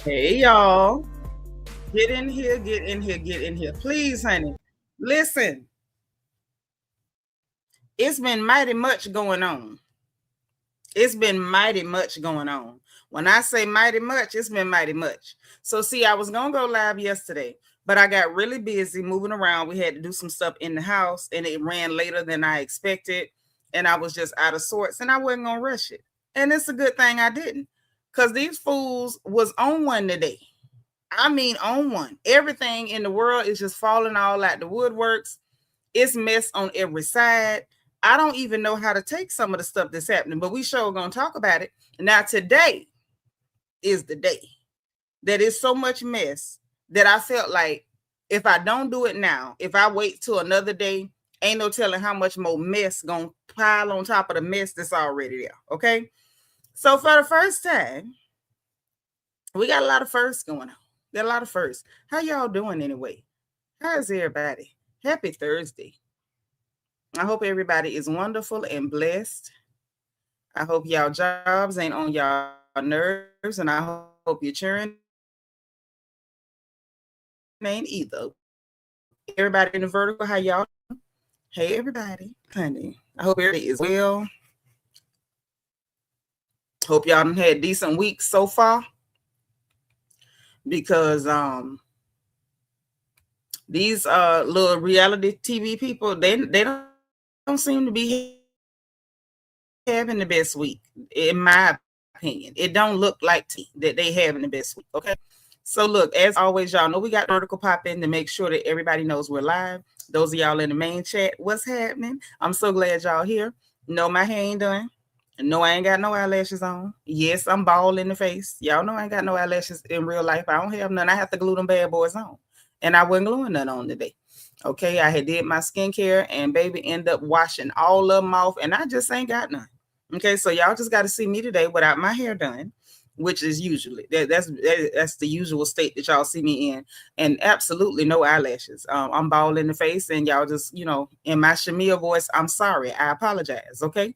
Hey, y'all. Get in here, get in here, get in here. Please, honey. Listen, it's been mighty much going on. It's been mighty much going on. When I say mighty much, it's been mighty much. So, see, I was going to go live yesterday, but I got really busy moving around. We had to do some stuff in the house, and it ran later than I expected. And I was just out of sorts, and I wasn't going to rush it. And it's a good thing I didn't, because these fools was on one today. I mean, on one. Everything in the world is just falling all out the woodworks. It's mess on every side. I don't even know how to take some of the stuff that's happening, but we sure gonna talk about it. Now, today is the day that is so much mess that I felt like if I don't do it now, if I wait till another day, ain't no telling how much more mess gonna pile on top of the mess that's already there. Okay. So for the first time, we got a lot of firsts going on. Got a lot of firsts. How y'all doing anyway? How's everybody? Happy Thursday. I hope everybody is wonderful and blessed. I hope y'all jobs ain't on y'all nerves, and I hope your churn ain't either. Everybody in the vertical, how y'all? Hey, everybody, honey. I hope everybody is well. Hope y'all done had decent weeks so far, because these little reality TV people, they don't seem to be having the best week, in my opinion. It don't look like that they having the best week. Okay. So look, as always, y'all know we got vertical pop in to make sure that everybody knows we're live. Those of y'all in the main chat, what's happening? I'm so glad y'all here. No, my hair ain't done. No, I ain't got no eyelashes on. Yes, I'm bald in the face. Y'all know I ain't got no eyelashes in real life. I don't have none. I have to glue them bad boys on. And I wasn't gluing none on today. Okay, I had did my skincare, and baby end up washing all of them off, and I just ain't got none. Okay, so y'all just got to see me today without my hair done, which is usually that's the usual state that y'all see me in, and absolutely no eyelashes. I'm bald in the face, and y'all just in my Shamea voice, I'm sorry, I apologize. Okay,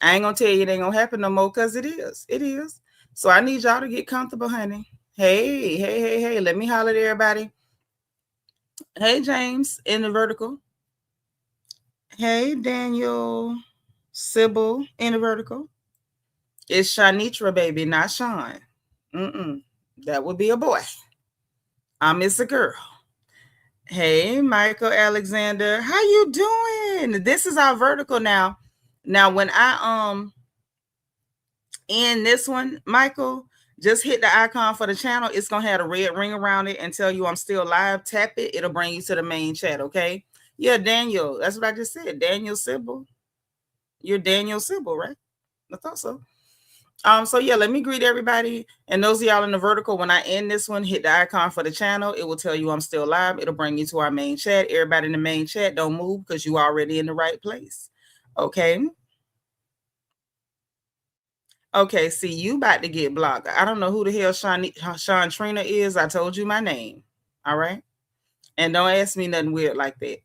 I ain't gonna tell you it ain't gonna happen no more, because it is. So I need y'all to get comfortable, honey. Hey, hey, hey, hey, let me holler at everybody. Hey, James in the vertical. Hey, Daniel Sybil in the vertical. It's Seanitra, baby, not Sean. That would be a boy. I miss a girl. Hey, Michael Alexander, how you doing? This is our vertical now. Now, when I end this one, Michael, just hit the icon for the channel. It's gonna have a red ring around it and tell you I'm still live. Tap it, it'll bring you to the main chat. Okay? Yeah, Daniel. That's what I just said. Daniel Sybil. You're Daniel Sybil, right? I thought so. So yeah, let me greet everybody. And those of y'all in the vertical, when I end this one, hit the icon for the channel. It will tell you I'm still live. It'll bring you to our main chat. Everybody in the main chat, don't move, because you already in the right place. Okay. Okay, see, you about to get blocked. I don't know who the hell Seantrina is. I told you my name. All right. And don't ask me nothing weird like that.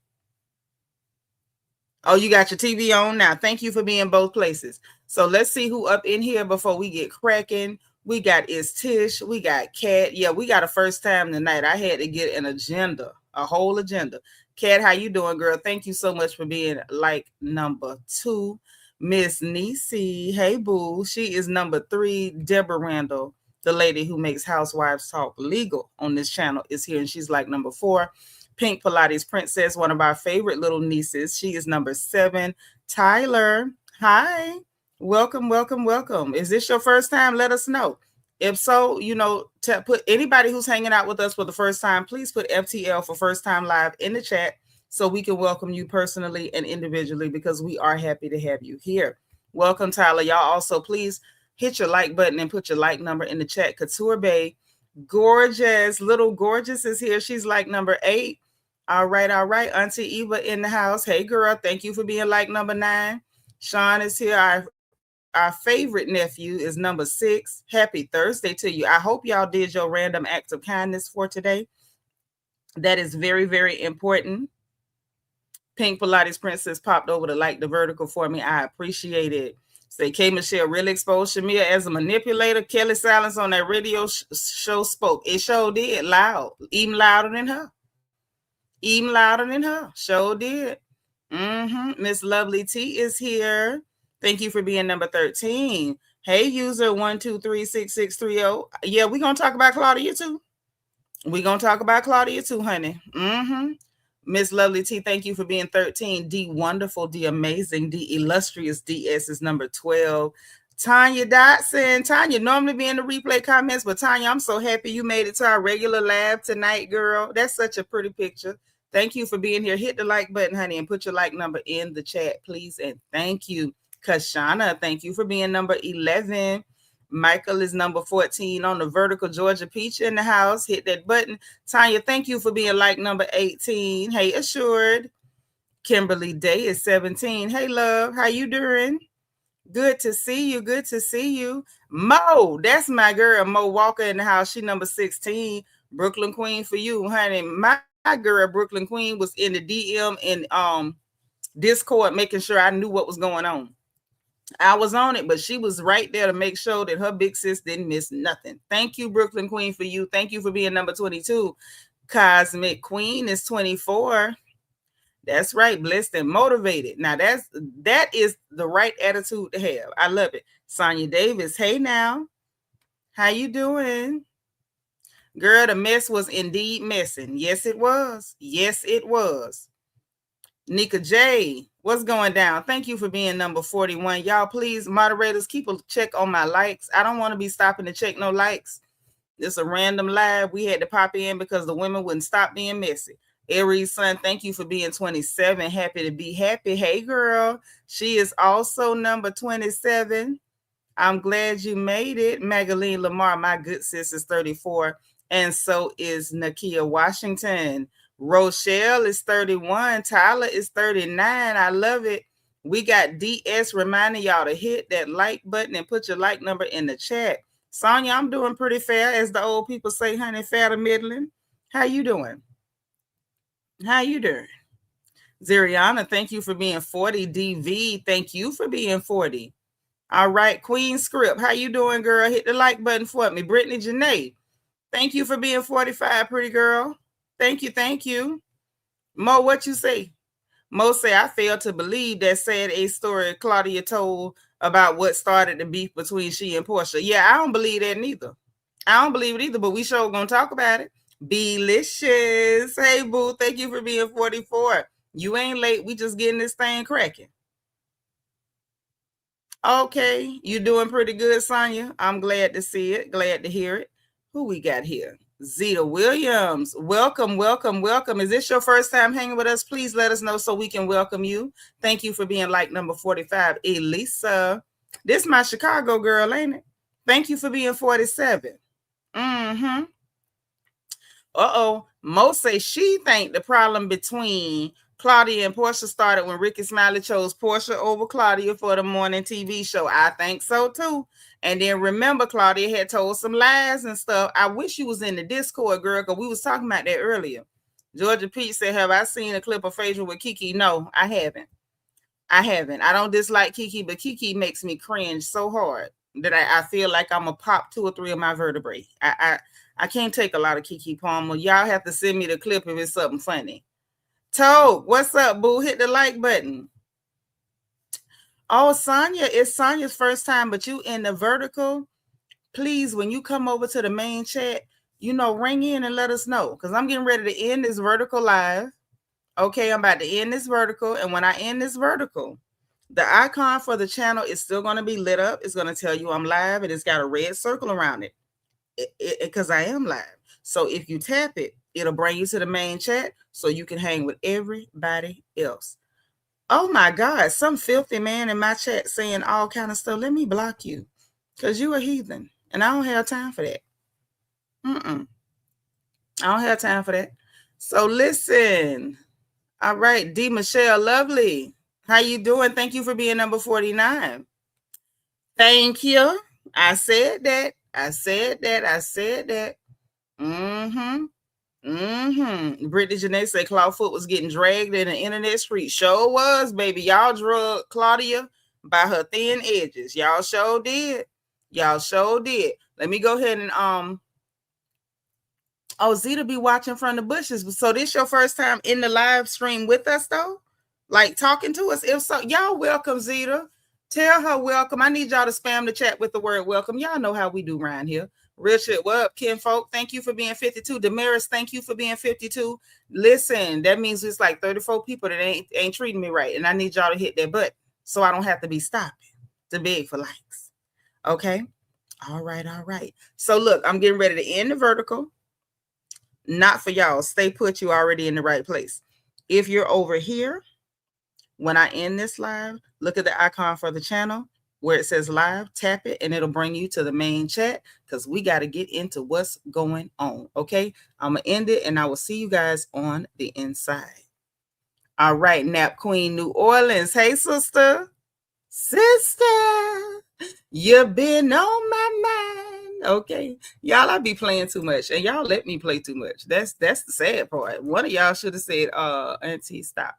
Oh, you got your TV on now. Thank you for being both places. So let's see who up in here before we get cracking. We got Is Tish. We got Kat. Yeah, we got a first time tonight. I had to get an agenda, a whole agenda. Kat, how you doing, girl? Thank you so much for being like number 2. Miss Nisi. Hey, boo. She is number 3. Deborah Randall, the lady who makes Housewives Talk legal on this channel, is here, and she's like number 4. Pink Pilates Princess, one of our favorite little nieces. She is number 7. Tyler, hi. Welcome, welcome, welcome. Is this your first time? Let us know. If so, to put anybody who's hanging out with us for the first time, please put FTL for first time live in the chat so we can welcome you personally and individually, because we are happy to have you here. Welcome, Tyler. Y'all also please hit your like button and put your like number in the chat. Couture Bay, gorgeous, little gorgeous is here. She's like number 8. All right. Auntie Eva in the house. Hey, girl. Thank you for being like number 9. Sean is here. Our favorite nephew is number 6. Happy Thursday to you. I hope y'all did your random act of kindness for today. That is very, very important. Pink Pilates Princess popped over to like the vertical for me. I appreciate it. Say K. Michelle really exposed Shamea as a manipulator. Kelli Silence on that radio show spoke. It sure did, loud, even louder than her. Even louder than her. Sure did. Miss Lovely T is here. Thank you for being number 13. Hey, user 1236630. Yeah, we're going to talk about Claudia too. We're going to talk about Claudia too, honey. Miss Lovely T, thank you for being 13. D Wonderful, D Amazing, D Illustrious, DS is number 12. Tanya Dotson. Tanya normally be in the replay comments, but Tanya, I'm so happy you made it to our regular lab tonight, girl. That's such a pretty picture. Thank you for being here. Hit the like button, honey, and put your like number in the chat, please. And thank you. Kashana, thank you for being number 11. Michael is number 14 on the vertical. Georgia Peach in the house. Hit that button. Tanya, thank you for being like number 18. Hey, Assured. Kimberly Day is 17. Hey, love. How you doing? Good to see you. Good to see you. Mo, that's my girl, Mo Walker in the house. She number 16. Brooklyn Queen for you, honey. My girl, Brooklyn Queen, was in the DM and Discord making sure I knew what was going on. I was on it, but she was right there to make sure that her big sis didn't miss nothing. Thank you, Brooklyn Queen, for you. Thank you for being number 22. Cosmic Queen is 24. That's right, blessed and motivated. Now that is the right attitude to have. I love it. Sonia Davis, hey now, how you doing? Girl, the mess was indeed messing. Yes, it was. Yes, it was. Nika J, what's going down? Thank you for being number 41. Y'all, please, moderators, keep a check on my likes. I don't want to be stopping to check no likes. This is a random live. We had to pop in because the women wouldn't stop being messy. Aries Sun, thank you for being 27. Happy to be happy. Hey, girl. She is also number 27. I'm glad you made it. Magaline Lamar, my good sis, is 34. And so is Nakia Washington. Rochelle is 31. Tyler is 39. I love it. We got DS reminding y'all to hit that like button and put your like number in the chat. Sonia, I'm doing pretty fair, as the old people say, honey, fair to middling. How you doing? How you doing? Zeriana, thank you for being 40. DV, thank you for being 40. All right, Queen Script, how you doing, girl? Hit the like button for me. Brittany Janae, thank you for being 45, pretty girl. Thank you, thank you. Mo, what you say? Mo say, I fail to believe that sad a story Claudia told about what started the beef between she and Portia. Yeah, I don't believe that neither. I don't believe it either, but we sure gonna talk about it. Belicious. Hey, boo, thank you for being 44. You ain't late. We just getting this thing cracking. Okay, you doing pretty good, Sonia. I'm glad to see it. Glad to hear it. Who we got here? Zeta Williams. Welcome, welcome, welcome. Is this your first time hanging with us? Please let us know so we can welcome you. Thank you for being like number 45. Elisa. This is my Chicago girl, ain't it? Thank you for being 47. Mo say she think the problem between Claudia and Portia started when Ricky Smiley chose Portia over Claudia for the morning TV show. I think so too. And then remember, Claudia had told some lies and stuff. I wish you was in the Discord, girl, because we was talking about that earlier. Georgia Pete said, have I seen a clip of Phaedra with Kiki? No, I haven't. I don't dislike Kiki, but Kiki makes me cringe so hard that I feel like I'm going to pop 2 or 3 of my vertebrae. I can't take a lot of Kiki Palmer. Y'all have to send me the clip if it's something funny. Toad, what's up, boo? Hit the like button. Oh, Sonia, it's Sonia's first time, but you in the vertical. Please, when you come over to the main chat, ring in and let us know, because I'm getting ready to end this vertical live. Okay, I'm about to end this vertical, and when I end this vertical, the icon for the channel is still going to be lit up. It's going to tell you I'm live, and it's got a red circle around it because I am live. So if you tap it, it'll bring you to the main chat so you can hang with everybody else. Oh my God, some filthy man in my chat saying all kind of stuff. Let me block you because you a heathen and I don't have time for that. I don't have time for that. So listen. All right, D. Michelle, lovely. How you doing? Thank you for being number 49. Thank you. I said that. Brittany Janae said Clawfoot was getting dragged in the internet street. Sure was, baby. Y'all drug Claudia by her thin edges. Y'all sure did. Y'all sure did. Let me go ahead and oh, Zeta be watching from the bushes. So this your first time in the live stream with us though? Like talking to us? If so, y'all welcome, Zeta. Tell her welcome. I need y'all to spam the chat with the word welcome. Y'all know how we do around here. Richard, what up, Kinfolk? Thank you for being 52. Damaris, thank you for being 52. Listen, that means it's like 34 people that ain't treating me right. And I need y'all to hit that button so I don't have to be stopping to beg for likes. Okay? All right, all right. So look, I'm getting ready to end the vertical. Not for y'all. Stay put. You already in the right place. If you're over here, when I end this live, look at the icon for the channel where it says live, tap it, and it'll bring you to the main chat because we got to get into what's going on. Okay, I'm going to end it and I will see you guys on the inside. All right, Nap Queen New Orleans. Hey, sister. Sister, you've been on my mind. Okay, y'all, I be playing too much and y'all let me play too much. That's the sad part. One of y'all should have said, auntie, stop.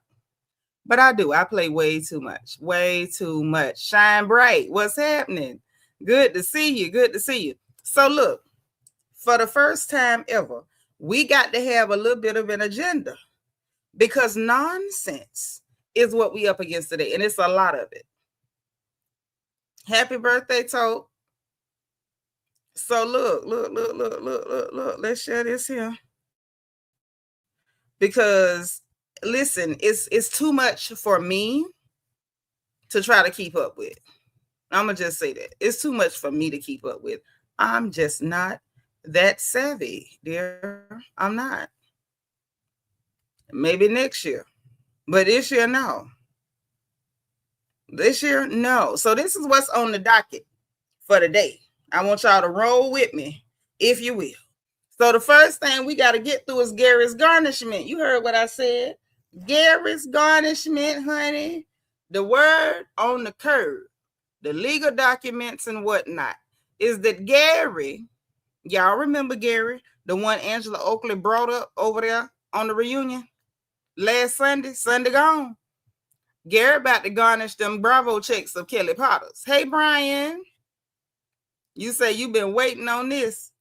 But I do. I play way too much. Way too much. Shine bright. What's happening? Good to see you. Good to see you. So look, for the first time ever, we got to have a little bit of an agenda because nonsense is what we up against today. And it's a lot of it. Happy birthday, Toad. So look. Let's share this here. Because listen, it's too much for me to try to keep up with. I'm going to just say that. It's too much for me to keep up with. I'm just not that savvy, dear. I'm not. Maybe next year. But this year, no. This year, no. So this is what's on the docket for today. I want y'all to roll with me, if you will. So the first thing we got to get through is Gary's garnishment. You heard what I said. Gary's garnishment, honey. The word on the curb, the legal documents and whatnot, is that Gary, y'all remember Gary, the one Angela Oakley brought up over there on the reunion last Sunday gone. Gary about to garnish them Bravo checks of Kelli Potter's. Hey, Brian, you say you've been waiting on this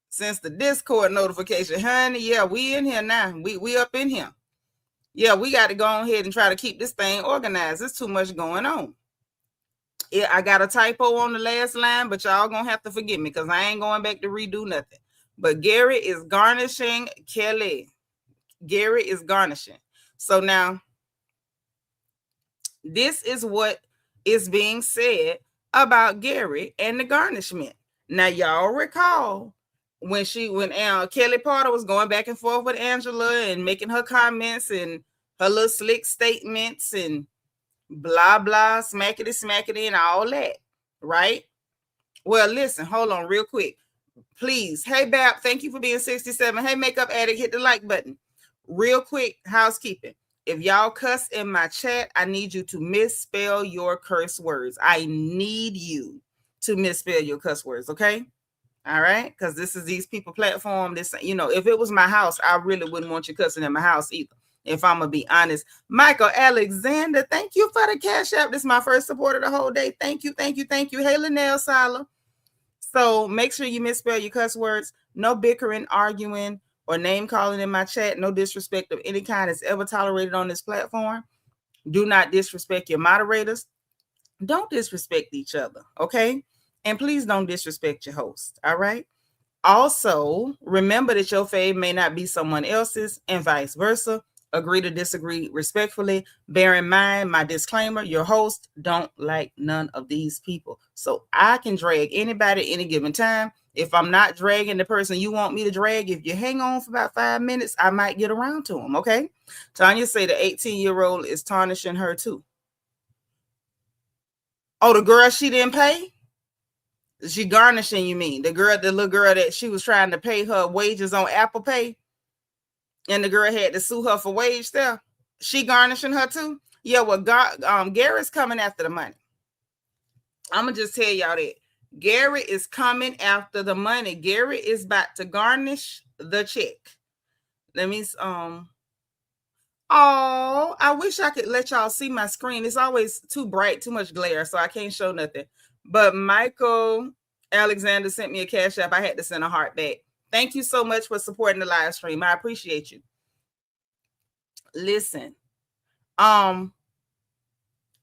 since the Discord notification, honey. Yeah, we in here now. We up in here. Yeah, we got to go ahead and try to keep this thing organized. There's too much going on. Yeah, I got a typo on the last line, but y'all gonna have to forgive me because I ain't going back to redo nothing. But Gary is garnishing Kelli. Gary is garnishing. So now, this is what is being said about Gary and the garnishment. Now, y'all recall when Kelli Potter was going back and forth with Angela and making her comments and her little slick statements and blah, blah, smackety, and all that, right? Well, listen, hold on real quick. Please. Hey, Bab, thank you for being 67. Hey, Makeup Addict, hit the like button. Real quick, housekeeping. If y'all cuss in my chat, I need you to misspell your curse words. I need you to misspell your cuss words, okay? All right? Because this is these people platform. This, if it was my house, I really wouldn't want you cussing in my house either. If I'm going to be honest. Michael Alexander, thank you for the Cash App. This is my first support of the whole day. Thank you. Hey, Linnell Sala. So make sure you misspell your cuss words. No bickering, arguing, or name calling in my chat. No disrespect of any kind is ever tolerated on this platform. Do not disrespect your moderators. Don't disrespect each other, okay? And please don't disrespect your host, all right? Also, remember that your fave may not be someone else's and vice versa. Agree to disagree respectfully. Bear in mind my disclaimer, your host don't like none of these people. So I can drag anybody at any given time. If I'm not dragging the person you want me to drag, if you hang on for about 5 minutes, I might get around to them, okay? Tanya say the 18-year-old is tarnishing her too. Oh, the girl she didn't pay? She garnishing, you mean? The little girl that she was trying to pay her wages on Apple Pay? And the girl had to sue her for wage theft. She garnishing her too? Yeah, well, Gary's coming after the money. I'm going to just tell y'all that. Gary is coming after the money. Gary is about to garnish the check. Let me, Oh, I wish I could let y'all see my screen. It's always too bright, too much glare, so I can't show nothing. But Michael Alexander sent me a cash app. I had to send a heart back. Thank you so much for supporting the live stream. I appreciate you. Listen, I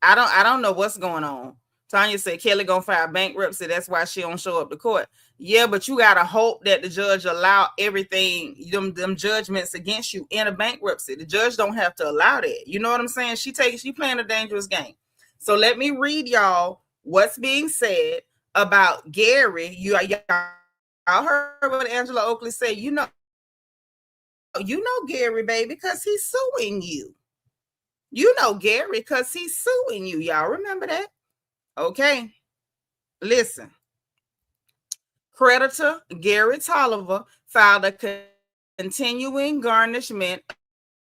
don't know what's going on. Tanya said Kelli gonna file bankruptcy. That's why she don't show up to court. Yeah, but you gotta hope that the judge allow everything, them judgments against you in a bankruptcy. The judge don't have to allow that. You know what I'm saying? She playing a dangerous game. So let me read y'all what's being said about Gary. Y'all heard what Angela Oakley said. You know Gary, baby, because he's suing you. You know Gary because he's suing you. Y'all remember that? Okay. Listen. Creditor Gary Tolliver filed a continuing garnishment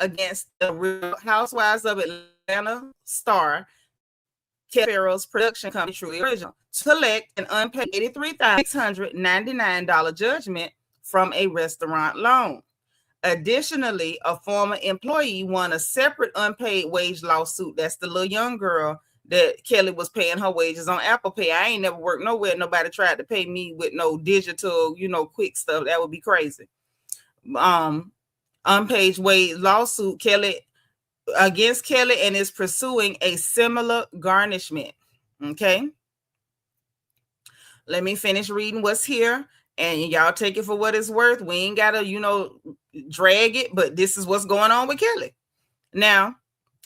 against the Real Housewives of Atlanta star Farrell's production company, Truly Original, to collect an unpaid $83,699 judgment from a restaurant loan. Additionally, a former employee won a separate unpaid wage lawsuit. That's the little young girl that Kelli was paying her wages on Apple Pay. I ain't never worked nowhere. Nobody tried to pay me with no digital, quick stuff. That would be crazy. Unpaid wage lawsuit against Kelli and is pursuing a similar garnishment. Okay. Let me finish reading what's here. And y'all take it for what it's worth. We ain't got to, drag it, but this is what's going on with Kelli. Now,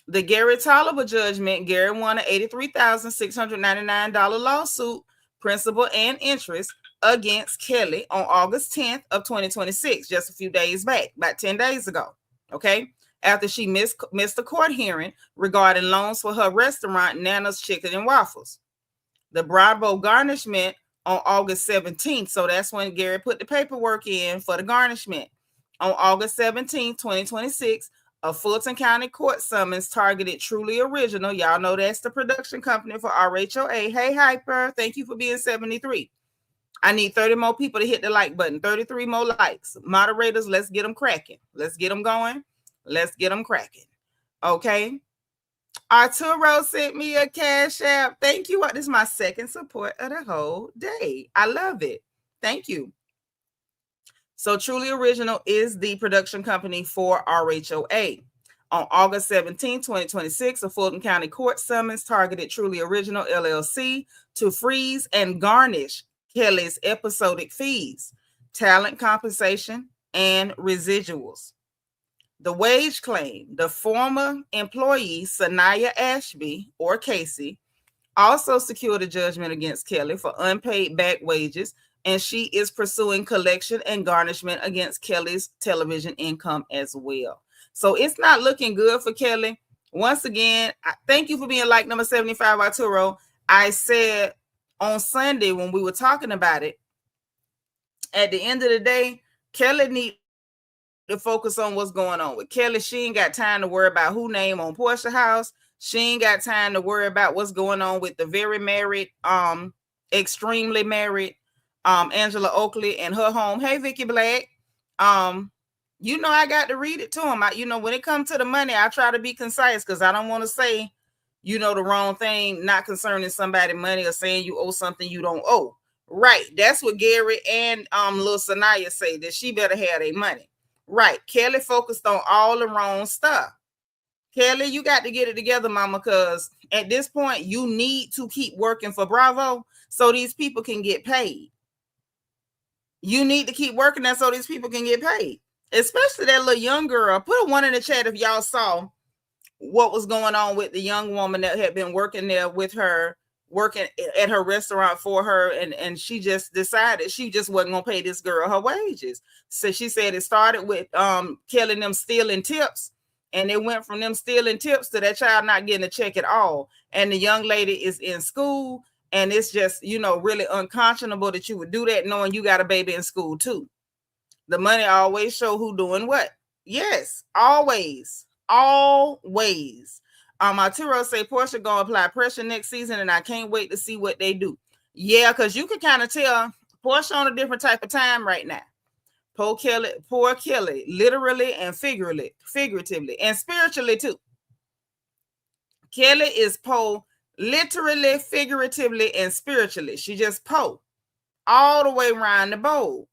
the Gary Tolliver judgment, Gary won an $83,699 lawsuit, principal and interest, against Kelli on August 10th of 2026, just a few days back, about 10 days ago, okay? After she missed a court hearing regarding loans for her restaurant, Nana's Chicken and Waffles. The Bravo garnishment on August 17th. So that's when Gary put the paperwork in for the garnishment. On August 17th, 2026, a Fulton County court summons targeted Truly Original. Y'all know that's the production company for RHOA. Hey, Hyper, thank you for being 73. I need 30 more people to hit the like button. 33 more likes. Moderators, let's get them cracking. Let's get them going. Let's get them cracking. Okay. Arturo sent me a cash app. Thank you. This is my second support of the whole day. I love it. Thank you. So Truly Original is the production company for RHOA. On August 17, 2026, a Fulton County court summons targeted Truly Original LLC to freeze and garnish Kelli's episodic fees, talent compensation, and residuals. The wage claim, the former employee, Sanaya Ashby, or Casey, also secured a judgment against Kelli for unpaid back wages, and she is pursuing collection and garnishment against Kelli's television income as well. So it's not looking good for Kelli. Once again, thank you for being like number 75, Arturo. I said on Sunday when we were talking about it, at the end of the day, Kelli needs to focus on what's going on with Kelli. She ain't got time to worry about who name on Portia House. She ain't got time to worry about what's going on with the very married, extremely married Angela Oakley and her home. Hey, Vicky Black. I got to read it to him. When it comes to the money, I try to be concise because I don't want to say, the wrong thing, not concerning somebody's money or saying you owe something you don't owe. Right. That's what Gary and little Sanaya say, that she better have their money. Right. Kelli focused on all the wrong stuff. Kelli, you got to get it together, mama, because at this point, you need to keep working for Bravo so these people can get paid. You need to keep working that so these people can get paid, especially that little young girl. Put a one in the chat if y'all saw what was going on with the young woman that had been working there with her, working at her restaurant for her, and she just decided she just wasn't gonna pay this girl her wages. So she said it started with Kelli and them stealing tips, and it went from them stealing tips to that child not getting a check at all. And the young lady is in school, and it's just really unconscionable that you would do that knowing you got a baby in school too. The money always show who doing what. Yes, always. Arturo say Portia gonna apply pressure next season, and I can't wait to see what they do. Yeah, because you can kind of tell Portia on a different type of time right now. Poor Kelli, literally and figuratively, and spiritually too. Kelli is po literally, figuratively, and spiritually. She just po all the way around the bowl.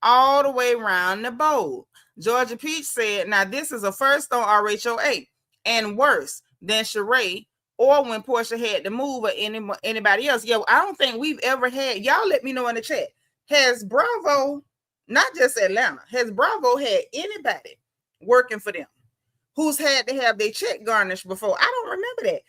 All the way around the bowl. Georgia Peach said, now this is a first on RHOA and worse than Sheree or when Portia had to move or anybody else. Yo, I don't think we've ever had, y'all let me know in the chat, has Bravo, not just Atlanta, has Bravo had anybody working for them who's had to have their check garnished before? I don't remember that.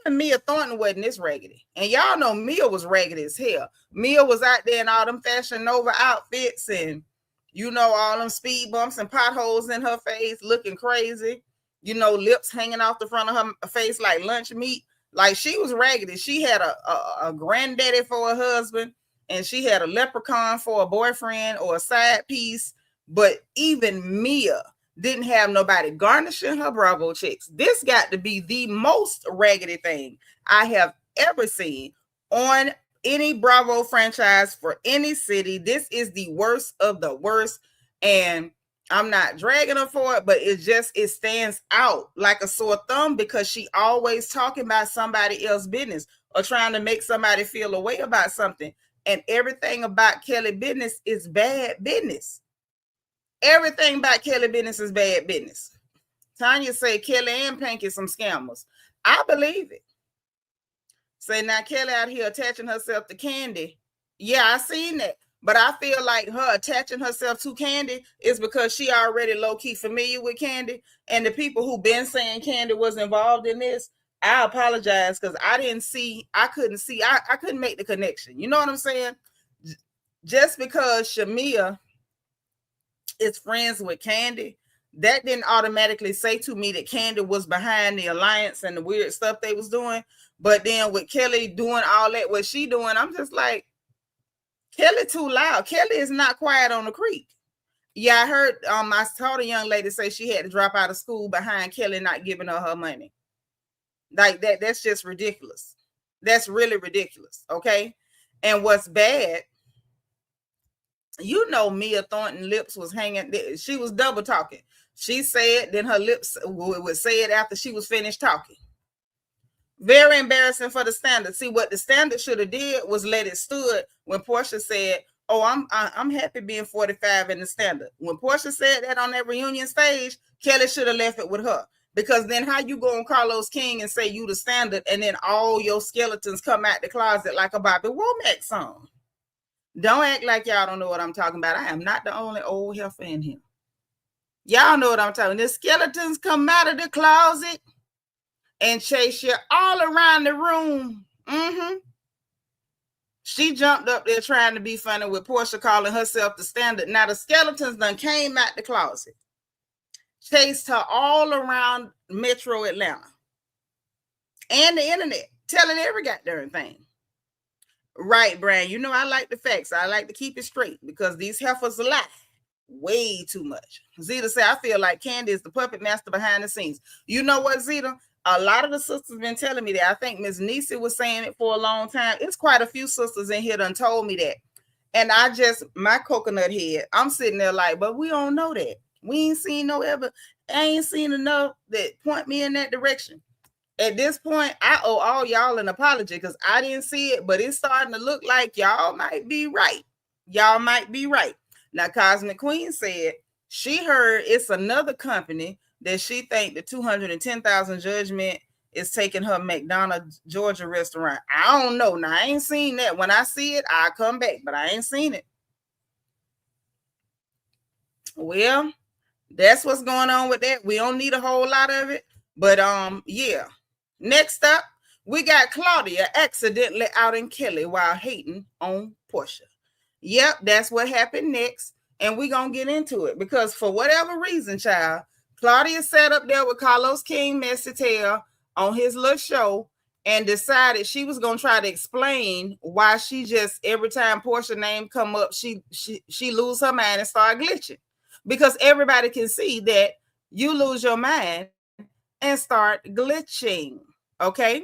Even Mia Thornton wasn't this raggedy. And y'all know Mia was raggedy as hell. Mia was out there in all them Fashion Nova outfits and, you know, all them speed bumps and potholes in her face looking crazy. You know, lips hanging off the front of her face like lunch meat. Like, she was raggedy. She had a granddaddy for a husband, and she had a leprechaun for a boyfriend or a side piece. But even Mia didn't have nobody garnishing her Bravo checks. This got to be the most raggedy thing I have ever seen on any Bravo franchise for any city. This is the worst of the worst, and I'm not dragging her for it, but it stands out like a sore thumb because she always talking about somebody else's business or trying to make somebody feel a way about something, and everything about Kelli business is bad business. Everything about Kelli business is bad business. Tanya say Kelli and Pinky some scammers. I believe it. Say now Kelli out here attaching herself to Candy. Yeah, I seen that. But I feel like her attaching herself to Candy is because she already low-key familiar with Candy. And the people who been saying Candy was involved in this, I apologize because I couldn't make the connection. You know what I'm saying? Just because Shamea is friends with Candy, that didn't automatically say to me that Candy was behind the alliance and the weird stuff they was doing. But then with Kelli doing all that, what she doing, I'm just like, Kelli too loud. Kelli is not quiet on the creek. Yeah, I heard, I saw the young lady say she had to drop out of school behind Kelli not giving her money. Like that's just ridiculous. That's really ridiculous, okay? And what's bad, you know, Mia Thornton lips was hanging. She was double talking. She said, then her lips would say it after she was finished talking. Very embarrassing for the Standard. See, what the Standard should have did was let it stood when Portia said, oh, I'm happy being 45 in the Standard. When Portia said that on that reunion stage, Kelli should have left it with her. Because then how you go on Carlos King and say you the Standard and then all your skeletons come out the closet like a Bobby Womack song? Don't act like y'all don't know what I'm talking about. I am not the only old heifer in here. Y'all know what I'm talking about. The skeletons come out of the closet and chase you all around the room. She jumped up there trying to be funny with Portia calling herself the Standard. Now the skeletons done came out the closet, chased her all around Metro Atlanta and the internet, telling every goddamn thing. Right, Brian. You know I like the facts. I like to keep it straight because these heifers lie way too much. Zeta say, I feel like Candy is the puppet master behind the scenes. You know what, Zeta? A lot of the sisters been telling me that. I think Miss Nisi was saying it for a long time. It's quite a few sisters in here done told me that. And my coconut head, I'm sitting there like, but we don't know that. We ain't seen no ever. I ain't seen enough that point me in that direction. At this point, I owe all y'all an apology because I didn't see it, but it's starting to look like y'all might be right. Y'all might be right. Now, Cosmic Queen said she heard it's another company that she think the $210,000 judgment is taking her McDonough, Georgia restaurant. I don't know. Now, I ain't seen that. When I see it, I'll come back, but I ain't seen it. Well, that's what's going on with that. We don't need a whole lot of it, but yeah. Next up, we got Claudia accidentally outing Kelli while hating on Portia. Yep, that's what happened next. And we're going to get into it because for whatever reason, child, Claudia sat up there with Carlos King Messitel on his little show and decided she was going to try to explain why she just, every time Portia name come up, she lose her mind and start glitching. Because everybody can see that you lose your mind and start glitching. Okay?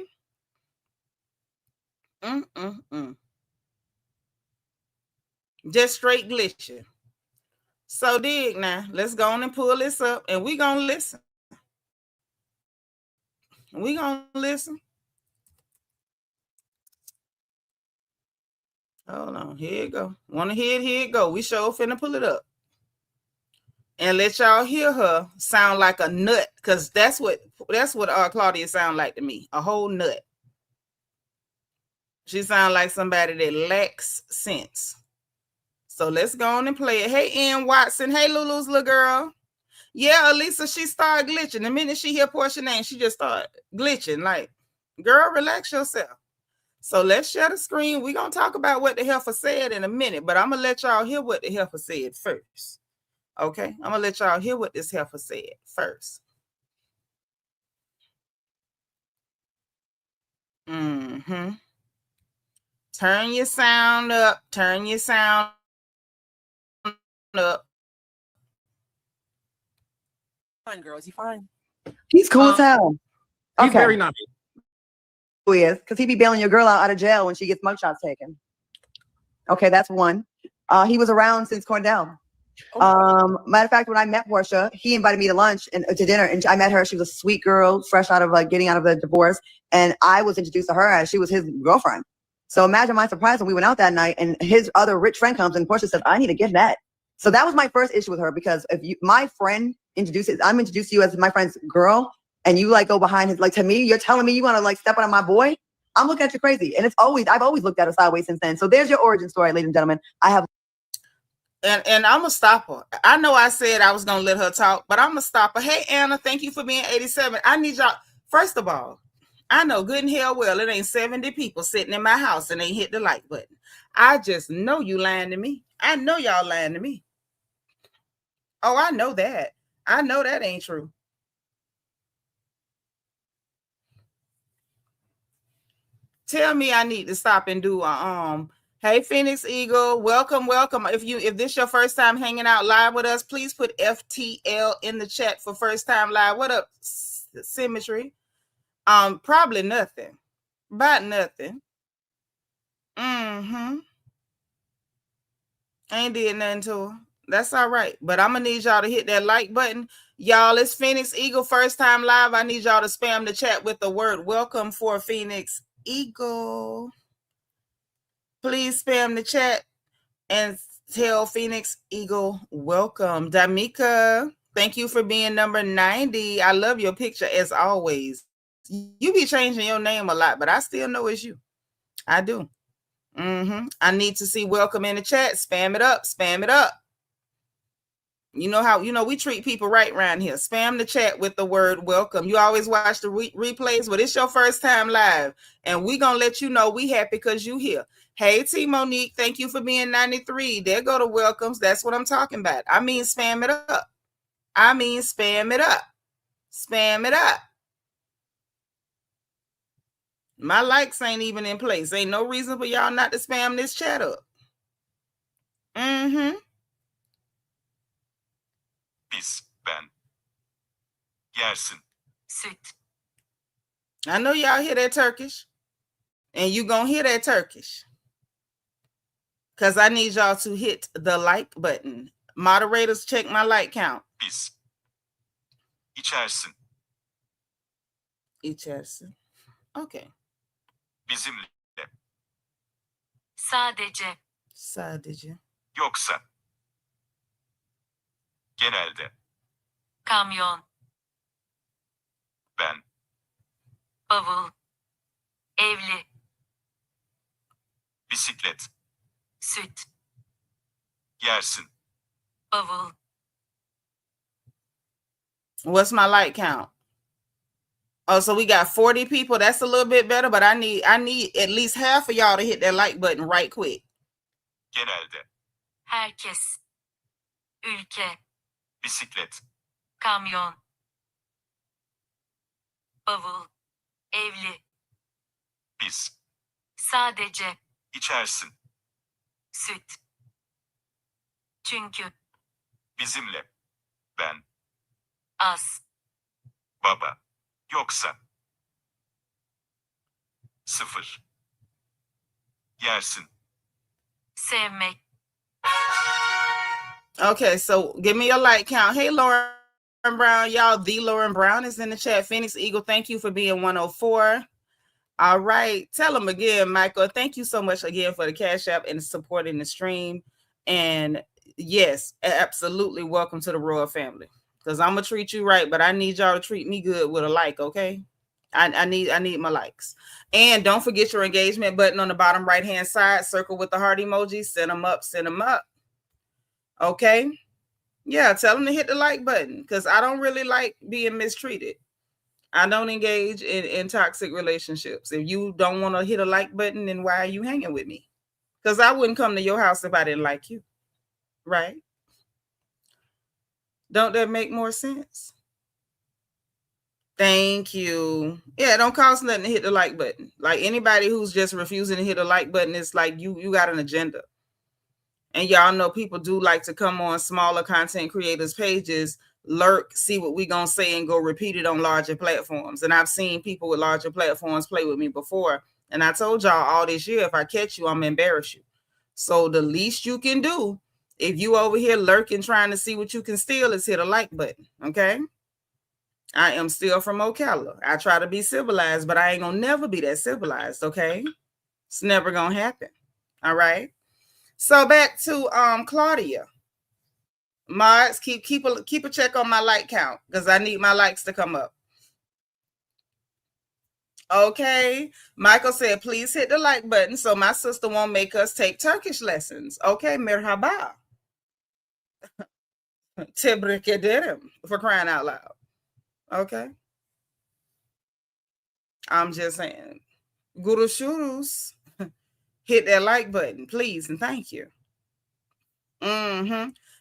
Just straight glitching. So dig now. Let's go on and pull this up, and we gonna listen. We gonna listen. Hold on. Here it go. Wanna hear it? Here it go. We sure finna pull it up. And let y'all hear her sound like a nut, because that's what Claudia sound like to me. A whole nut. She sound like somebody that lacks sense. So let's go on and play it. Hey, Ann Watson. Hey, Lulu's little girl. Yeah, Elisa, she started glitching. The minute she hear Portia's name, she just started glitching. Like, girl, relax yourself. So let's share the screen. We're going to talk about what the heifer said in a minute, but I'm going to let y'all hear what the heifer said first. Okay? I'm going to let y'all hear what this heifer said first. Mm-hmm. Turn your sound up. Turn your sound up. Fine, girl. Is he fine? He's cool as hell. He's very nice. Who he is? Because he be bailing your girl out of jail when she gets mugshots taken. Okay, that's one. He was around since Cornell. Matter of fact, when I met Portia, he invited me to lunch and to dinner, and I met her. She was a sweet girl, fresh out of getting out of the divorce, and I was introduced to her as she was his girlfriend. So imagine my surprise when we went out that night, and his other rich friend comes, and Portia says, "I need to get that." So that was my first issue with her, because if my friend I'm introduced to you as my friend's girl, and you go behind his, to me, you're telling me you want to step on my boy. I'm looking at you crazy, and I've always looked at her sideways since then. So there's your origin story, ladies and gentlemen. I have. And I'm gonna stop her. I know I said I was gonna let her talk, but I'm gonna stop her. Hey Anna, thank you for being 87. I need y'all. First of all, I know good and hell well it ain't 70 people sitting in my house and they hit the like button. I just know you lying to me. I know y'all lying to me. Oh, I know that. I know that ain't true. Tell me I need to stop and do a Hey Phoenix Eagle, welcome. If this your first time hanging out live with us, please put FTL in the chat for first time live. What up, Symmetry? Probably nothing. About nothing. Mm-hmm. Ain't did nothing to her. That's all right. But I'm gonna need y'all to hit that like button. Y'all, it's Phoenix Eagle first time live. I need y'all to spam the chat with the word welcome for Phoenix Eagle. Please spam the chat and tell Phoenix Eagle welcome. Damika, thank you for being number 90. I love your picture as always. You be changing your name a lot, but I still know it's you. I do. I need to see welcome in the chat. Spam it up. Spam it up. You know how, we treat people right around here. Spam the chat with the word welcome. You always watch the replays, but it's your first time live. And we going to let you know we happy because you here. Hey, T. Monique, thank you for being 93. There go the welcomes. That's what I'm talking about. I mean, spam it up. Spam it up. Spam it up. My likes ain't even in place. Ain't no reason for y'all not to spam this chat up. Biz, ben. Yersin. Süt. I know y'all hear that Turkish. And you gonna hear that Turkish. Because I need y'all to hit the like button. Moderators, check my like count. Biz. İçersin. İçersin. Okay. Bizimle. Sadece. Sadece. Yoksa. Genelde. Kamyon. Ben. Bavul. Evli. Bisiklet. Süt. Yersin. Bavul. What's my like count? Oh, so we got 40 people. That's a little bit better, but I need at least half of y'all to hit that like button right quick. Genelde. Herkes. Ülke. Bisiklet. Kamyon. Bavul. Evli. Biz. Sadece. İçersin. Süt. Çünkü. Bizimle. Ben. Az. Baba. Yoksa. 0. Yersin. Sevmek. Okay, so give me a like count. Hey, Lauren Brown, y'all. The Lauren Brown is in the chat. Phoenix Eagle, thank you for being 104. All right, tell them again, Michael. Thank you so much again for the Cash App and supporting the stream. And yes, absolutely welcome to the RHOA family. Because I'm gonna treat you right, but I need y'all to treat me good with a like, okay? I need my likes. And don't forget your engagement button on the bottom right hand side. Circle with the heart emoji. Send them up. Send them up. Okay. Yeah, tell them to hit the like button because I don't really like being mistreated. I don't engage in toxic relationships. If you don't want to hit a like button, then why are you hanging with me? Because I wouldn't come to your house if I didn't like you. Right? Don't that make more sense? Thank you. Yeah, it don't cost nothing to hit the like button. Like anybody who's just refusing to hit a like button, it's like you got an agenda. And y'all know people do like to come on smaller content creators' pages, lurk, see what we gonna say, and go repeat it on larger platforms. And I've seen people with larger platforms play with me before. And I told y'all all this year, if I catch you, I'm gonna embarrass you. So the least you can do, if you over here lurking trying to see what you can steal, is hit a like button. Okay. I am still from Ocala. I try to be civilized, but I ain't gonna never be that civilized. Okay. It's never gonna happen. All right. So back to Claudia. Mods, keep a check on my like count because I need my likes to come up. Okay. Michael said, please hit the like button so my sister won't make us take Turkish lessons. Okay, merhaba. Tebrik ederim, for crying out loud. Okay. I'm just saying. Görüşürüz. Hit that like button, please, and thank you.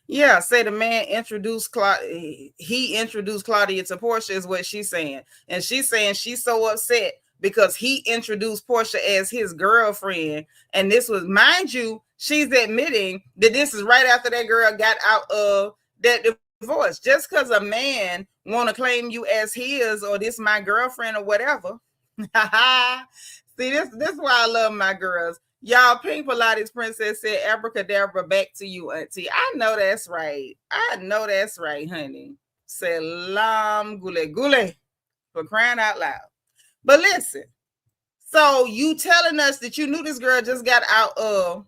Yeah, say the man introduced Claudia. He introduced Claudia to Portia is what she's saying. And she's saying she's so upset because he introduced Portia as his girlfriend. And this was, mind you, she's admitting that this is right after that girl got out of that divorce. Just because a man want to claim you as his or this my girlfriend or whatever. See, this is why I love my girls. Y'all, Pink Pilates Princess said, abracadabra, back to you, auntie. I know that's right. I know that's right, honey. Salam gule gule, for crying out loud. But listen, so you telling us that you knew this girl just got out of,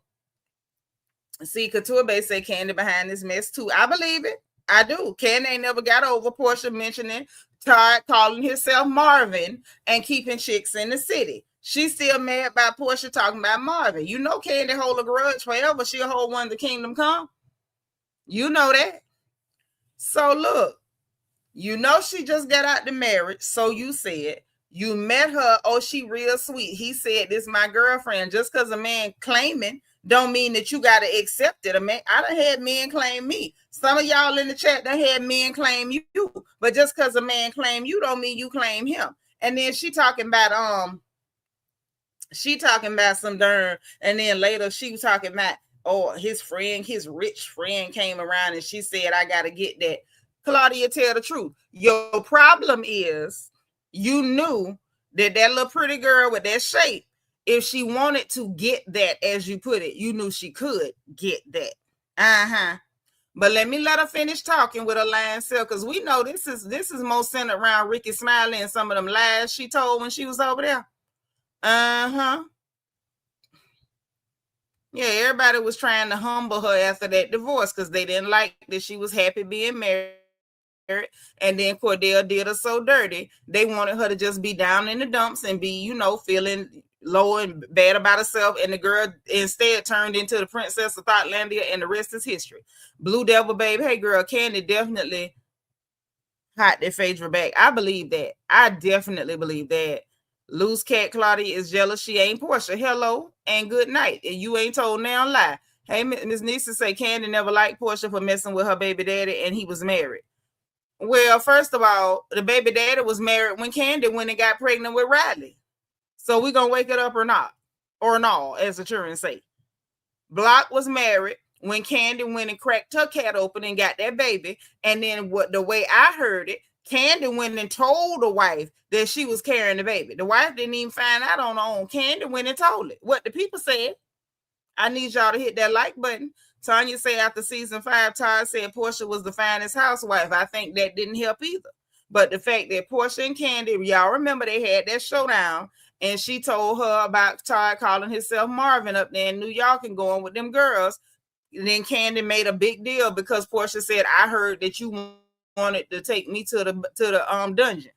see, Couture Bay say Candy behind this mess too. I believe it. I do. Candy ain't never got over Portia mentioning Todd calling himself Marvin and keeping chicks in the city. She's still mad by Portia talking about Marvin. You know Candy hold a grudge forever. She'll hold one to Kingdom Come. You know that. So look, you know she just got out the marriage. So you said you met her. Oh, she real sweet. He said, this is my girlfriend. Just because a man claiming don't mean that you got to accept it. I done had men claim me. Some of y'all in the chat done had men claim you. But just because a man claim you don't mean you claim him. And then she talking about some darn, and then later she was talking about, oh, his rich friend came around and she said, I got to get that. Claudia, tell the truth. Your problem is you knew that little pretty girl with that shape, if she wanted to get that, as you put it, you knew she could get that. But let her finish talking with her lying self, because we know this is more centered around Ricky Smiley and some of them lies she told when she was over there. Yeah, everybody was trying to humble her after that divorce because they didn't like that she was happy being married. And then Cordell did her so dirty. They wanted her to just be down in the dumps and be, feeling low and bad about herself. And the girl instead turned into the princess of Thoughtlandia, and the rest is history. Blue Devil, babe. Hey, girl, Candy definitely hot that Phaedra back. I believe that. I definitely believe that. Loose cat Claudia is jealous. She ain't Portia. Hello and good night. And you ain't told now lie. Hey, Miss Nisa say Candy never liked Portia for messing with her baby daddy, and he was married. Well, first of all, the baby daddy was married when Candy went and got pregnant with Riley. So we gonna wake it up or not? Or no, as the children say. Block was married when Candy went and cracked her cat open and got that baby. And then the way I heard it, Candy went and told the wife that she was carrying the baby. The wife didn't even find out on her own. Candy went and told it. What the people said. I need y'all to hit that like button Tanya said after season 5, Todd said Portia was the finest housewife. I think that didn't help either. But the fact that Portia and Candy, y'all remember they had that showdown, and she told her about Todd calling himself Marvin up there in New York and going with them girls. And then Candy made a big deal because Portia said, I heard that you wanted to take me to the dungeon.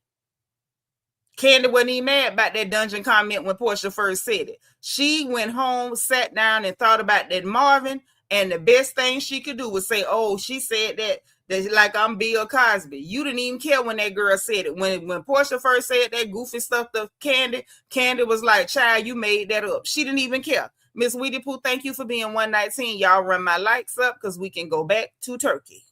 Candy wasn't even mad about that dungeon comment when Portia first said it. She went home, sat down, and thought about that Marvin, and the best thing she could do was say, oh, she said that like I'm Bill Cosby. You didn't even care when that girl said it. When Portia first said that goofy stuff to Candy, Candy was like, child, you made that up. She didn't even care. Miss Weedy Pooh, thank you for being 119. Y'all run my likes up because we can go back to Turkey.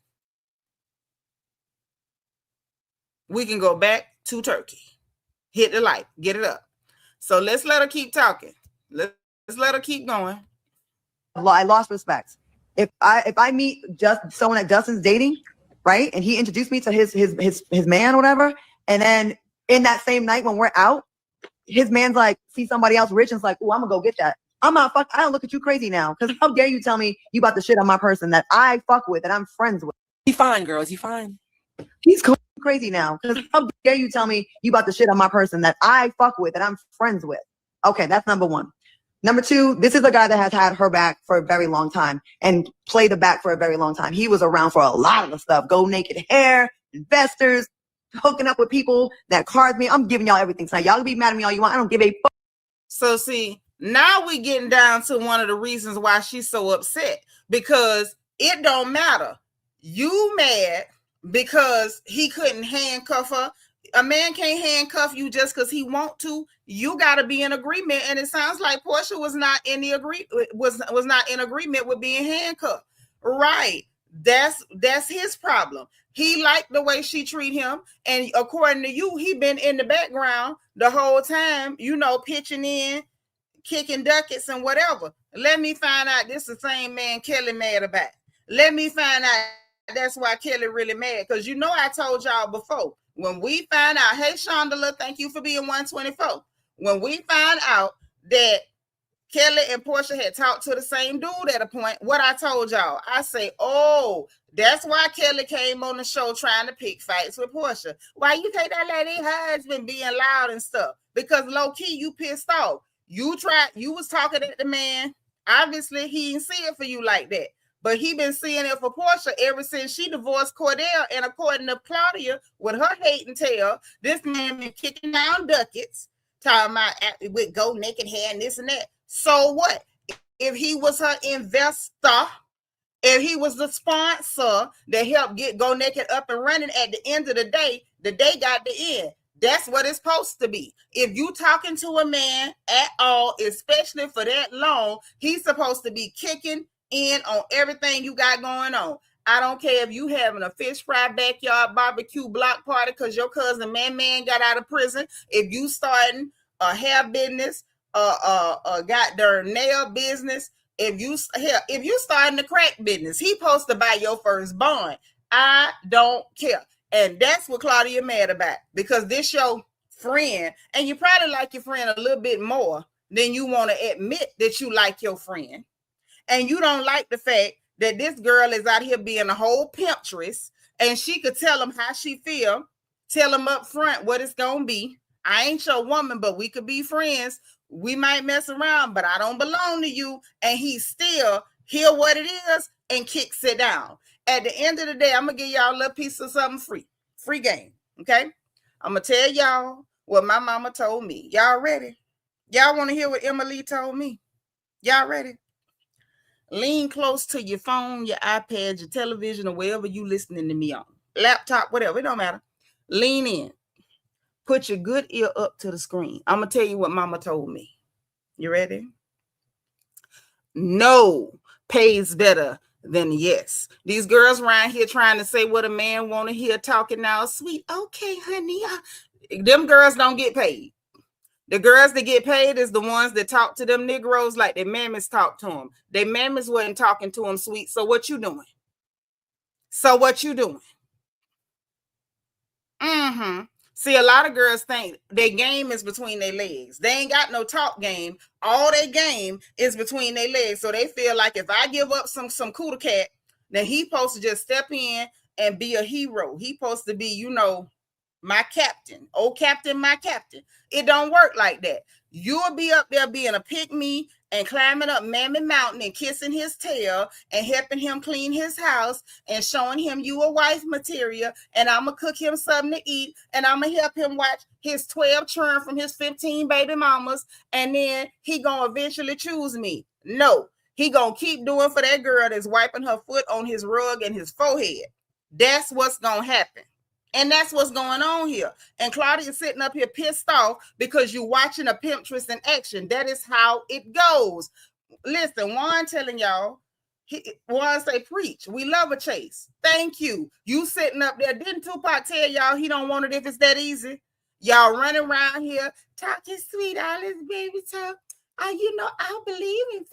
We can go back to Turkey. Hit the like, get it up. So let's let her keep talking. Let's let her keep going. I lost respect. If I meet just someone that Justin's dating, right, and he introduced me to his man or whatever, and then in that same night when we're out, his man's like, see somebody else rich and it's like, oh, I'm gonna go get that. I'm not fuck. I don't look at you crazy now, because how dare you tell me you about the shit on my person that I fuck with and I'm friends with? He fine, girls. He fine. He's crazy now, because how dare you tell me you about the shit on my person that I fuck with and I'm friends with? Okay, that's number one. Number two, this is a guy that has had her back for a very long time and played the back for a very long time. He was around for a lot of the stuff. Go naked hair, investors, hooking up with people that cards me. I'm giving y'all everything tonight. Y'all can be mad at me all you want. I don't give a fuck. So see, now we getting down to one of the reasons why she's so upset, because it don't matter. You mad because he couldn't handcuff her. A man can't handcuff you just because he want to. You got to be in agreement, and it sounds like Portia was not in the was not in agreement with being handcuffed. Right? That's his problem. He liked the way she treat him, and according to you, he been in the background the whole time. You know, pitching in, kicking ducats and whatever. Let me find out this is the same man Kelli mad about. Let me find out that's why Kelli really mad, because you know I told y'all before. When we find out, hey, Shonda, thank you for being 124. When we find out that Kelli and Portia had talked to the same dude at a point, what I told y'all, I say, oh, that's why Kelli came on the show trying to pick fights with Portia. Why you take that lady husband being loud and stuff? Because low key, you pissed off. You was talking at the man. Obviously, he didn't see it for you like that. But he been seeing it for Portia ever since she divorced Cordell. And according to Claudia, with her hate and tail, this man been kicking down ducats, talking about with go naked hair and this and that. So what? If he was her investor, if he was the sponsor that helped get Go Naked up and running, at the end of the day got the end. That's what it's supposed to be. If you talking to a man at all, especially for that long, he's supposed to be kicking in on everything you got going on. I don't care if you having a fish fry backyard barbecue block party because your cousin man got out of prison. If you starting a hair business, got their nail business, if you starting a crack business, he supposed to buy your first bond. I don't care. And that's what Claudia mad about, because this your friend, and you probably like your friend a little bit more than you want to admit that you like your friend. And you don't like the fact that this girl is out here being a whole pimptress, and she could tell him how she feel, tell him up front what it's going to be. I ain't your woman, but we could be friends. We might mess around, but I don't belong to you. And he still hear what it is and kicks it down. At the end of the day, I'm going to give y'all a little piece of something free game. Okay. I'm going to tell y'all what my mama told me. Y'all ready? Y'all want to hear what Emily told me? Y'all ready? Lean close to your phone, your iPad, your television, or wherever you listening to me on. Laptop, whatever, it don't matter. Lean in. Put your good ear up to the screen. I'm going to tell you what mama told me. You ready? No pays better than yes. These girls around here trying to say what a man want to hear, talking now sweet. Okay, honey. Them girls don't get paid. The girls that get paid is the ones that talk to them Negroes like their mammies talk to them. Their mammies wasn't talking to them sweet. So what you doing? See, a lot of girls think their game is between their legs. They ain't got no talk game. All their game is between their legs. So they feel like if I give up some cooter cat, then he supposed to just step in and be a hero. He supposed to be, you know, my captain. Oh, captain, my captain. It don't work like that. You'll be up there being a pick-me and climbing up Mammy Mountain and kissing his tail and helping him clean his house and showing him you a wife material, and I'm going to cook him something to eat, and I'm going to help him watch his 12 children from his 15 baby mamas, and then he going to eventually choose me. No, he going to keep doing for that girl that's wiping her foot on his rug and his forehead. That's what's going to happen. And that's what's going on here. And Claudia's sitting up here pissed off because you're watching a pimptress in action. That is how it goes. Listen, Juan telling y'all, Juan say, preach. We love a chase. Thank you. You sitting up there. Didn't Tupac tell y'all he don't want it if it's that easy? Y'all running around here talking sweet, all this baby talk. You know, I believe in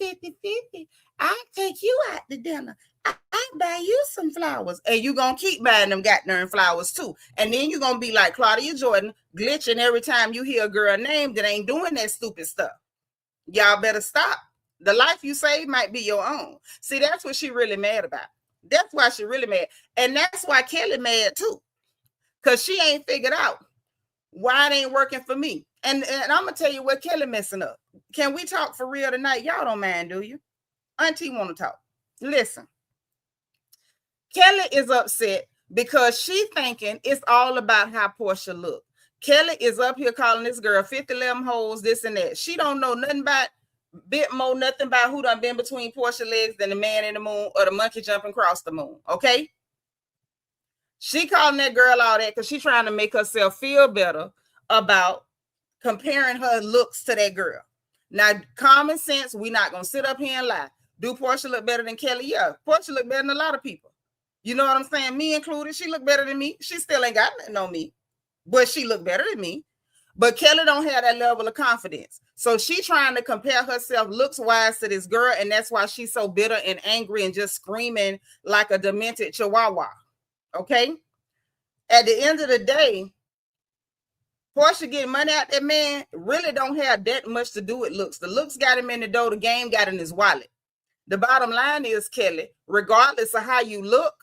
50-50. I'll take you out to dinner. I buy you some flowers, and you're going to keep buying them goddamn flowers too. And then you're going to be like Claudia Jordan, glitching every time you hear a girl name that ain't doing that stupid stuff. Y'all better stop. The life you save might be your own. See, that's what she really mad about. That's why she really mad. And that's why Kelli mad too, because she ain't figured out why it ain't working for me. And I'm going to tell you what Kelli messing up. Can we talk for real tonight? Y'all don't mind, do you? Auntie want to talk. Listen. Kelli is upset because she thinking it's all about how Portia look. Kelli is up here calling this girl 50 lemon holes, this and that. She don't know nothing about bit more, nothing about who done been between Portia legs than the man in the moon or the monkey jumping across the moon. Okay. She calling that girl all that because she's trying to make herself feel better about comparing her looks to that girl. Now, common sense, we're not going to sit up here and lie. Do Portia look better than Kelli? Yeah, Portia look better than a lot of people. You know what I'm saying? Me included. She look better than me. She still ain't got nothing on me, but she look better than me. But Kelli don't have that level of confidence. So she trying to compare herself looks-wise to this girl, and that's why she's so bitter and angry and just screaming like a demented chihuahua. Okay? At the end of the day, Portia getting money out that man really don't have that much to do with looks. The looks got him in the door. The game got in his wallet. The bottom line is, Kelli, regardless of how you look,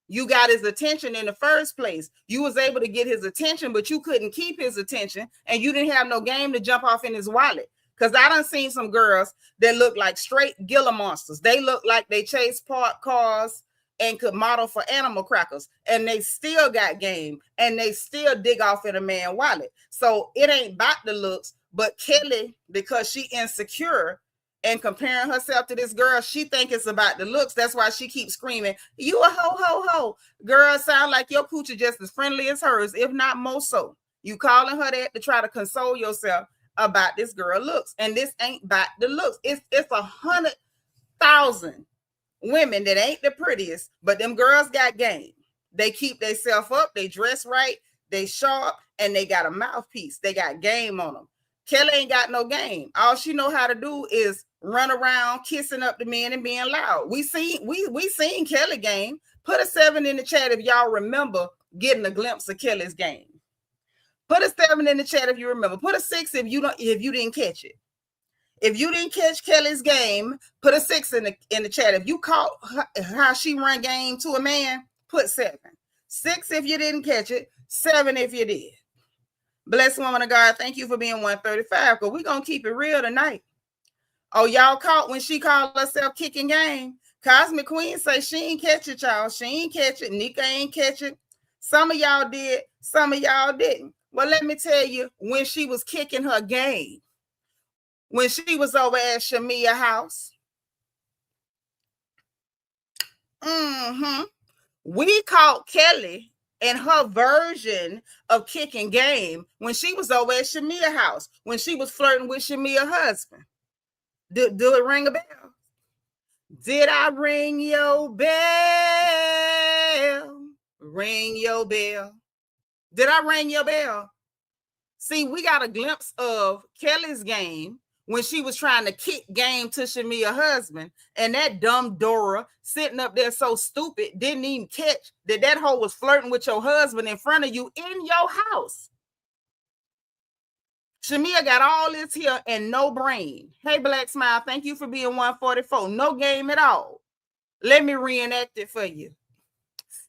you got his attention in the first place. You was able to get his attention, but you couldn't keep his attention, and you didn't have no game to jump off in his wallet. Because I done seen some girls that look like straight Gila monsters. They look like they chase parked cars and could model for animal crackers, and they still got game, and they still dig off in a man's wallet. So it ain't about the looks, but Kelli, because she insecure and comparing herself to this girl, she think it's about the looks. That's why she keeps screaming, you a ho, ho, ho. Girl, sound like your coochie just as friendly as hers, if not more so. You calling her that to try to console yourself about this girl looks. And this ain't about the looks. It's 100,000 women that ain't the prettiest, but them girls got game. They keep themselves up. They dress right. They sharp, and they got a mouthpiece. They got game on them. Kelli ain't got no game. All she know how to do is run around kissing up the men and being loud. We seen Kelli game. Put a 7 in the chat if y'all remember getting a glimpse of Kelli's game. Put a 7 in the chat if you remember. Put a 6 if you didn't catch it. If you didn't catch Kelli's game, put a 6 in the chat. If you caught how she run game to a man, put 7. 6 if you didn't catch it. 7 if you did. Blessed woman of God, thank you for being 135, because we're going to keep it real tonight. Oh, y'all caught when she called herself kicking game? Cosmic Queen say she ain't catch it, y'all. She ain't catch it. Nika ain't catch it. Some of y'all did. Some of y'all didn't. Well, let me tell you, when she was kicking her game, when she was over at Shamea house, we caught Kelli and her version of kicking game when she was over at Shamea house, when she was flirting with Shamea's husband. Do it ring a bell? Did I ring your bell? Ring your bell. Did I ring your bell? See, we got a glimpse of Kelli's game when she was trying to kick game to Shamea's husband, and that dumb Dora sitting up there so stupid didn't even catch that hoe was flirting with your husband in front of you in your house. Shamea got all this here and no brain. Hey, Black Smile, thank you for being 144. No game at all. Let me reenact it for you.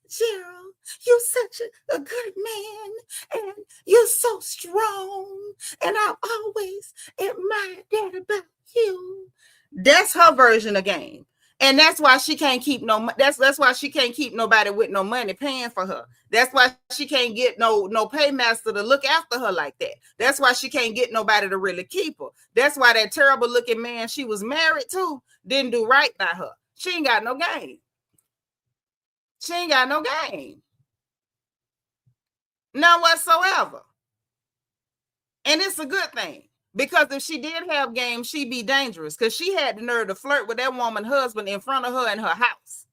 Gerald, you're such a good man, and you're so strong, and I've always admired that about you. That's her version of game. And that's why she can't keep that's why she can't keep nobody with no money paying for her. That's why she can't get no paymaster to look after her like that. That's why she can't get nobody to really keep her. That's why that terrible looking man she was married to didn't do right by her. She ain't got no game. She ain't got no game. None whatsoever. And it's a good thing. Because if she did have game, she'd be dangerous. Because she had the nerve to flirt with that woman's husband in front of her in her house.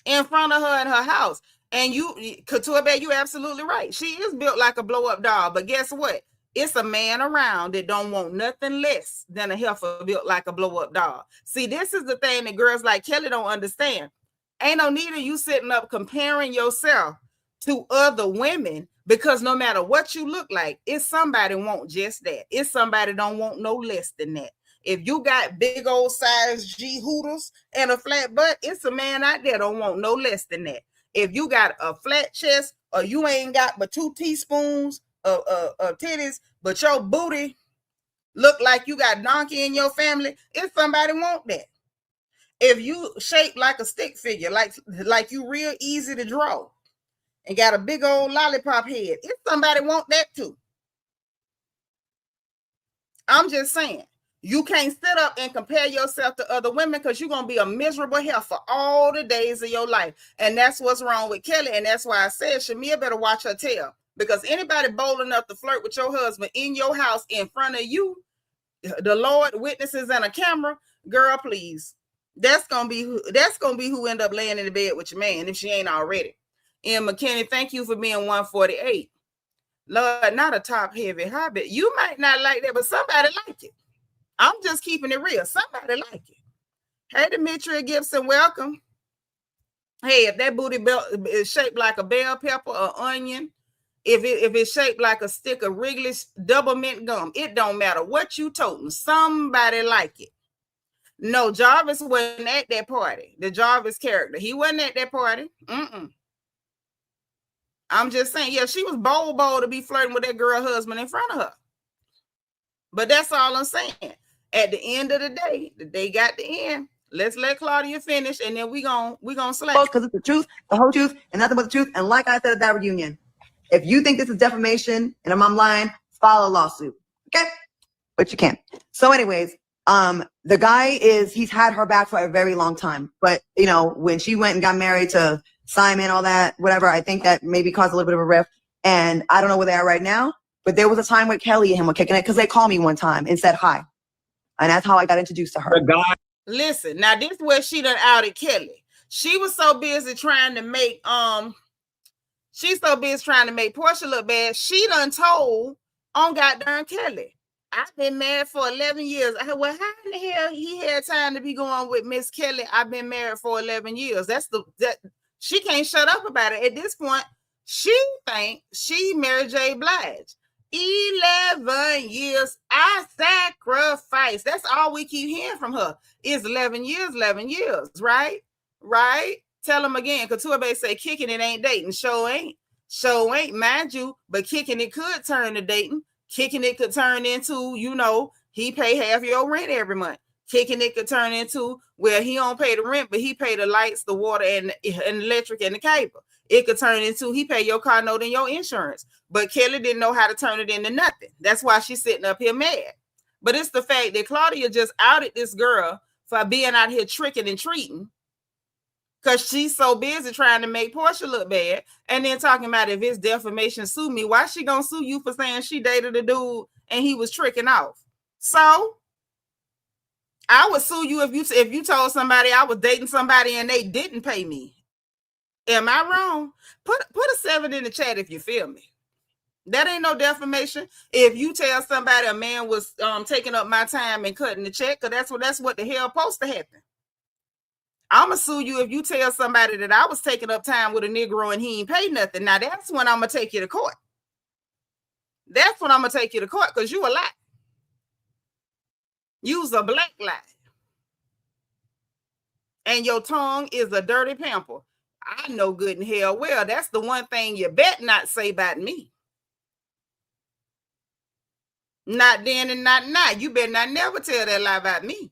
In front of her in her house. And Couture, you're absolutely right. She is built like a blow-up doll. But guess what? It's a man around that don't want nothing less than a heifer built like a blow-up doll. See, this is the thing that girls like Kelli don't understand. Ain't no need of you sitting up comparing yourself to other women, because no matter what you look like, it's somebody want just that. It's somebody don't want no less than that. If you got big old size G hooters and a flat butt, it's a man out there don't want no less than that. If you got a flat chest, or you ain't got but 2 teaspoons of titties, but your booty look like you got donkey in your family, it's somebody want that. If you shape like a stick figure, like you real easy to draw, and got a big old lollipop head, if somebody want that too. I'm just saying, you can't sit up and compare yourself to other women, because you're going to be a miserable heifer all the days of your life. And that's what's wrong with Kelli. And that's why I said Shamea better watch her tail, because anybody bold enough to flirt with your husband in your house in front of you, the Lord, witnesses, and a camera, girl, please. That's gonna be who end up laying in the bed with your man if she ain't already. And McKinney, thank you for being 148. Lord, not a top heavy hobby. You might not like that, but somebody like it. I'm just keeping it real. Somebody like it. Hey, Demetria Gibson, welcome. Hey, if that booty belt is shaped like a bell pepper or onion, if it's shaped like a stick of Wrigley's double mint gum, it don't matter what you toting. Somebody like it. No, Jarvis wasn't at that party. The Jarvis character, he wasn't at that party. I'm just saying, yeah, she was bold to be flirting with that girl husband in front of her. But that's all I'm saying. At the end of the day got the end. Let's let Claudia finish, and then we gonna slack. Because it's the truth, the whole truth, and nothing but the truth. And like I said at that reunion, if you think this is defamation and I'm lying, file a lawsuit. Okay? But you can't. So anyways, the guy he's had her back for a very long time. But, you know, when she went and got married to Simon, all that, whatever, I think that maybe caused a little bit of a rift. And I don't know where they are right now, but there was a time where Kelli and him were kicking it, because they called me one time and said hi. And that's how I got introduced to her. Listen, now this is where she done outed Kelli. She was so busy trying to make Portia look bad. She done told on goddamn Kelli, I've been married for 11 years. I said, well, how in the hell he had time to be going with Miss Kelli? I've been married for 11 years. She can't shut up about it. At this point, she think she Mary J. Blige. 11 years I sacrificed. That's all we keep hearing from her is 11 years, right? Tell them again. Couture say kicking it ain't dating. Show ain't, mind you, but kicking it could turn to dating. Kicking it could turn into, you know, he pay half your rent every month. Kicking it could turn into where he don't pay the rent, but he pay the lights, the water, and electric, and the cable. It could turn into he pay your car note and your insurance. But Kelli didn't know how to turn it into nothing. That's why she's sitting up here mad. But it's the fact that Claudia just outed this girl for being out here tricking and treating, because she's so busy trying to make Portia look bad, and then talking about if it's defamation, sue me. Why she gonna sue you for saying she dated a dude and he was tricking off? So I would sue you if you told somebody I was dating somebody and they didn't pay me. Am I wrong? Put a 7 in the chat if you feel me. That ain't no defamation. If you tell somebody a man was taking up my time and cutting the check, because that's what the hell supposed to happen. I'ma sue you if you tell somebody that I was taking up time with a Negro and he ain't paid nothing. Now that's when I'm gonna take you to court. That's when I'm gonna take you to court, because you a lie. You's a black lie. And your tongue is a dirty pamper. I know good and hell well that's the one thing you bet not say about me. Not then and not now. You better not never tell that lie about me.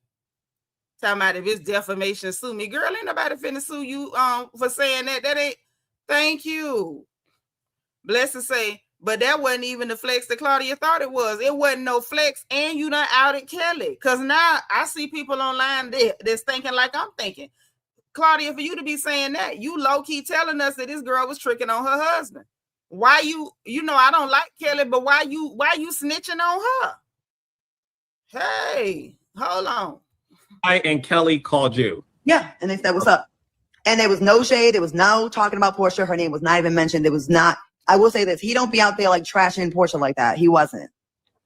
Talking about if it's defamation, sue me. Girl, ain't nobody finna sue you for saying that. That ain't, thank you. Blessed say, but that wasn't even the flex that Claudia thought it was. It wasn't no flex, and you done outed Kelli. Because now I see people online that's thinking like I'm thinking. Claudia, for you to be saying that, you low-key telling us that this girl was tricking on her husband. Why you know, I don't like Kelli, but why you snitching on her? Hey, hold on. And Kelli called you. Yeah, and they said, what's up? And there was no shade. There was no talking about Portia. Her name was not even mentioned. It was not. I will say this. He don't be out there like trashing Portia like that. He wasn't.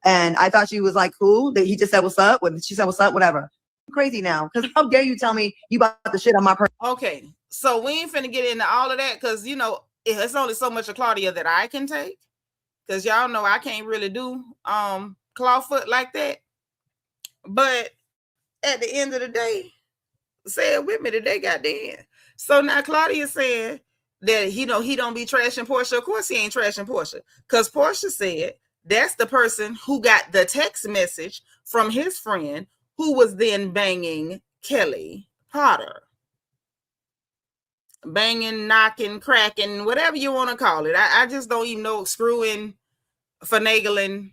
And I thought she was like cool. That he just said, what's up? She said, what's up? Whatever. I'm crazy now. Because how dare you tell me you about the shit on my person? Okay, so we ain't finna get into all of that because, you know, it's only so much of Claudia that I can take. Because y'all know I can't really do clawfoot like that. But at the end of the day, say it with me today, goddamn. So now Claudia said that he don't be trashing Portia. Of course he ain't trashing Portia. Because Portia said that's the person who got the text message from his friend who was then banging Kelli Potter. Banging, knocking, cracking, whatever you want to call it. I just don't even know, screwing, finagling,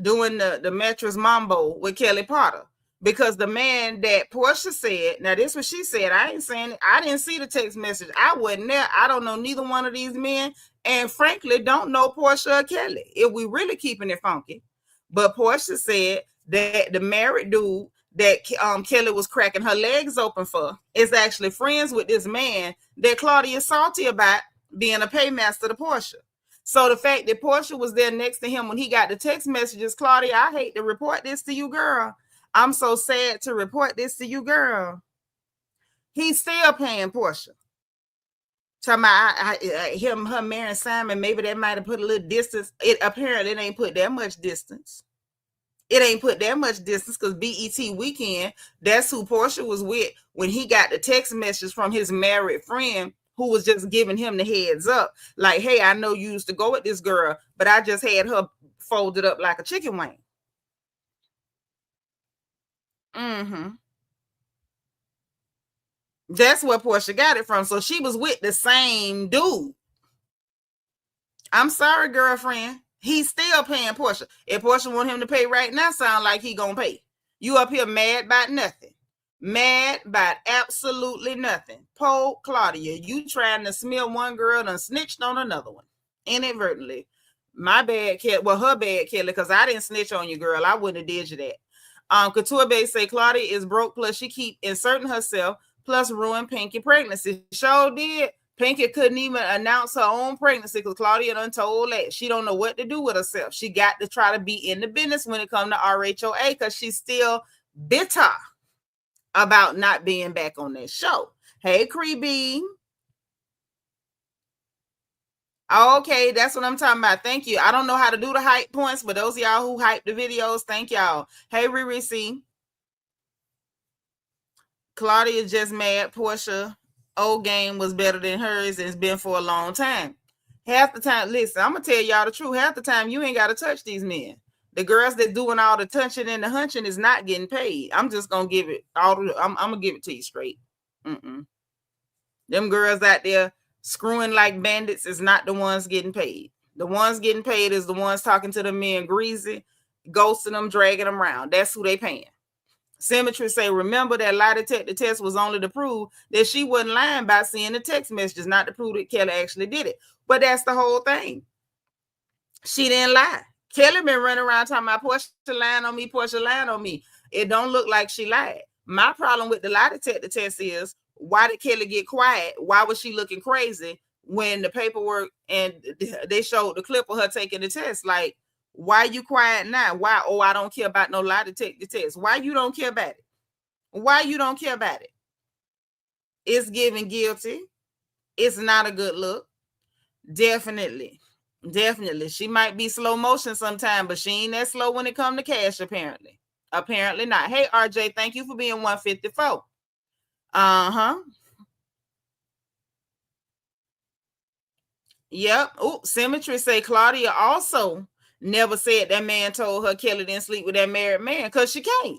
doing the mattress mambo with Kelli Potter. Because the man that Portia said, now this is what she said, I ain't saying it, I didn't see the text message. I wasn't there. I don't know neither one of these men, and frankly, don't know Portia or Kelli, if we really keeping it funky. But Portia said that the married dude that Kelli was cracking her legs open for is actually friends with this man that Claudia's salty about being a paymaster to Portia. So the fact that Portia was there next to him when he got the text messages, Claudia, I hate to report this to you, girl. I'm so sad to report this to you, girl. He's still paying Portia. Talking about her marrying Simon, maybe that might have put a little distance. Apparently it ain't put that much distance. It ain't put that much distance because BET weekend, that's who Portia was with when he got the text message from his married friend who was just giving him the heads up. Like, hey, I know you used to go with this girl, but I just had her folded up like a chicken wing. That's where Portia got it from. So she was with the same dude. I'm sorry, girlfriend. He's still paying Portia. If Portia want him to pay right now, sound like he gonna pay. You up here mad about nothing. Mad about absolutely nothing. Po Claudia, you trying to smear one girl and snitched on another one. Inadvertently. My bad, Kelli. Well, her bad, Kelli, because I didn't snitch on you, girl. I wouldn't have did you that. Couture Bay say Claudia is broke, plus she keep inserting herself, plus ruin Pinky pregnancy. Sure did. Pinky couldn't even announce her own pregnancy because Claudia done told that she don't know what to do with herself. She got to try to be in the business when it comes to RHOA because she's still bitter about not being back on that show. Hey, Creeby. Okay, that's what I'm talking about. Thank you. I don't know how to do the hype points, but those of y'all who hype the videos, thank y'all. Hey, Riri C. Claudia just mad Portia old game was better than hers and it's been for a long time. Half the time, listen, I'm gonna tell y'all the truth. Half the time you ain't gotta touch these men. The girls that doing all the touching and the hunching is not getting paid. I'm just gonna give it all. I'm gonna give it to you straight. Them girls out there screwing like bandits is not the ones getting paid. The ones getting paid is the ones talking to the men greasy, ghosting them, dragging them around. That's who they paying. Symmetry say, remember that lie detector test was only to prove that she wasn't lying by seeing the text messages, not to prove that Kelli actually did it. But that's the whole thing. She didn't lie. Kelli been running around talking about Portia lying on me, Portia lying on me. It don't look like she lied. My problem with the lie detector test is, why did Kelli get quiet? Why was she looking crazy when the paperwork and they showed the clip of her taking the test. Like, why you quiet now? Why? Oh, I don't care about no lie to take the test. Why you don't care about it? Why you don't care about it? It's giving guilty. It's not a good look. Definitely. She might be slow motion sometime, but she ain't that slow when it come to cash, apparently. Apparently not. Hey, RJ, thank you for being 154. Yep. Oh, Symmetry say Claudia also never said that man told her Kelli didn't sleep with that married man, because she can't.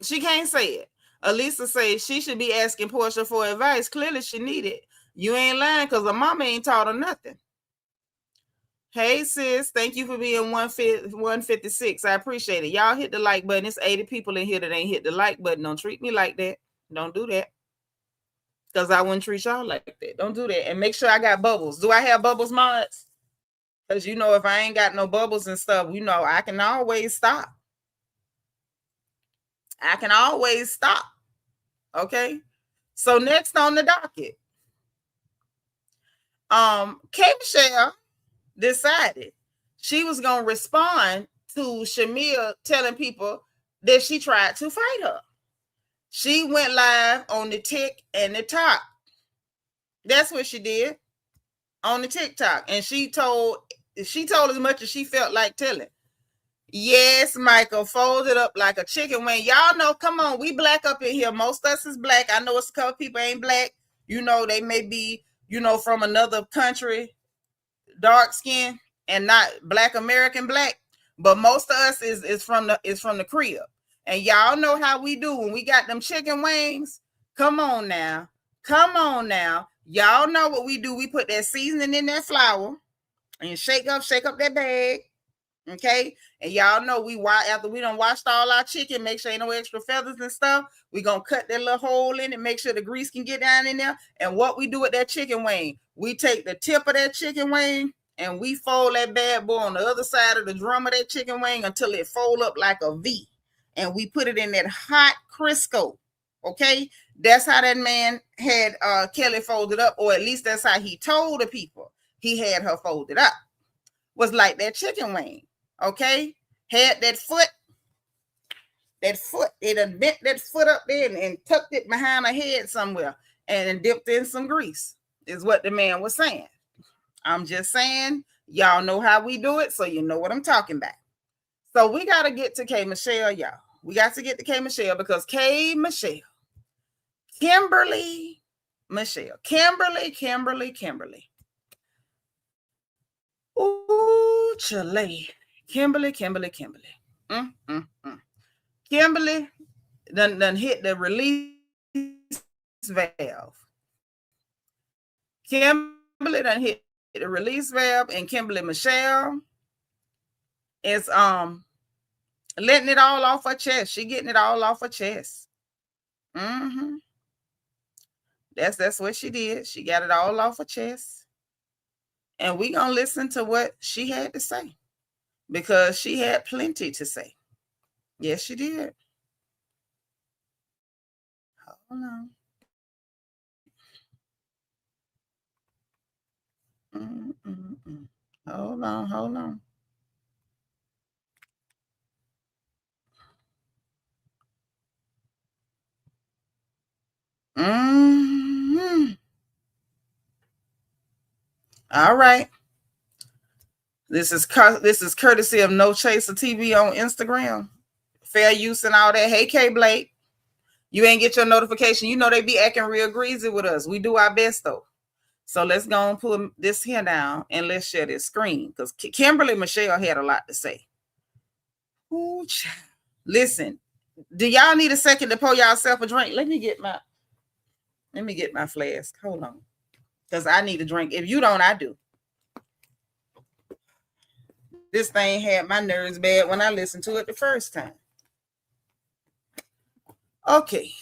She can't say it. Elisa says she should be asking Portia for advice. Clearly she need it. You ain't lying, because her mama ain't taught her nothing. Hey, sis. Thank you for being 156. I appreciate it. Y'all hit the like button. It's 80 people in here that ain't hit the like button. Don't treat me like that. Don't do that. Because I wouldn't treat y'all like that. Don't do that. And make sure I got bubbles. Do I have bubbles mods? Because, you know, if I ain't got no bubbles and stuff, you know, I can always stop. Okay? So next on the docket, K. Michelle decided she was going to respond to Shamea telling people that she tried to fight her. She went live on the Tik and the Tok. That's what she did on the TikTok. And she told as much as she felt like telling. Yes, Michael, folded up like a chicken wing. Y'all know, come on, we black up in here. Most of us is black. I know it's a couple people ain't black. You know, they may be, you know, from another country, dark skin, and not black American black. But most of us is from the crib. And y'all know how we do when we got them chicken wings. Come on now. Y'all know what we do. We put that seasoning in that flour and shake up that bag. Okay, and y'all know after we done washed all our chicken, make sure ain't no extra feathers and stuff. We gonna cut that little hole in it, make sure the grease can get down in there. And what we do with that chicken wing, we take the tip of that chicken wing and we fold that bad boy on the other side of the drum of that chicken wing until it fold up like a V, and we put it in that hot Crisco. Okay, that's how that man had Kelli folded up, or at least that's how he told the people he had her folded up. Was like that chicken wing. Okay, had that foot, it done bent that foot up there and tucked it behind her head somewhere and dipped in some grease, is what the man was saying. I'm just saying, y'all know how we do it, so you know what I'm talking about. So we got to get to K. Michelle, y'all. We got to get to K. Michelle, because K. Michelle, Kimberly Michelle, Kimberly. Ooh, Chile. Kimberly. Kimberly done hit the release valve. Kimberly done hit the release valve, and Kimberly Michelle is letting it all off her chest. She getting it all off her chest. That's what she did. She got it all off her chest. And we gonna listen to what she had to say, because she had plenty to say. Yes, she did. Hold on. Hold on. All right. This is courtesy of No Chaser TV on Instagram. Fair use and all that. Hey, K. Blake, you ain't get your notification. You know they be acting real greasy with us. We do our best though. So let's go and pull this here down and let's share this screen, because Kimberly Michelle had a lot to say. Ooh, listen, do y'all need a second to pour yourself a drink? Let me get my flask. Hold on, because I need a drink. If you don't, I do. This thing had my nerves bad when I listened to it the first time. Okay,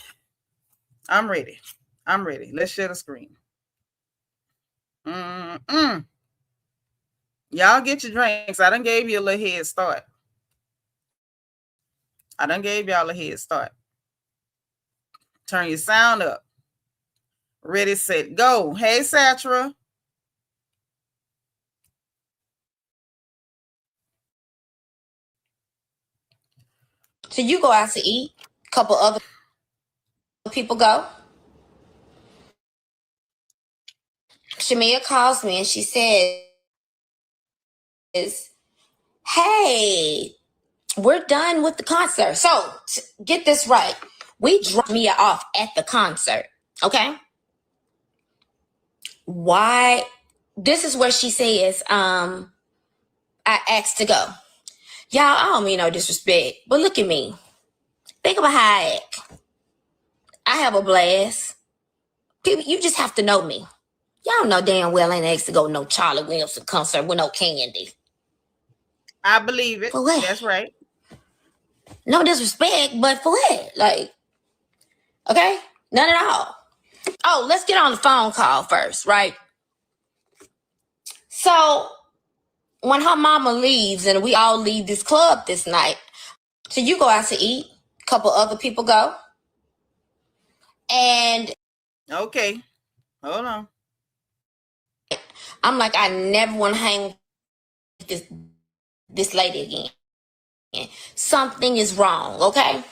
I'm ready. Let's share the screen. Y'all get your drinks. I done gave you a little head start. Turn your sound up. Ready, set, go. Hey, Satra. So you go out to eat. A couple other people go. Shamea calls me and she says, "Hey, we're done with the concert." So get this right. We dropped Mia off at the concert. Okay. Why? This is where she says, I asked to go. Y'all, I don't mean no disrespect, but look at me. Think about how I act. I have a blast. People, you just have to know me. Y'all know damn well I ain't asked to go to no Charlie Wilson concert with no candy. I believe it. For what? That's right. No disrespect, but for what? Like, okay? None at all. Oh, let's get on the phone call first, right? So, when her mama leaves and we all leave this club this night, so you go out to eat, a couple other people go, and Okay. Hold on. I'm like, I never want to hang with this lady again. Something is wrong, okay?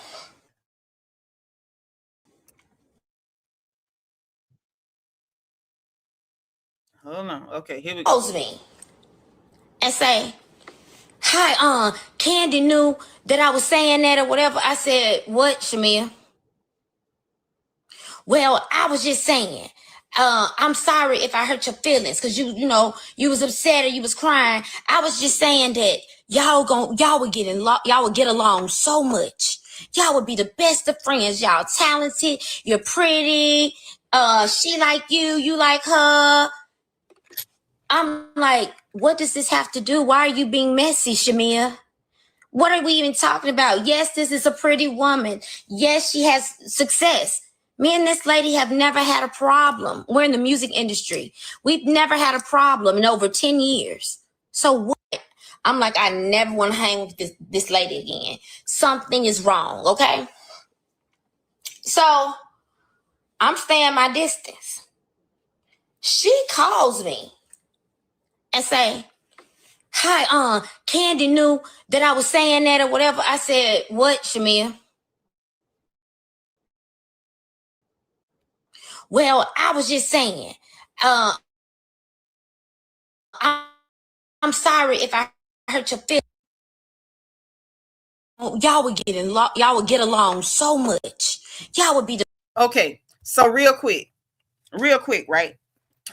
Hold on. Okay, here we go. Calls me and say, "Hi, Candy knew that I was saying that or whatever." I said, "What, Shamea?" "Well, I was just saying, I'm sorry if I hurt your feelings because you was upset or you was crying. I was just saying that y'all would get along so much. Y'all would be the best of friends. Y'all talented. You're pretty. She like you like her." I'm like, what does this have to do? Why are you being messy, Shamea? What are we even talking about? Yes, this is a pretty woman. Yes, she has success. Me and this lady have never had a problem. We're in the music industry. We've never had a problem in over 10 years. So what? I'm like, I never want to hang with this lady again. Something is wrong, okay? So I'm staying my distance. She calls me and say, "Hi, Candy knew that I was saying that or whatever." I said, "What, Shamea?" "Well, I was just saying, uh, I'm sorry if I hurt your feelings. Y'all would get along so much. Y'all would be the." Okay, so real quick, right?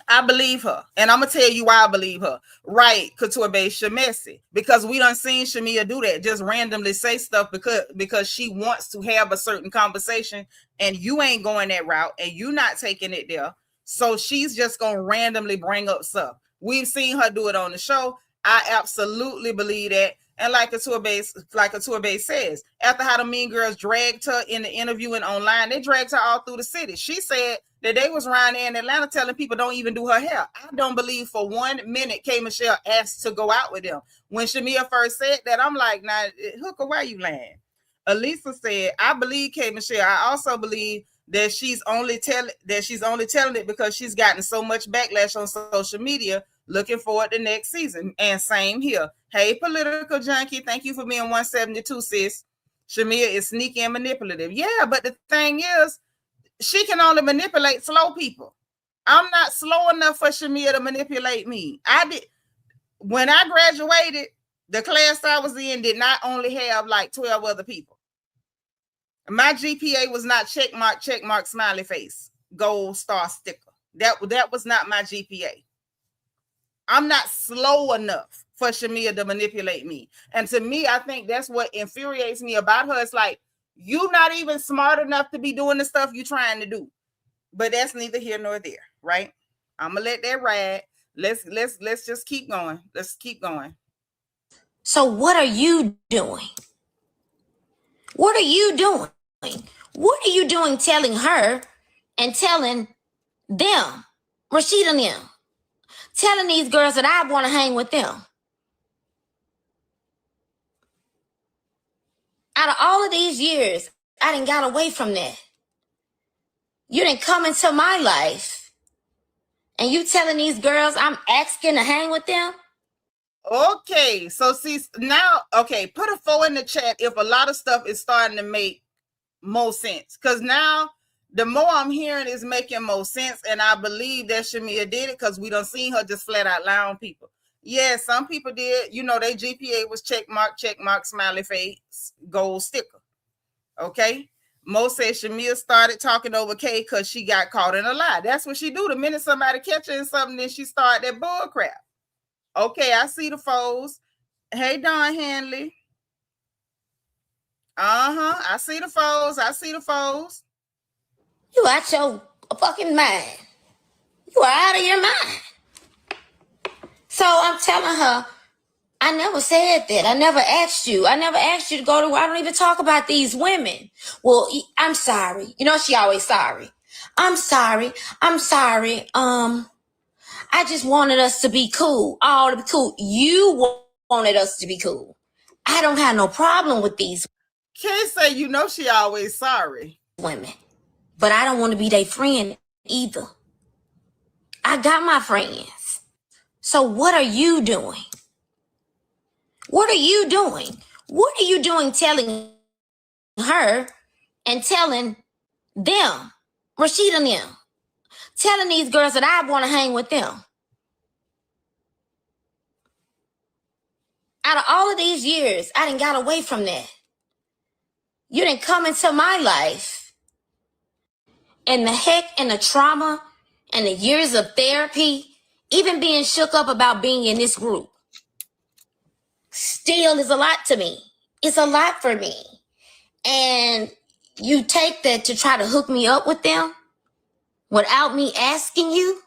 I believe her, and I'm gonna tell you why I believe her. Right, Couture Shamesi, because we done seen Shamea do that, just randomly say stuff because she wants to have a certain conversation, and you ain't going that route, and you not taking it there. So she's just gonna randomly bring up stuff. We've seen her do it on the show. I absolutely believe that. And like Couture Base says, after how the Mean Girls dragged her in the interview and online, they dragged her all through the city. She said that they was around there in Atlanta telling people don't even do her hair. I don't believe for 1 minute K. Michelle asked to go out with them. When Shamea first said that, I'm like, nah, Hooker, why you lying? Elisa said, I believe K. Michelle. I also believe that she's only telling it because she's gotten so much backlash on social media. Looking forward to next season. And same here. Hey, political junkie, thank you for being 172, sis. Shamea is sneaky and manipulative. Yeah, but the thing is, she can only manipulate slow people. I'm not slow enough for Shamea to manipulate me. When I graduated, the class I was in did not only have like 12 other people. My GPA was not check mark, smiley face, gold star sticker. That was not my GPA. I'm not slow enough for Shamea to manipulate me. And to me, I think that's what infuriates me about her. It's like, you're not even smart enough to be doing the stuff you're trying to do. But that's neither here nor there, right? I'm gonna let that ride. Let's just keep going. Let's keep going. So what are you doing? What are you doing? What are you doing telling her and telling them, Rashida and them, telling these girls that I want to hang with them? Out of all of these years, I done got away from that. You didn't come into my life. And you telling these girls I'm asking to hang with them? Okay, so see now, okay, put a 4 in the chat if a lot of stuff is starting to make more sense. Because now the more I'm hearing is making more sense, and I believe that Shamea did it because we done seen her just flat out lie on people. Yeah, some people did. You know, their GPA was check mark, smiley face, gold sticker. Okay. Mo said Shamea started talking over Kay because she got caught in a lie. That's what she do. The minute somebody catch her in something, then she start that bull crap. Okay, I see the foes. Hey, Don Hanley. I see the foes. I see the foes. You out your fucking mind. You are out of your mind. So I'm telling her, I never said that. I never asked you. I never asked you to go to, I don't even talk about these women. Well, I'm sorry. You know, she always sorry. I'm sorry. I'm sorry. I just wanted us to be cool. All to be cool. You wanted us to be cool. I don't have no problem with these Can't say you know she always sorry. women. But I don't want to be their friend either. I got my friends. So what are you doing? What are you doing? What are you doing telling her and telling them, Rashida and them, telling these girls that I want to hang with them? Out of all of these years, I done got away from that. You didn't come into my life. And the heck and the trauma and the years of therapy, even being shook up about being in this group, still is a lot to me. It's a lot for me. And you take that to try to hook me up with them without me asking you?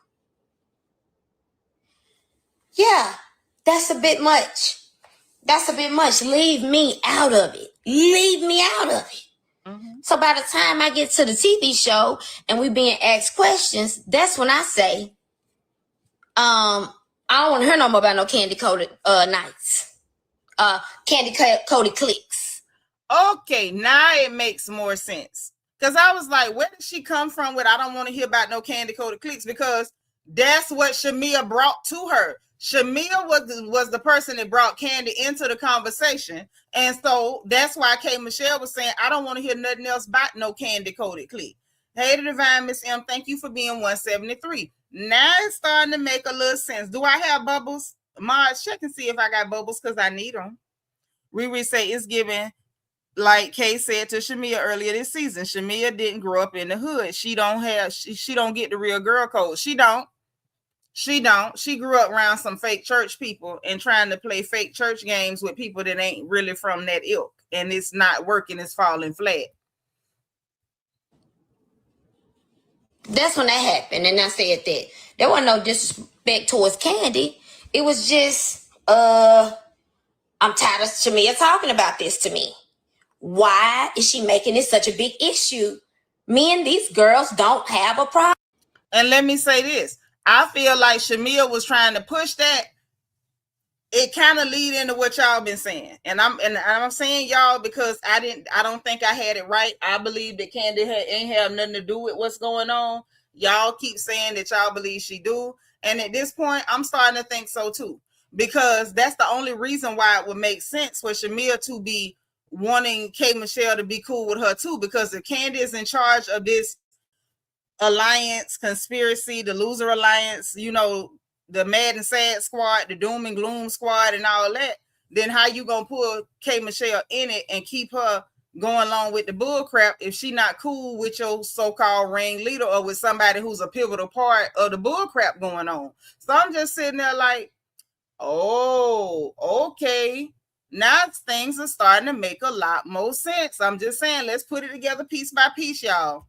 Yeah, that's a bit much. That's a bit much. Leave me out of it. Leave me out of it. So by the time I get to the TV show and we being asked questions, that's when I say, I don't want to hear no more about no candy-coated nights. Candy-coated clicks. Okay, now it makes more sense. Because I was like, where did she come from with I don't want to hear about no candy-coated clicks? Because that's what Shamea brought to her. Shamea was the person that brought Candy into the conversation. And so that's why K. Michelle was saying, I don't want to hear nothing else about no candy-coated click. Hey, the Divine Miss M, thank you for being 173. Now it's starting to make a little sense. Do I have bubbles? Mars, check and see if I got bubbles because I need them. Riri say it's giving, like Kay said to Shamea earlier this season, Shamea didn't grow up in the hood. She don't get the real girl code. She don't. She grew up around some fake church people and trying to play fake church games with people that ain't really from that ilk. And it's not working. It's falling flat. That's when that happened. And I said that there wasn't no disrespect towards Candy. It was just, I'm tired of Shamea talking about this to me. Why is she making it such a big issue? Me and these girls don't have a problem. And let me say this. I feel like Shamea was trying to push that. It kind of lead into what y'all been saying. And I'm saying y'all because I don't think I had it right. I believe that Candy ain't have nothing to do with what's going on. Y'all keep saying that y'all believe she do. And at this point, I'm starting to think so too. Because that's the only reason why it would make sense for Shamea to be wanting K. Michelle to be cool with her too. Because if Candy is in charge of this alliance, conspiracy, the loser alliance, you know, the mad and sad squad, the doom and gloom squad and all that, then how you gonna pull K. Michelle in it and keep her going along with the bull crap if she not cool with your so-called ringleader or with somebody who's a pivotal part of the bull crap going on? So I'm just sitting there like, oh, okay. Now things are starting to make a lot more sense. I'm just saying, let's put it together piece by piece, y'all.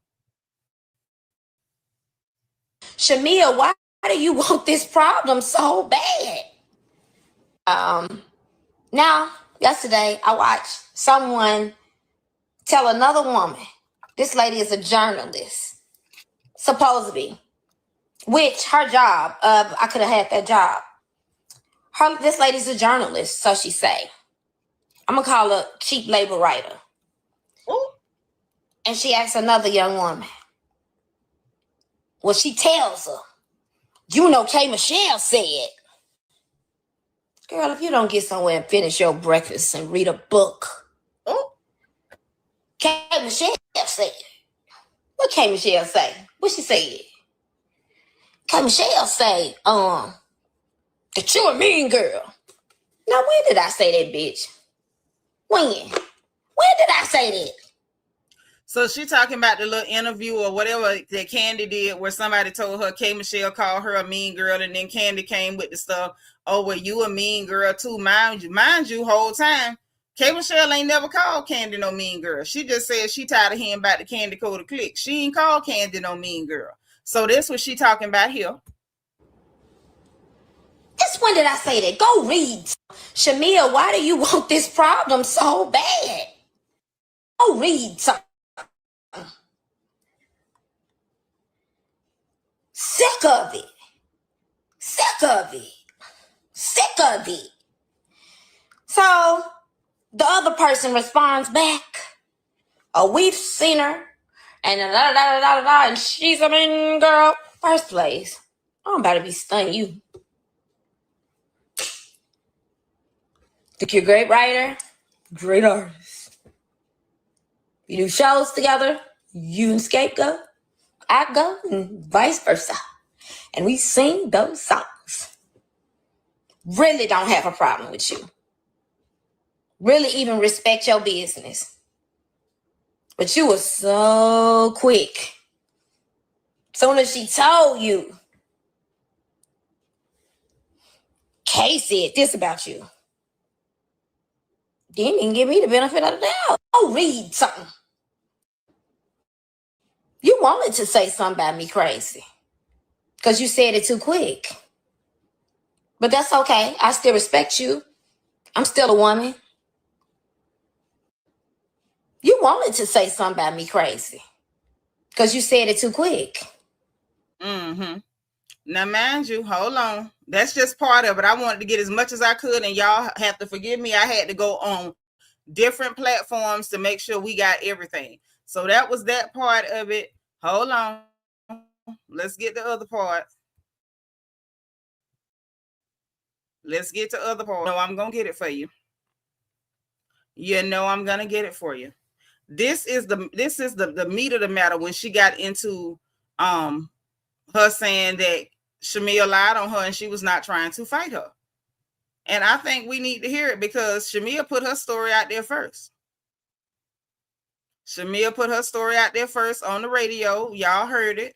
Shamea, why do you want this problem so bad? Now, yesterday, I watched someone tell another woman, this lady is a journalist, supposed to be, which her job, I could have had that job. This lady's a journalist, so she say. I'm going to call her cheap labor writer. Ooh. And she asked another young woman, Well, she tells her, you know, K. Michelle said, girl, if you don't get somewhere and finish your breakfast and read a book. Oh, K. Michelle said. What K. Michelle say? What she said? K. Michelle say, that you a mean girl. Now, when did I say that, bitch? When? When did I say that? so she talking about the little interview or whatever that Candy did where somebody told her K. Michelle called her a mean girl, and then Candy came with the stuff, oh, well, you a mean girl too. Mind you, whole time, K. Michelle ain't never called Candy no mean girl. She just said she tired of hearing about the Candy Code click. She ain't called Candy no mean girl. So that's what she talking about here. That's when did I say that? Go read. Shamea, why do you want this problem so bad? Go read something. Sick of it. Sick of it. Sick of it. So the other person responds back, oh, we've seen her, and and she's a mean girl. First place, I'm about to be stunning you. Think you're a great writer, great artist. You do shows together, you and Scapegoat, I go, and vice versa. And we sing those songs. Really don't have a problem with you. Really even respect your business. But you were so quick. Soon as she told you, Kay said this about you, didn't even give me the benefit of the doubt. Oh, read something. You wanted to say something about me crazy because you said it too quick. But that's okay. I still respect you. I'm still a woman. You wanted to say something about me crazy because you said it too quick. Mm-hmm. Now, mind you, hold on. That's just part of it. I wanted to get as much as I could, and y'all have to forgive me. I had to go on different platforms to make sure we got everything. So that was that part of it. Hold on. Let's get the other part. Let's get to other part. No, I'm going to get it for you. You know I'm going to get it for you. This is the meat of the matter when she got into her saying that Shamea lied on her and she was not trying to fight her. And I think we need to hear it because Shamea put her story out there first. Shamea put her story out there first on the radio. Y'all heard it.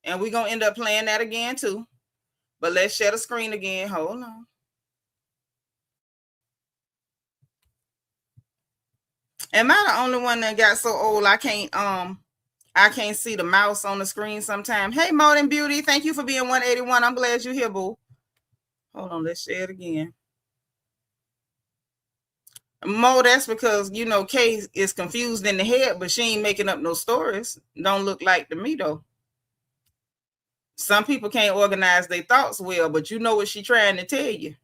And we're going to end up playing that again too. But let's share the screen again. Hold on. Am I the only one that got so old I can't see the mouse on the screen sometimes? Hey, Modern Beauty, thank you for being 181. I'm glad you're here, boo. Hold on, let's share it again. Mo, that's because, you know, Kay is confused in the head, but she ain't making up no stories. Don't look like to me, though. Some people can't organize their thoughts well, but you know what she's trying to tell you.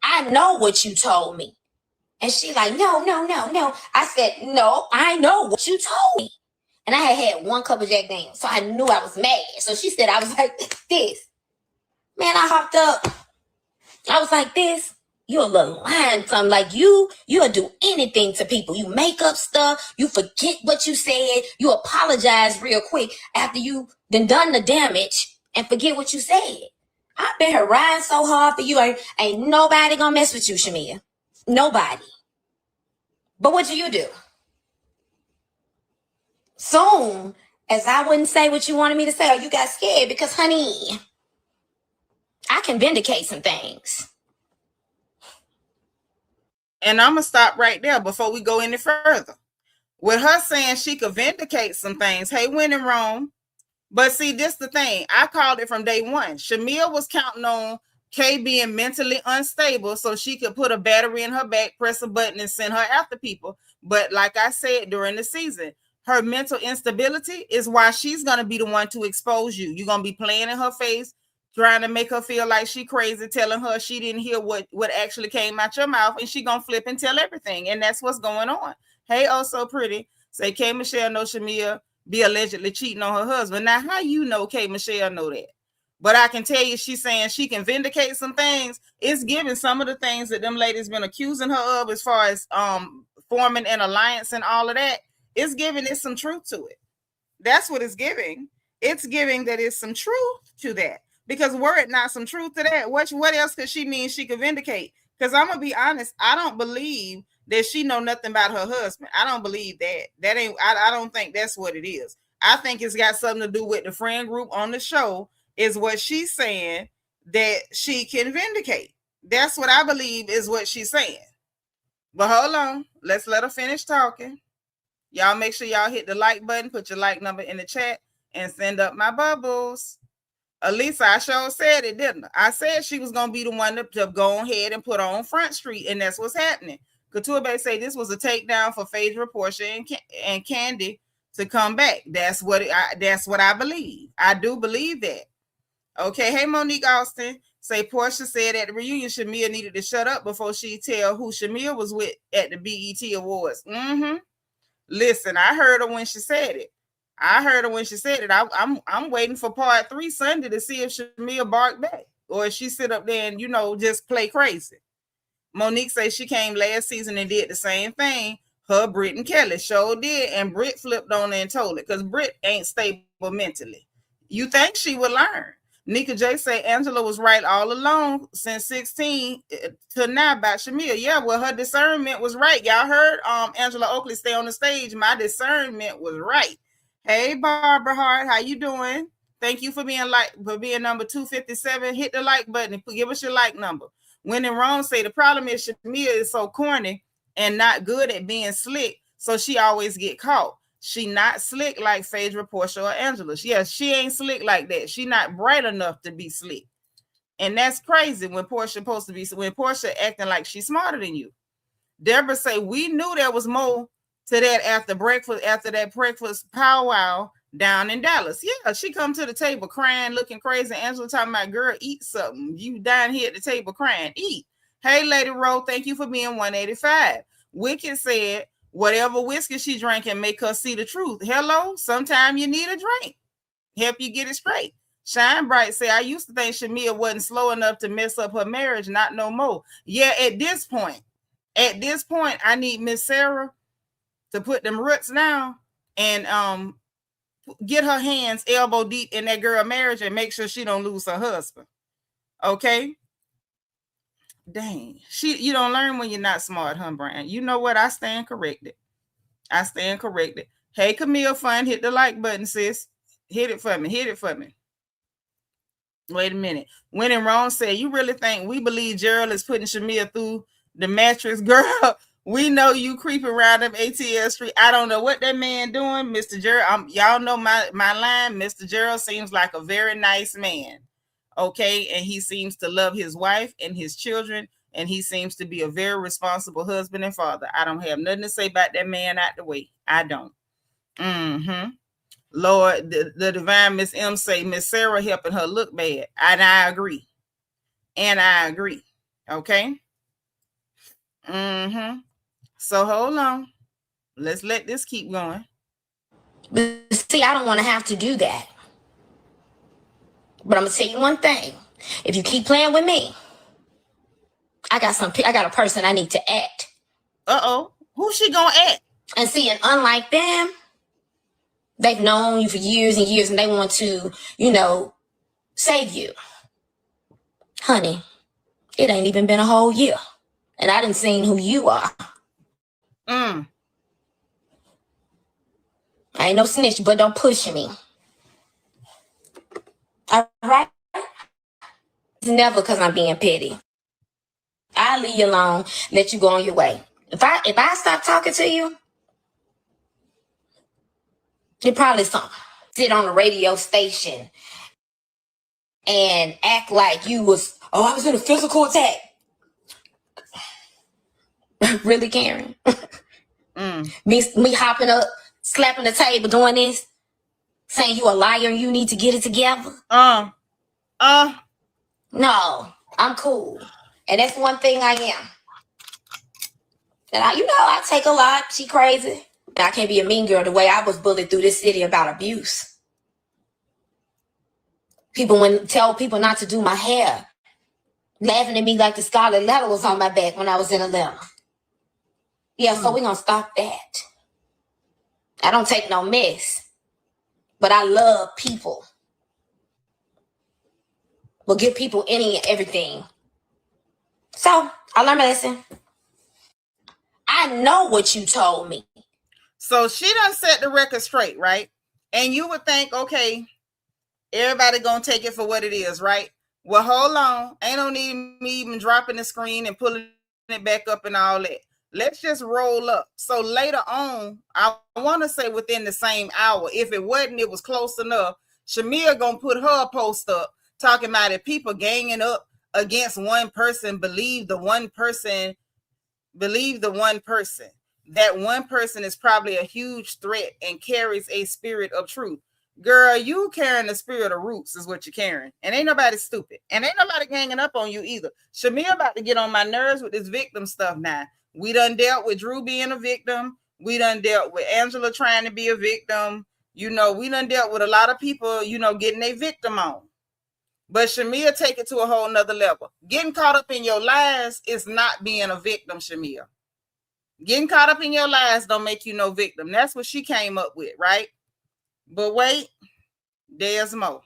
I know what you told me. And she like, no. I said, no, I know what you told me. And I had one cup of Jack Daniels, so I knew I was mad. So she said, I was like this. Man, I hopped up. I was like this. You a little lying something. Like you'll do anything to people. You make up stuff. You forget what you said. You apologize real quick after you done the damage and forget what you said. I've been here riding so hard for you. Ain't nobody gonna mess with you, Shamea. Nobody. But what do? Soon as I wouldn't say what you wanted me to say, or you got scared because, honey, I can vindicate some things. And I'm going to stop right there before we go any further. With her saying she could vindicate some things, hey, when in Rome. But see, this the thing. I called it from day one. Shamea was counting on Kay being mentally unstable so she could put a battery in her back, press a button, and send her after people. But like I said during the season, her mental instability is why she's going to be the one to expose you. You're going to be playing in her face, trying to make her feel like she crazy, telling her she didn't hear what actually came out your mouth, and she going to flip and tell everything. And that's what's going on. Hey, oh so pretty. Say K. Michelle know Shamea be allegedly cheating on her husband. Now, how you know K. Michelle know that? But I can tell you, she's saying she can vindicate some things. It's giving some of the things that them ladies been accusing her of, as far as forming an alliance and all of that. It's giving it some truth to it. That's what it's giving. It's giving that it's some truth to that. Because were it not some truth to that, what else could she mean she could vindicate? Because I'm gonna be honest, I don't believe that she know nothing about her husband. I don't believe that. That ain't. I don't think that's what it is. I think it's got something to do with the friend group on the show. Is what she's saying that she can vindicate. That's what I believe is what she's saying. But hold on, let's let her finish talking. Y'all make sure y'all hit the like button, put your like number in the chat, and send up my bubbles. Elisa, I sure said it, didn't I? I said she was going to be the one to go ahead and put her on Front Street, and that's what's happening. Couture Bay say this was a takedown for Phaedra, Portia, and Candy to come back. That's what I believe. I do believe that. Okay, hey, Monique Austin. Say Portia said at the reunion, Shamea needed to shut up before she tell who Shamea was with at the BET Awards. Listen, I heard her when she said it. I'm waiting for part 3 Sunday to see if Shamea barked back or if she sit up there and, just play crazy. Monique says she came last season and did the same thing. Her, Britt, and Kelli sure did. And Britt flipped on her and told it because Britt ain't stable mentally. You think she would learn. Nika J say Angela was right all along since 16 to now about Shamea. Yeah, well, her discernment was right. Y'all heard Angela Oakley stay on the stage. My discernment was right. Hey, Barbara Hart, how you doing? Thank you for being number 257. Hit the like button and give us your like number. When in Rome say the problem is Shamea is so corny and not good at being slick, so she always get caught. She not slick like Phaedra, Portia, or Angela. Yes, she ain't slick like that. She not bright enough to be slick. And that's crazy when Portia acting like she's smarter than you. Deborah say, we knew there was more to that after that breakfast powwow down in Dallas. Yeah, she come to the table crying, looking crazy. Angela talking about, girl, eat something. You down here at the table crying, eat. Hey, Lady Ro, thank you for being 185. Wicked said, whatever whiskey she drank and make her see the truth. Hello, sometimes you need a drink. Help you get it straight. Shine Bright say, I used to think Shamea wasn't slow enough to mess up her marriage. Not no more. Yeah, at this point, I need Miss Sarah to put them roots down and get her hands elbow deep in that girl marriage and make sure she don't lose her husband. Okay? Dang. You don't learn when you're not smart, huh, Brian? You know what? I stand corrected. Hey, Camille Fun, hit the like button, sis. Hit it for me. Wait a minute. When in Rome said, you really think we believe Gerald is putting Shamea through the mattress? Girl, we know you creeping around them ATL Street. I don't know what that man doing, Mr. Gerald. Y'all know my line. Mr. Gerald seems like a very nice man. Okay, and he seems to love his wife and his children, and he seems to be a very responsible husband and father. I don't have nothing to say about that man out the way. I don't. Lord, the divine Miss M say Miss Sarah helping her look bad. And I agree. Okay. So hold on. Let's let this keep going. But see, I don't want to have to do that. But I'm gonna tell you one thing. If you keep playing with me, I got a person I need to act. Who's she gonna act? And see, and unlike them, they've known you for years and years, and they want to, save you. Honey, it ain't even been a whole year, and I didn't seen who you are. I ain't no snitch, but don't push me. All right? It's never because I'm being petty. I'll leave you alone, let you go on your way. If I stop talking to you, you probably sit on a radio station and act like I was in a physical attack. Really, Karen? Me hopping up slapping the table doing this, saying you a liar and you need to get it together. No, I'm cool. And that's one thing I am. And I take a lot. She crazy. I can't be a mean girl the way I was bullied through this city about abuse. People tell people not to do my hair, laughing at me like the scarlet letter was on my back when I was in Atlanta. Yeah, so we're going to stop that. I don't take no mess, but I love people. Will give people any and everything. So I learned my lesson. I know what you told me. So she done set the record straight, right? And you would think, okay, everybody gonna take it for what it is, right? Well, hold on. Ain't no need me even dropping the screen and pulling it back up and all that. Let's just roll up. So later on, I want to say within the same hour, if it wasn't, it was close enough. Shamea gonna put her post up talking about it. People ganging up against one person, believe the one person. That one person is probably a huge threat and carries a spirit of truth. Girl, you carrying the spirit of roots is what you're carrying. And ain't nobody stupid. And ain't nobody ganging up on you either. Shamea about to get on my nerves with this victim stuff now. We done dealt with Drew being a victim. We done dealt with Angela trying to be a victim. We done dealt with a lot of people, getting a victim on. But Shamea take it to a whole nother level. Getting caught up in your lies is not being a victim, Shamea. Getting caught up in your lies don't make you no victim. That's what she came up with, right? But wait, there's more.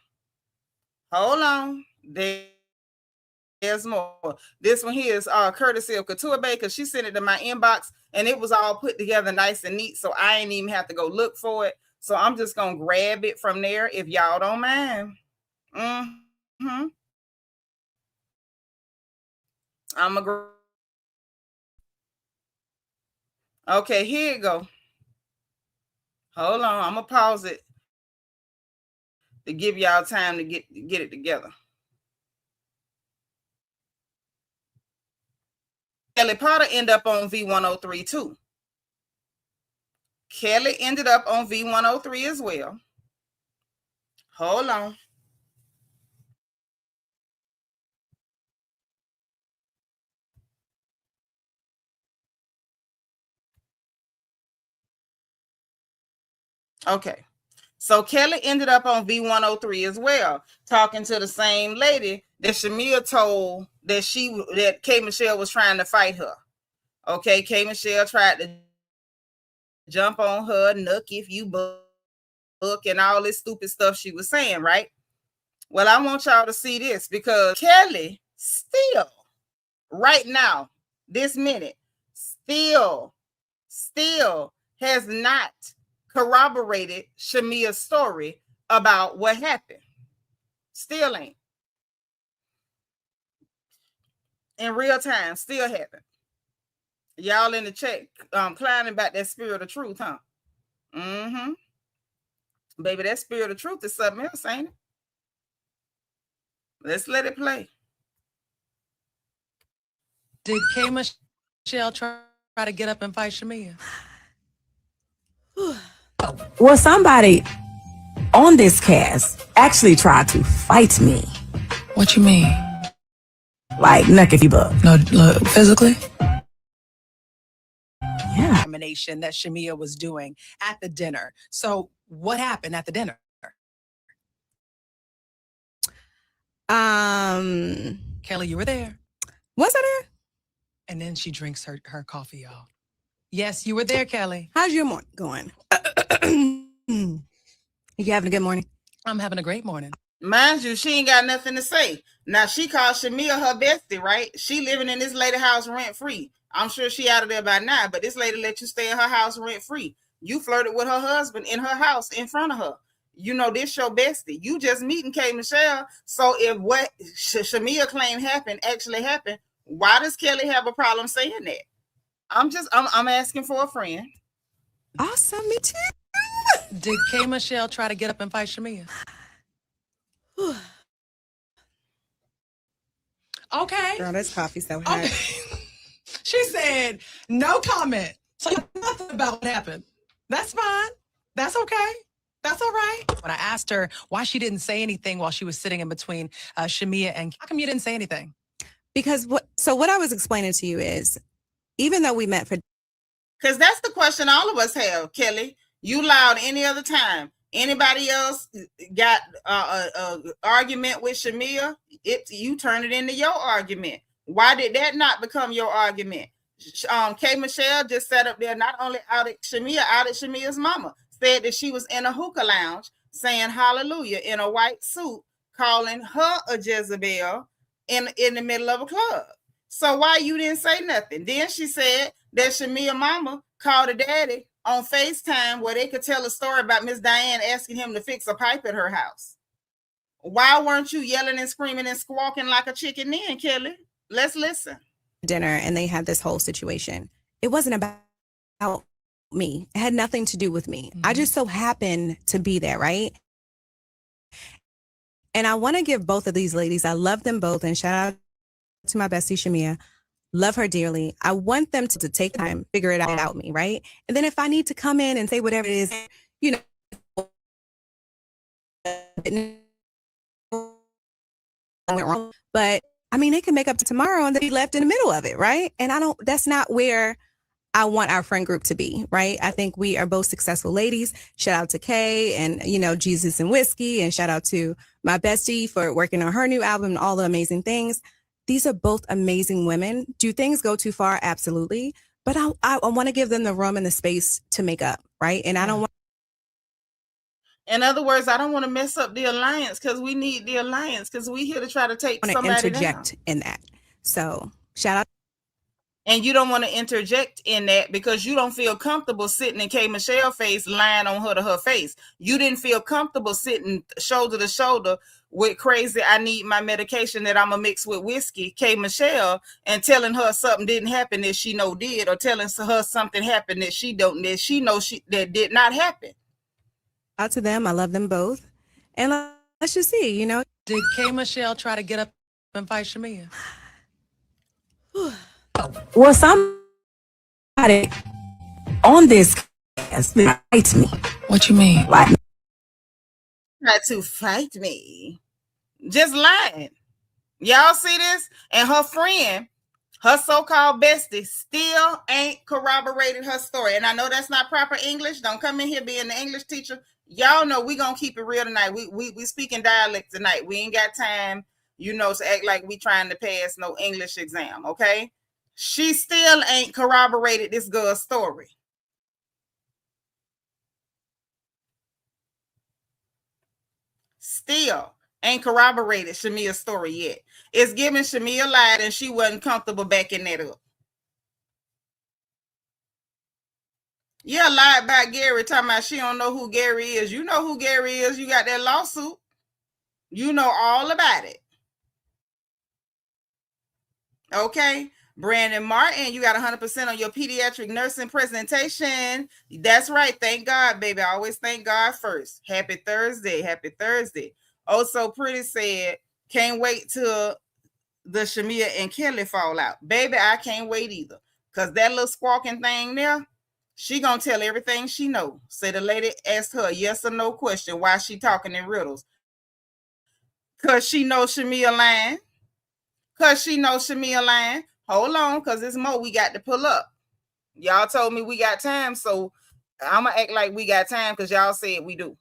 Hold on. There's more. This one here is courtesy of Couture Bay, because she sent it to my inbox and it was all put together nice and neat, so I ain't even have to go look for it. So I'm just going to grab it from there if y'all don't mind. I'm going to Okay, here you go. Hold on, I'm gonna pause it to give y'all time to get it together. Kelly Potter ended up on V103 too. Kelly ended up on V103 as well. Hold on. Okay, so Kelly ended up on V103 as well, talking to the same lady that Shamea told that K. Michelle was trying to fight her. Okay, K. Michelle tried to jump on her, nook if you book, and all this stupid stuff she was saying, right? Well, I want y'all to see this, because Kelly still, right now, this minute, still has not corroborated Shamea's story about what happened. Still ain't. In real time, still happen. Y'all in the chat climbing about that spirit of truth, huh? Baby, that spirit of truth is something else, ain't it? Let's let it play. Did K. Michelle try to get up and fight Shamea? Well, somebody on this cast actually tried to fight me. What you mean? Like, nuck if you buck. No, physically? Yeah. That Shamea was doing at the dinner. So what happened at the dinner? Kelly, you were there. Was I there? And then she drinks her coffee, y'all. Yes, you were there, Kelly. How's your morning going? You having a good morning? I'm having a great morning. Mind you, she ain't got nothing to say. Now, she called Shamea her bestie, right? She living in this lady house rent free. I'm sure she out of there by now, but this lady let you stay in her house rent free. You flirted with her husband in her house in front of her. This your bestie. You just meeting K. Michelle. So if what Shamea claimed happened actually happened, why does Kelly have a problem saying that? I'm asking for a friend. Awesome, me too. Did K. Michelle try to get up and fight Shamea? Okay. Girl, this coffee so hot. Okay. She said, no comment. So nothing about what happened. That's fine. That's okay. That's all right. When I asked her why she didn't say anything while she was sitting in between Shamea and how come you didn't say anything? Because what I was explaining to you is, even though we met for, because that's the question all of us have, Kelli. You loud any other time. Anybody else got a argument with Shamea? You turn it into your argument. Why did that not become your argument? K. Michelle just sat up there, not only outed Shamea's mama, said that she was in a hookah lounge saying hallelujah in a white suit, calling her a Jezebel in the middle of a club. So why you didn't say nothing? Then she said that Shamea mama called her daddy on FaceTime where they could tell a story about Miss Diane asking him to fix a pipe at her house. Why weren't you yelling and screaming and squawking like a chicken then, Kelli? Let's listen. dinner and they had this whole situation. It wasn't about me. It had nothing to do with me. I just so happened to be there, right? And I want to give both of these ladies, I love them both, and shout out to my bestie Shamea. Love her dearly. I want them to take time, figure it out without me, right? And then if I need to come in and say whatever it is, you know, went wrong. But I mean, they can make up to tomorrow and then be left in the middle of it, right? And that's not where I want our friend group to be, right? I think we are both successful ladies. Shout out to Kay and, you know, Jesus and Whiskey, and shout out to my bestie for working on her new album and all the amazing things. These are both amazing women. Do things go too far? Absolutely. But I want to give them the room and the space to make up, right? And I don't want. In other words, I don't want to mess up the alliance because we need the alliance because we're here to try to take somebody interject down. In that. So shout out. And you don't want to interject in that because you don't feel comfortable sitting in K. Michelle's face, lying on her to her face. You didn't feel comfortable sitting shoulder to shoulder with crazy, I need my medication that I'm going to mix with whiskey, K. Michelle, and telling her something didn't happen that she know did, or telling her something happened that she don't, that she know that did not happen. Out to them. I love them both. And let's just see, you know. Did K. Michelle try to get up and fight Shamea? Well, somebody on this cast fight me. What you mean? Like, Tried to fight me. Just lying. Y'all see this? And her friend, her so-called bestie, still ain't corroborated her story. And I know that's not proper English. Don't come in here being the English teacher. Y'all know we gonna keep it real tonight. We speaking dialect tonight. We ain't got time, you know, to act like we trying to pass no English exam, okay? She still ain't corroborated this girl's story. Still ain't corroborated Shamea's story yet. It's giving Shamea lied and she wasn't comfortable backing that up. Yeah, lied about Gary, talking about she don't know who Gary is. You know who Gary is. You got that lawsuit. You know all about it. Okay. Brandon Martin, you got 100% on your pediatric nursing presentation. That's right. Thank God, baby. I always thank God first. Happy Thursday. Happy Thursday. Oh, so pretty said, can't wait till the Shamea and Kelli fall out. Baby, I can't wait either. Because that little squawking thing there, she gonna tell everything she know. Say the lady asked her a yes or no question why she talking in riddles. Because she knows Shamea lying. Because she knows Shamea lying. Hold on, because there's more we got to pull up. Y'all told me we got time, so I'm going to act like we got time because y'all said we do.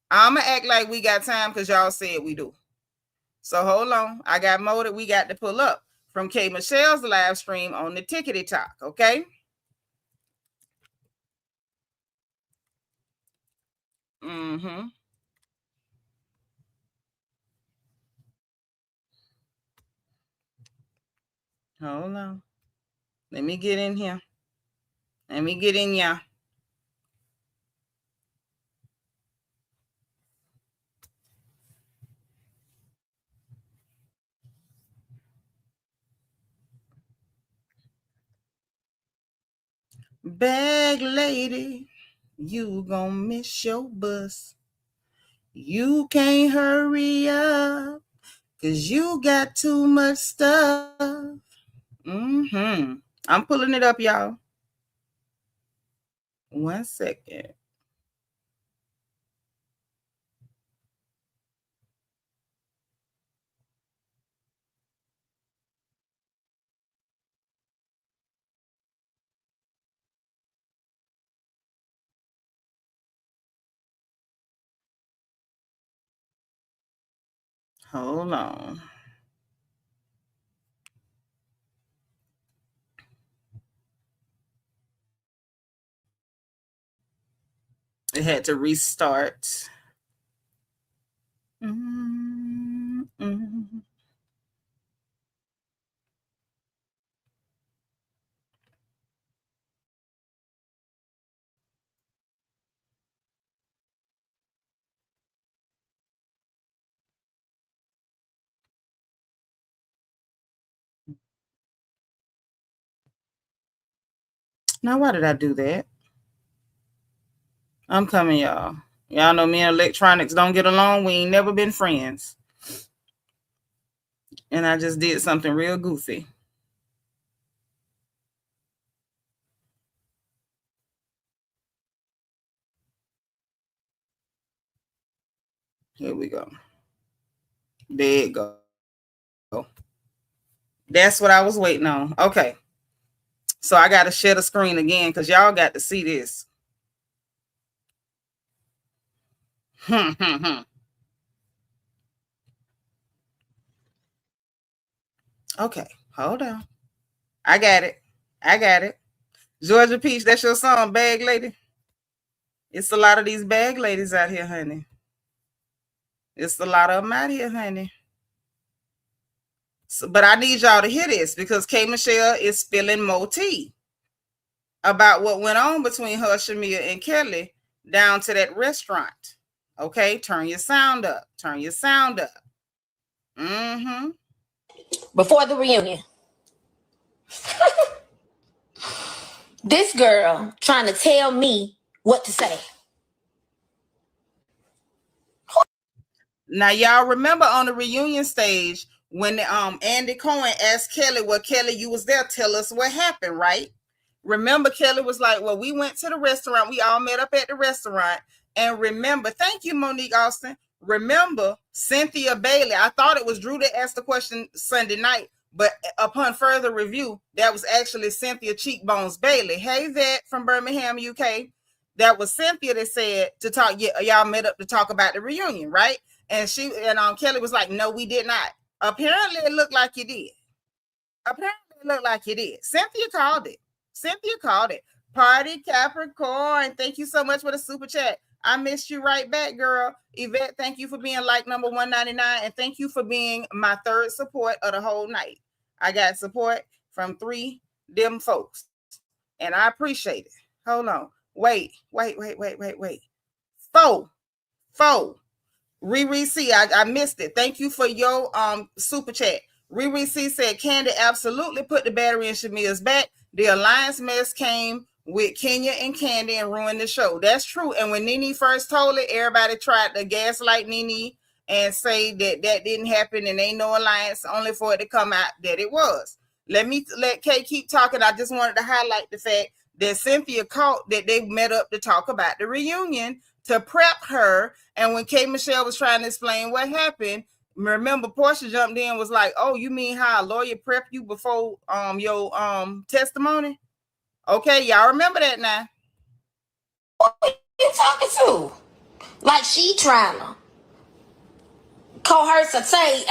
I'm going to act like we got time because y'all said we do. So hold on. I got more that we got to pull up from K. Michelle's live stream on the Tickety Talk, okay? Mm-hmm. Hold on. Let me get in here. Let me get in here. Bag lady, you gonna miss your bus. You can't hurry up because you got too much stuff. I'm pulling it up, y'all. 1 second. Hold on. It had to restart. Now, why did I do that? I'm coming, y'all. Y'all know me and electronics don't get along. We ain't never been friends. And I just did something real goofy. Here we go. There you go. That's what I was waiting on. Okay. So I got to share the screen again because y'all got to see this. Okay. Hold on. I got it. Georgia Peach, that's your song, Bag Lady. It's a lot of these bag ladies out here, honey. It's a lot of them out here, honey. So, but I need y'all to hear this because K. Michelle is spilling more tea about what went on between her, Shamea, and Kelli down to that restaurant. Okay, turn your sound up. Mm-hmm. Before the reunion. This girl trying to tell me what to say. Now, y'all remember on the reunion stage when Andy Cohen asked Kelli, well, Kelli, you was there. Tell us what happened, right? Remember, Kelli was like, well, we went to the restaurant. We all met up at the restaurant. And remember, thank you, Monique Austin. Remember, Cynthia Bailey. I thought it was Drew that asked the question Sunday night. But upon further review, that was actually Cynthia Cheekbones Bailey. Hey, Vet from Birmingham, UK. That was Cynthia that said to talk. Yeah, y'all met up to talk about the reunion, right? And Kelli was like, no, we did not. Apparently, it looked like you did. Cynthia called it. Party Capricorn. Thank you so much for the super chat. I missed you right back, girl. Yvette, thank you for being like number 199. And thank you for being my third support of the whole night. I got support from 3 them folks. And I appreciate it. Hold on. Wait. 4. Riri C, I missed it. Thank you for your super chat. Riri C said Candy absolutely put the battery in Shamea's back. The alliance mess came with Kenya and Candy and ruined the show. That's true. And when Nene first told it, everybody tried to gaslight Nene and say that didn't happen and ain't no alliance, only for it to come out that it was. Let Kay keep talking. I just wanted to highlight the fact that Cynthia caught that they met up to talk about the reunion to prep her. And when K. Michelle was trying to explain what happened, remember Portia jumped in and was like, oh, you mean how a lawyer prepped you before your testimony? Okay, y'all remember that now. What are you talking to? Like she trying to coerce or say,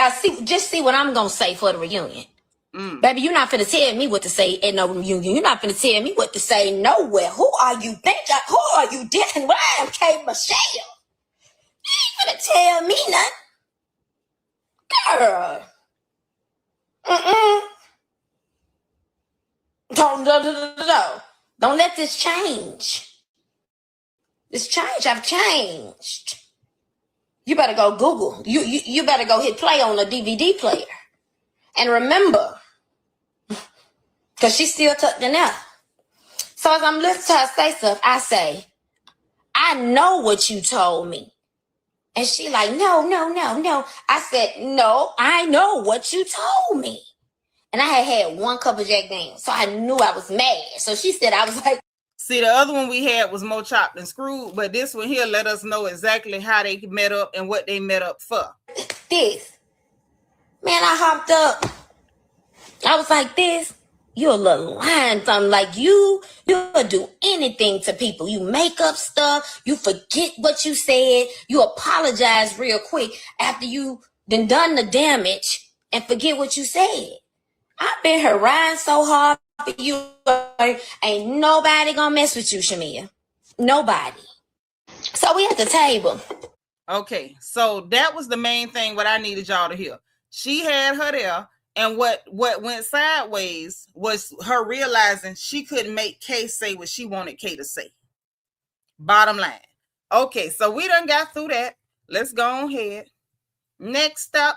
see what I'm gonna say for the reunion. Baby, you're not finna tell me what to say at no reunion. You're not finna tell me what to say nowhere. Who are you dealing with? I am K. Michelle. You ain't finna tell me nothing. Girl. Don't let this change. I've changed. You better go Google. You better go hit play on a DVD player. And remember, because she's still tucked in there. So as I'm listening to her say stuff, I say, I know what you told me. And she like, no. I said, no, I know what you told me. And I had 1 cup of Jack Daniels, so I knew I was mad. So she said, I was like, See, the other one we had was more chopped and screwed, but this one here let us know exactly how they met up and what they met up for. This. Man, I hopped up. I was like, this. You're a little lying something. Like you'll do anything to people. You make up stuff. You forget what you said. You apologize real quick after you done the damage and forget what you said. I've been here riding so hard for you. Ain't nobody gonna mess with you, Shamea. Nobody. So we at the table. Okay, so that was the main thing what I needed y'all to hear. She had her there, and what went sideways was her realizing she couldn't make Kay say what she wanted Kay to say. Bottom line. Okay, so we done got through that. Let's go ahead. Next up,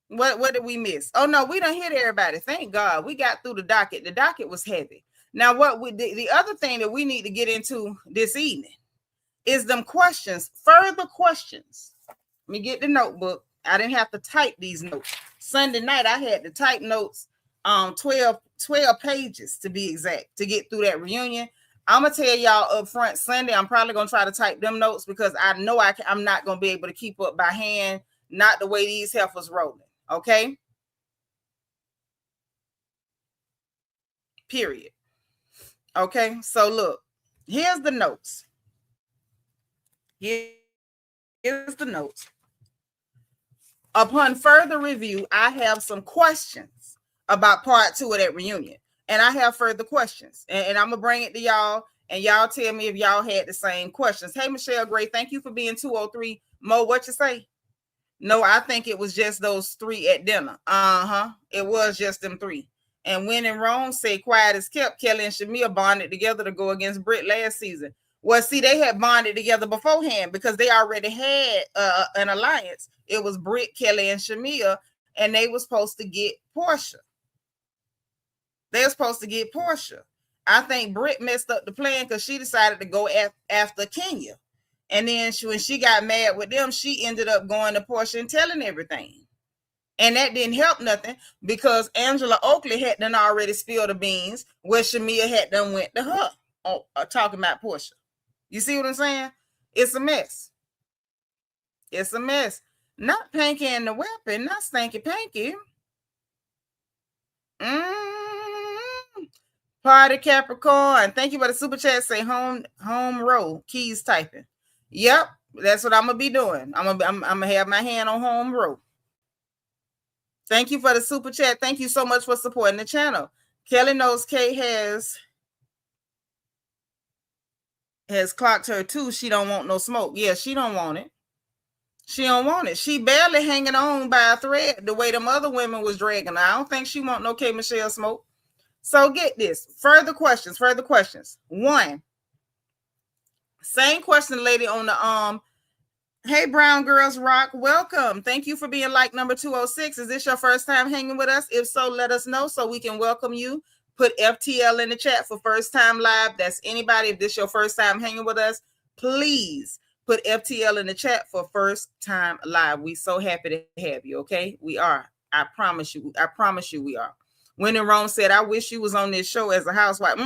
what did we miss? Oh no, we done hit everybody. Thank God we got through the docket. The docket was heavy. Now, what the other thing that we need to get into this evening is them questions, further questions. Let me get the notebook. I didn't have to type these notes. Sunday night, I had to type notes, 12 pages to be exact, to get through that reunion. I'm going to tell y'all up front, Sunday, I'm probably going to try to type them notes because I know I'm not going to be able to keep up by hand, not the way these heifers rolling, okay? Period. Okay, so look, here's the notes. Here's the notes. Upon further review, I have some questions about part 2 of that reunion. And I have further questions. And I'm going to bring it to y'all. And y'all tell me if y'all had the same questions. Hey, Michelle Gray, thank you for being 203. Mo, what you say? No, I think it was just those 3 at dinner. It was just them 3. And when in Rome, say quiet as kept, Kelli and Shamea bonded together to go against Britt last season. Well, see, they had bonded together beforehand because they already had an alliance. It was Britt, Kelli, and Shamea, and they were supposed to get Portia. They were supposed to get Portia. I think Britt messed up the plan because she decided to go after Kenya. And then when she got mad with them, she ended up going to Portia and telling everything. And that didn't help nothing because Angela Oakley had done already spilled the beans where Shamea had done went to her talking about Portia. You see what I'm saying? It's a mess. It's a mess. Not Panky and the weapon, not Stanky Panky. Party Capricorn. Thank you for the super chat. Say home row. Keys typing. Yep, that's what I'm gonna be doing. I'm gonna have my hand on home row. Thank you for the super chat. Thank you so much for supporting the channel. Kelli knows Kay has clocked her too. She don't want no smoke. Yeah, she don't want it. She don't want it. She barely hanging on by a thread the way them other women was dragging her. I don't think she want no K Michelle smoke. So get this. Further questions. 1. Same question, lady on the hey, Brown Girls Rock, welcome. Thank you for being like number 206. Is this your first time hanging with us? If so, let us know so we can welcome you. Put FTL in the chat for first time live. That's anybody. If this is your first time hanging with us, please put FTL in the chat for first time live. We so happy to have you, okay? We are. I promise you we are. When in Rome said, I wish you was on this show as a housewife.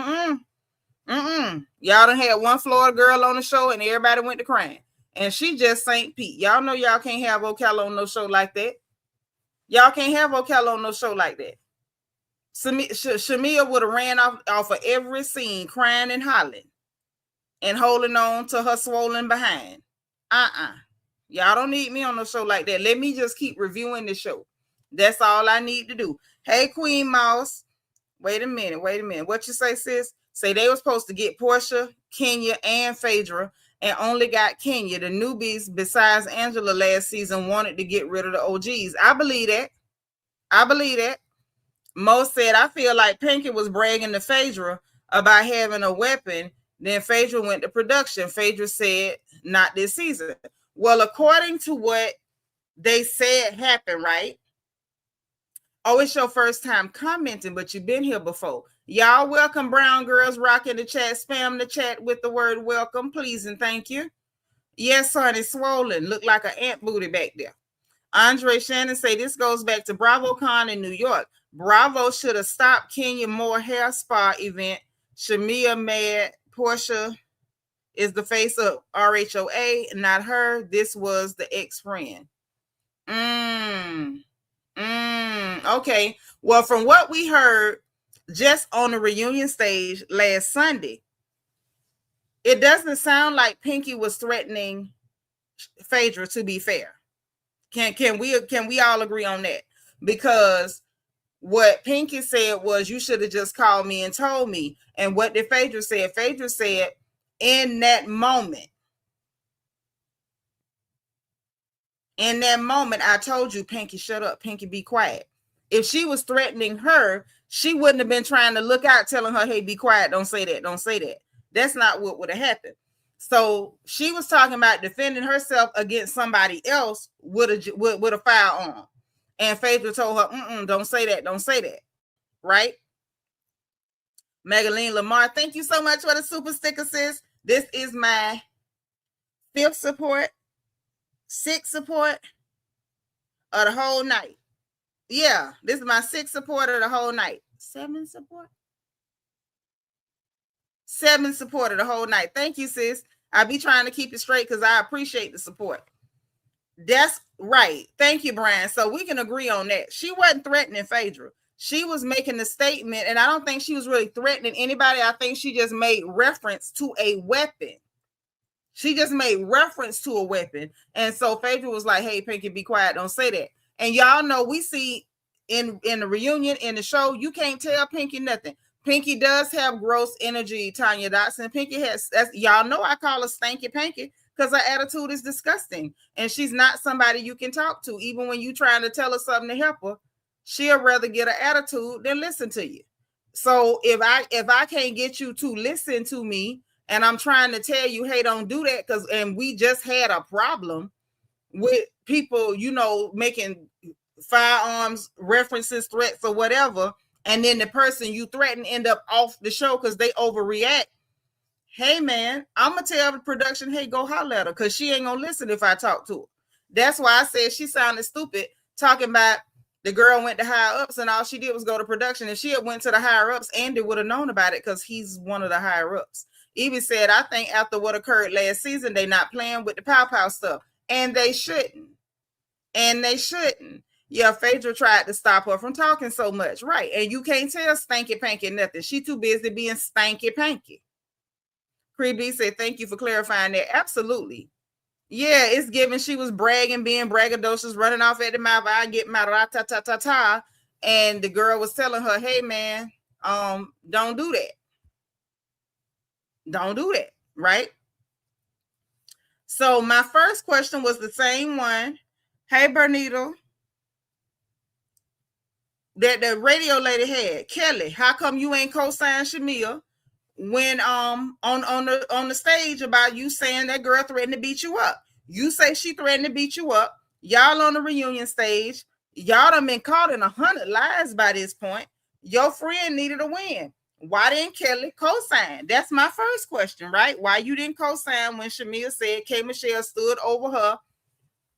Y'all done had one Florida girl on the show and everybody went to crying. And she just St. Pete. Y'all know y'all can't have Ocala on no show like that. Y'all can't have Ocala on no show like that. Shamea would have ran off of every scene crying and hollering and holding on to her swollen behind. Y'all don't need me on no show like that. Let me just keep reviewing the show. That's all I need to do. Hey, Queen Mouse. Wait a minute. What you say, sis? Say they were supposed to get Portia, Kenya, and Phaedra, and only got Kenya. The newbies, besides Angela last season, wanted to get rid of the OGs. I believe that. Mo said, I feel like Pinky was bragging to Phaedra about having a weapon. Then Phaedra went to production. Phaedra said, not this season. Well, according to what they said happened, right? Oh, it's your first time commenting, but you've been here before. Y'all welcome, Brown Girls Rock in the chat. Spam the chat with the word welcome, please and thank you. Yes, son, it's swollen. Look like an ant booty back there. Andre Shannon say this goes back to BravoCon in New York. Bravo should have stopped Kenya Moore hair spa event. Shamea mad Portia is the face of RHOA, not her. This was the ex-friend. Okay. Well, from what we heard just on the reunion stage last Sunday, it doesn't sound like Pinky was threatening Phaedra, to be fair. Can we all agree on that? Because what Pinky said was, you should have just called me and told me. And what did Phaedra say? Phaedra said, in that moment, I told you, Pinky, shut up. Pinky, be quiet. If she was threatening her, she wouldn't have been trying to look out, telling her, hey, be quiet. Don't say that. Don't say that. That's not what would have happened. So she was talking about defending herself against somebody else with a firearm. And Phaedra told her, don't say that. Don't say that. Right? Megaline Lamar, thank you so much for the super sticker, sis. This is my 5th support, 6th support of the whole night. Yeah, this is my 6th support of the whole night. 7 support? 7 support of the whole night. Thank you, sis. I be trying to keep it straight because I appreciate the support. That's right. Thank you, Brian. So we can agree on that. She wasn't threatening Phaedra. She was making a statement, and I don't think she was really threatening anybody. I think she just made reference to a weapon. She just made reference to a weapon. And so Phaedra was like, hey, Pinky, be quiet. Don't say that. And y'all know, we see in the reunion, in the show, you can't tell Pinky nothing. Pinky does have gross energy, Tanya Dotson. Pinky has, y'all know I call her Stanky Pinky because her attitude is disgusting. And she's not somebody you can talk to. Even when you're trying to tell her something to help her, she'll rather get an attitude than listen to you. So if I can't get you to listen to me, and I'm trying to tell you, hey, don't do that, and we just had a problem with people, making firearms references, threats, or whatever, and then the person you threaten end up off the show because they overreact. Hey, man, I'm going to tell the production, hey, go holler at her, because she ain't going to listen if I talk to her. That's why I said she sounded stupid, talking about the girl went to higher ups and all she did was go to production. If she had went to the higher ups, Andy would have known about it because he's one of the higher ups. Even said, I think after what occurred last season, they not playing with the pow stuff. And they shouldn't. Yeah, Phaedra tried to stop her from talking so much. Right. And you can't tell Stanky Panky nothing. She too busy being Stanky Panky. Cree B said, thank you for clarifying that. Absolutely. Yeah, it's given she was bragging, being braggadocious, running off at the mouth. I get my ra-ta-ta-ta-ta. And the girl was telling her, hey, man, don't do that. Don't do that, right? So my first question was the same one. Hey, Bernita, that the radio lady had. Kelli, how come you ain't co-signed Shamea when on the stage about you saying that girl threatened to beat you up? You say she threatened to beat you up. Y'all on the reunion stage. Y'all done been caught in 100 lies by this point. Your friend needed a win. Why didn't Kelli co-sign? That's my first question, right? Why you didn't co-sign when Shamea said K. Michelle stood over her,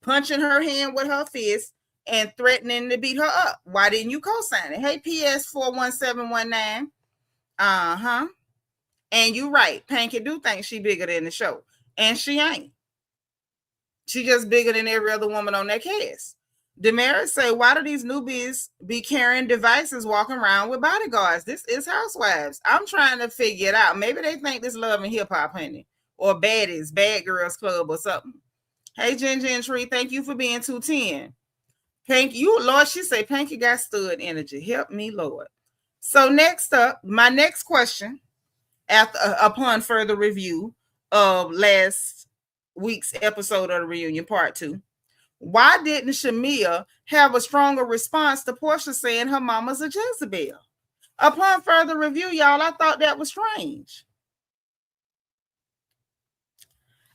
punching her hand with her fist and threatening to beat her up? Why didn't you co-sign it? Hey, PS 41719. And you right. Panky do think she bigger than the show. And she ain't. She just bigger than every other woman on that cast. Damaris say, why do these newbies be carrying devices walking around with bodyguards? This is Housewives. I'm trying to figure it out. Maybe they think this Love and Hip Hop, honey. Or Baddies, Bad Girls Club or something. Hey, Jen Tree, thank you for being 210. Panky, you, Lord, she say, Panky got stud energy. Help me, Lord. So next up, my next question, upon further review of last week's episode of the reunion, part 2. Why didn't Shamea have a stronger response to Portia saying her mama's a Jezebel? Upon further review, y'all, I thought that was strange.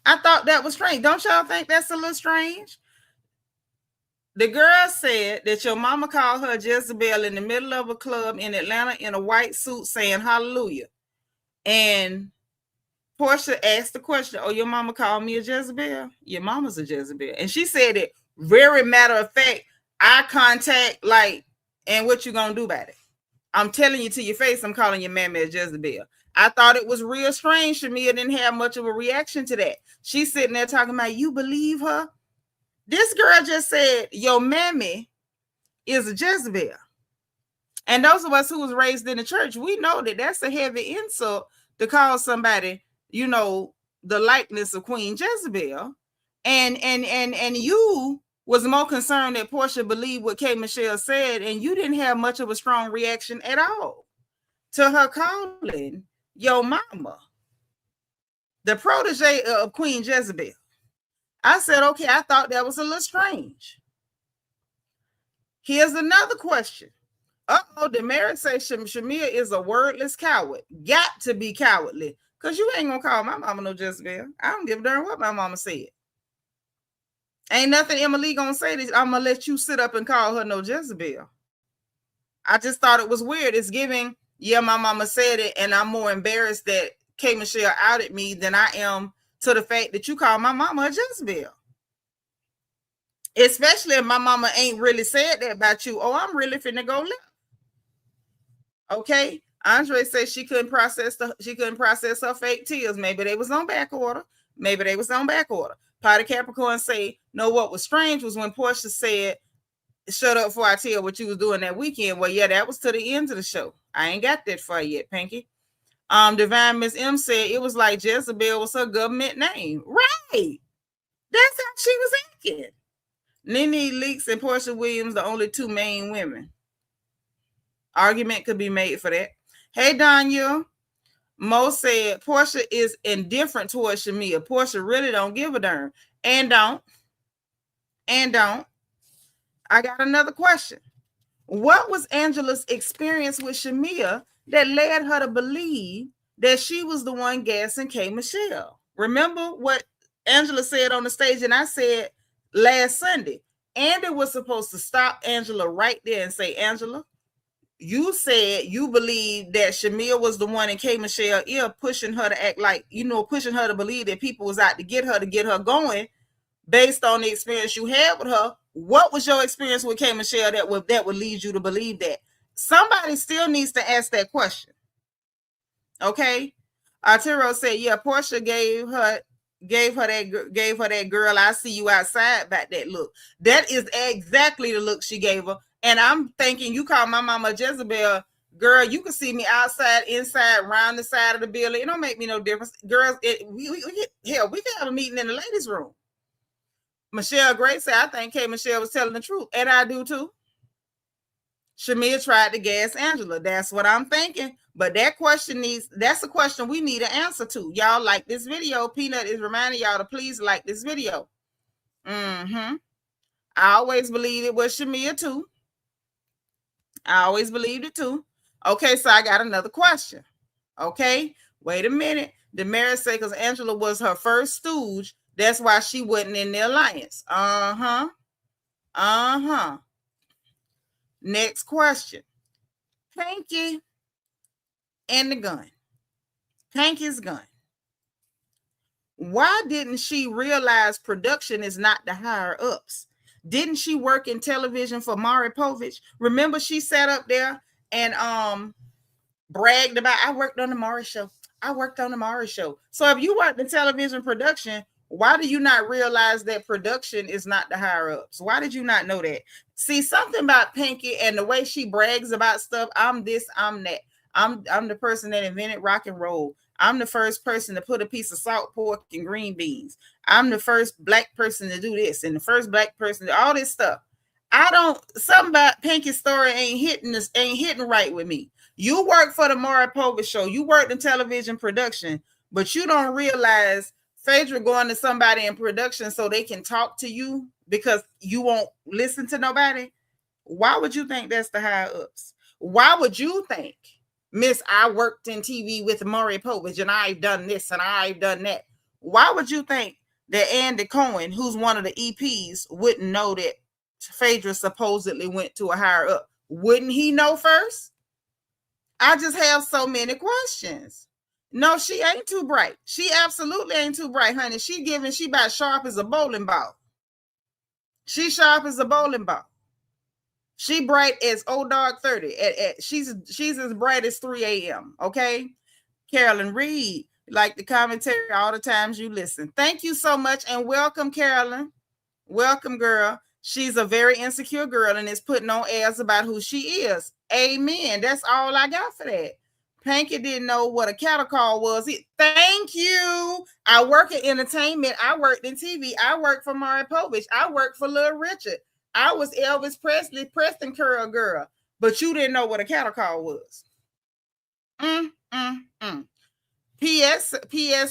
Don't y'all think that's a little strange? The girl said that your mama called her Jezebel in the middle of a club in Atlanta in a white suit saying hallelujah. And Portia asked the question, oh, your mama called me a Jezebel? Your mama's a Jezebel. And she said it very matter of fact, eye contact, like, and what you gonna do about it? I'm telling you to your face, I'm calling your mamma a Jezebel. I thought it was real strange. Shamea didn't have much of a reaction to that. She's sitting there talking about, you believe her? This girl just said, your mammy is a Jezebel. And those of us who was raised in the church, we know that that's a heavy insult to call somebody, you know, the likeness of Queen Jezebel. And you was more concerned that Portia believed what K. Michelle said, and you didn't have much of a strong reaction at all to her calling your mama the protege of Queen Jezebel. I said, okay, I thought that was a little strange. Here's another question. Demaris says Shamea is a wordless coward. Got to be cowardly. Because you ain't going to call my mama no Jezebel. I don't give a darn what my mama said. Ain't nothing Emily going to say that I'm going to let you sit up and call her no Jezebel. I just thought it was weird. It's giving, yeah, my mama said it, and I'm more embarrassed that K. Michelle outed me than I am to the fact that you call my mama a Jezebel. Especially if my mama ain't really said that about you. Oh, I'm really finna go left. Okay. Andre said she couldn't process her fake tears. Maybe they was on back order. Potty Capricorn say, no, what was strange was when Portia said, shut up before I tell what you was doing that weekend. Well, yeah, that was to the end of the show. I ain't got that far yet, Pinky. Divine Miss M said it was like Jezebel was her government name. Right. That's how she was acting. Nene Leakes and Portia Williams, the only two main women. Argument could be made for that. Hey, Daniel. Mo said Portia is indifferent towards Shamea. Portia really don't give a darn. And don't. I got another question. What was Angela's experience with Shamea that led her to believe that she was the one gassing K. Michelle? Remember what Angela said on the stage, and I said last Sunday, Andy was supposed to stop Angela right there and say, Angela, you said you believe that Shamea was the one in K. Michelle ear pushing her to act like, pushing her to believe that people was out to get her going based on the experience you had with her. What was your experience with K. Michelle that would lead you to believe that? Somebody still needs to ask that question. Okay. Arturo said, yeah, Portia gave her that girl, I see you outside back that look. That is exactly the look she gave her. And I'm thinking, you call my mama Jezebel, girl, you can see me outside, inside, around the side of the building. It don't make me no difference. Girls, we can have a meeting in the ladies' room. Michelle Gray said, I think K. Michelle was telling the truth. And I do too. Shamea tried to gas Angela. That's what I'm thinking. But that's a question we need an answer to. Y'all like this video. Peanut is reminding y'all to please like this video. I always believed it was Shamea too. I always believed it too. Okay, so I got another question. Okay, wait a minute. Damaris said because Angela was her first stooge, that's why she wasn't in the alliance. Next question. Pinky and the gun. Pinky's gun. Why didn't she realize production is not the higher ups? Didn't she work in television for Maury Povich? Remember, she sat up there and bragged about, I worked on the Maury show. So if you worked in television production, why do you not realize that production is not the higher ups? Why did you not know that? See, something about Pinky and the way she brags about stuff. I'm this, I'm that. I'm the person that invented rock and roll. I'm the first person to put a piece of salt pork and green beans. I'm the first black person to do this and the first black person to all this stuff. Something about Pinky's story ain't hitting right with me. You work for the Maury Povich show. You worked in television production, but you don't realize Phaedra going to somebody in production so they can talk to you because you won't listen to nobody. Why would you think that's the higher ups? Why would you think, Miss, I worked in TV with Maury Povich and I've done this and I've done that? Why would you think that Andy Cohen, who's one of the EPs, wouldn't know that Phaedra supposedly went to a higher up? Wouldn't he know first? I just have so many questions. No, she ain't too bright. She absolutely ain't too bright, honey. She about sharp as a bowling ball. She sharp as a bowling ball. She bright as old dog 30. She's as bright as 3 a.m. Okay. Carolyn Reed, like the commentary all the times you listen. Thank you so much, and welcome, Carolyn. Welcome, girl. She's a very insecure girl and is putting on airs about who she is. Amen. That's all I got for that. Panky didn't know what a cattle call was. Thank you. I work in entertainment. I worked in TV. I worked for Maury Povich. I worked for Little Richard. I was Elvis Presley, Preston Curl girl. But you didn't know what a cattle call was. PS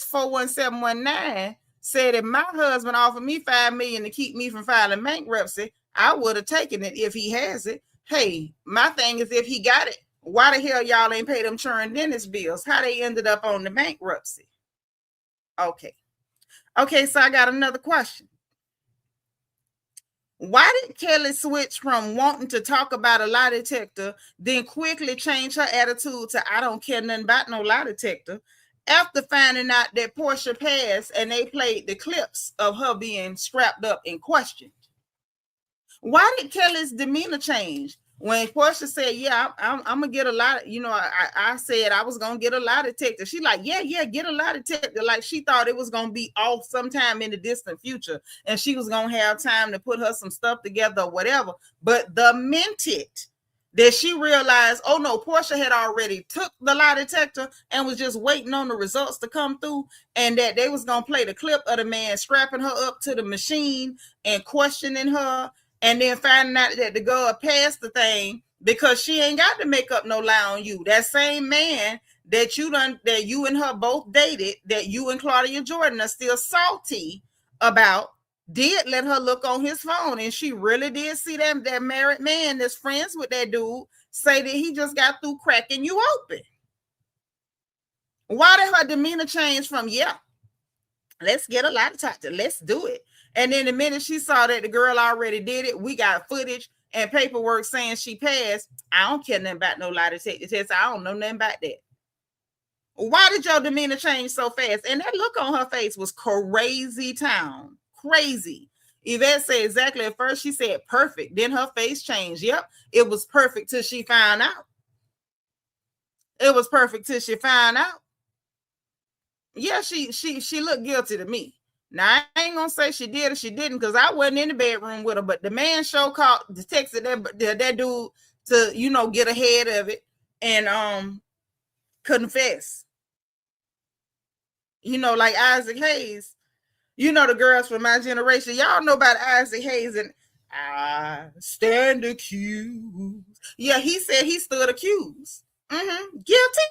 41719 said if my husband offered me $5 million to keep me from filing bankruptcy, I would have taken it if he has it. Hey, my thing is if he got it, why the hell y'all ain't paid them churn dentist bills? How they ended up on the bankruptcy? Okay, so I got another question. Why did Kelli switch from wanting to talk about a lie detector, then quickly change her attitude to I don't care nothing about no lie detector, after finding out that Portia passed and they played the clips of her being strapped up and questioned? Why did Kelli's demeanor change? When Portia said, yeah, I'm gonna get a lot, I said I was gonna get a lie detector. She like, yeah, get a lie detector. Like she thought it was gonna be off sometime in the distant future and she was gonna have time to put her some stuff together or whatever. But the minute that she realized, oh no, Portia had already took the lie detector and was just waiting on the results to come through, and that they was gonna play the clip of the man strapping her up to the machine and questioning her, and then finding out that the girl passed the thing because she ain't got to make up no lie on you. That same man that you and her both dated, that you and Claudia Jordan are still salty about, did let her look on his phone, and she really did see that married man that's friends with that dude say that he just got through cracking you open. Why did her demeanor change from, yeah, let's get a lie detector, let's do it, and then the minute she saw that the girl already did it, we got footage and paperwork saying she passed, I don't care nothing about no lie detector test, I don't know nothing about that. Why did your demeanor change so fast? And that look on her face was crazy town. Crazy. Yvette said exactly at first, she said perfect. Then her face changed. Yep, it was perfect till she found out. It was perfect till she found out. Yeah, she looked guilty to me. Now, I ain't gonna say she did or she didn't because I wasn't in the bedroom with her, but the man called, texted that dude to, get ahead of it and confess. Like Isaac Hayes, the girls from my generation, y'all know about Isaac Hayes and I stand accused. Yeah, he said he stood accused. Guilty.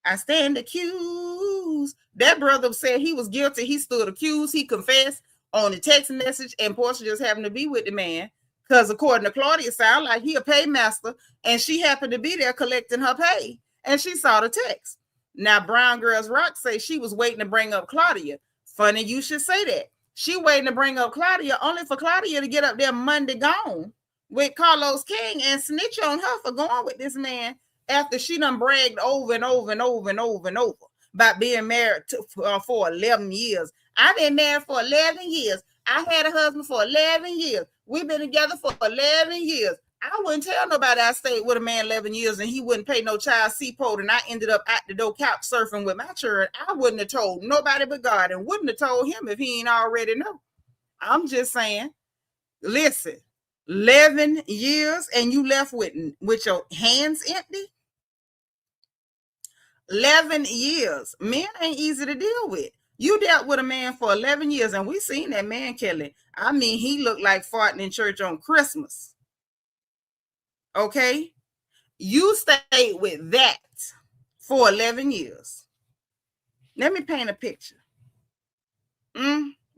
I stand accused. That brother said he was guilty. He stood accused. He confessed on the text message, and Portia just happened to be with the man because according to Claudia, it sounded like he a paymaster, and she happened to be there collecting her pay, and she saw the text. Now, Brown Girls Rock say she was waiting to bring up Claudia. Funny you should say that. She waiting to bring up Claudia only for Claudia to get up there Monday gone with Carlos King and snitch on her for going with this man after she done bragged over and over and over and over and over about being married for 11 years. I've been married for 11 years. I had a husband for 11 years. We've been together for 11 years. I wouldn't tell nobody I stayed with a man 11 years and he wouldn't pay no child support and I ended up at the door couch surfing with my children. I wouldn't have told nobody but God and wouldn't have told him if he ain't already know. I'm just saying, listen, 11 years and you left with your hands empty? 11 years. Men ain't easy to deal with. You dealt with a man for 11 years and we seen that man, Kelli. I mean, he looked like farting in church on Christmas. Okay? You stayed with that for 11 years. Let me paint a picture.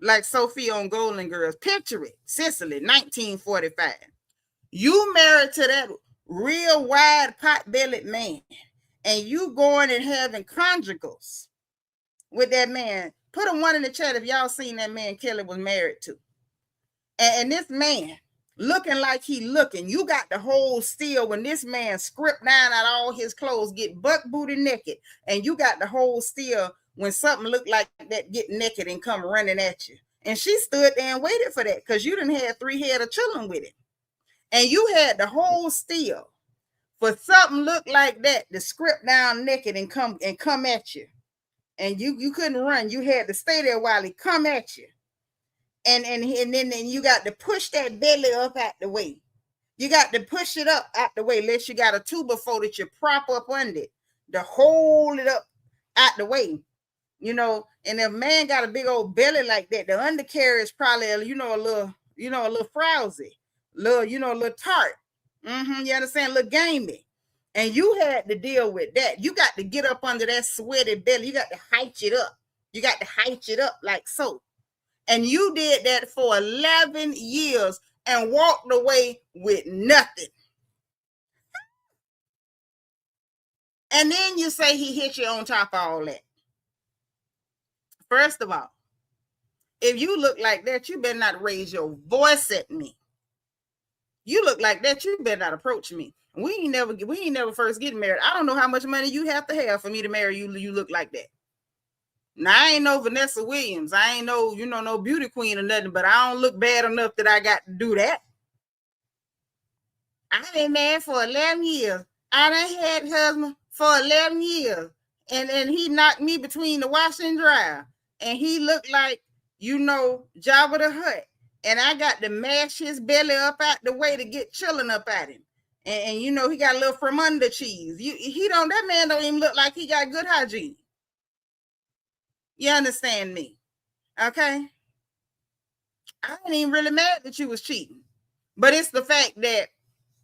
Like Sophie on Golden Girls. Picture it. Sicily, 1945. You married to that real wide pot-bellied man and you going and having conjugals with that man. Put a 1 in the chat if y'all seen that man Kelli was married to. And this man looking like he looking. You got the whole still when this man script down out all his clothes, get butt booty naked. And you got the whole still when something looked like that get naked and come running at you. And she stood there and waited for that because you done had 3 head of children with it. And you had the whole still For something look like that, the script down naked and come at you, and you couldn't run. You had to stay there while he come at you, and then you got to push that belly up out the way. You got to push it up out the way, unless you got a two before that you prop up under it to hold it up out the way. You know, and if a man got a big old belly like that, the undercarriage probably, a little frowsy, a little tart. You understand? A little gamey. And you had to deal with that. You got to get up under that sweaty belly. You got to height it up. You got to height it up like so. And you did that for 11 years and walked away with nothing. And then you say he hit you on top of all that. First of all, if you look like that, you better not raise your voice at me. You look like that, you better not approach me. We ain't never first getting married. I don't know how much money you have to have for me to marry you. You look like that. Now, I ain't no Vanessa Williams. I ain't no, no beauty queen or nothing, but I don't look bad enough that I got to do that. I've been married for 11 years. I done had husband for 11 years. And he knocked me between the wash and dryer. And he looked like, Jabba the Hutt. And I got to mash his belly up out the way to get chilling up at him. And he got a little from under cheese. That man don't even look like he got good hygiene. You understand me? Okay? I ain't even really mad that you was cheating. But it's the fact that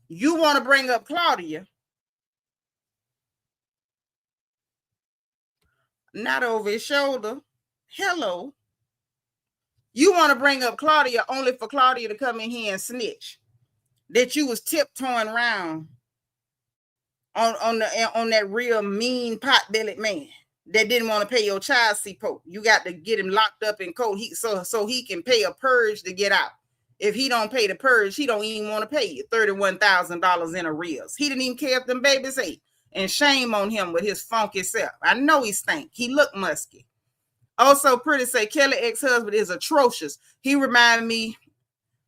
you want to bring up Claudia. Not over his shoulder. Hello. You want to bring up Claudia only for Claudia to come in here and snitch that you was tiptoeing around on that real mean pot-bellied man that didn't want to pay your child support. You got to get him locked up in court so he can pay a purge to get out. If he don't pay the purge, he don't even want to pay you $31,000 in arrears. He didn't even care if them babies ate. And shame on him with his funky self. I know he stank. He look musky. Also, Pretty say Kelly ex-husband is atrocious. He reminded me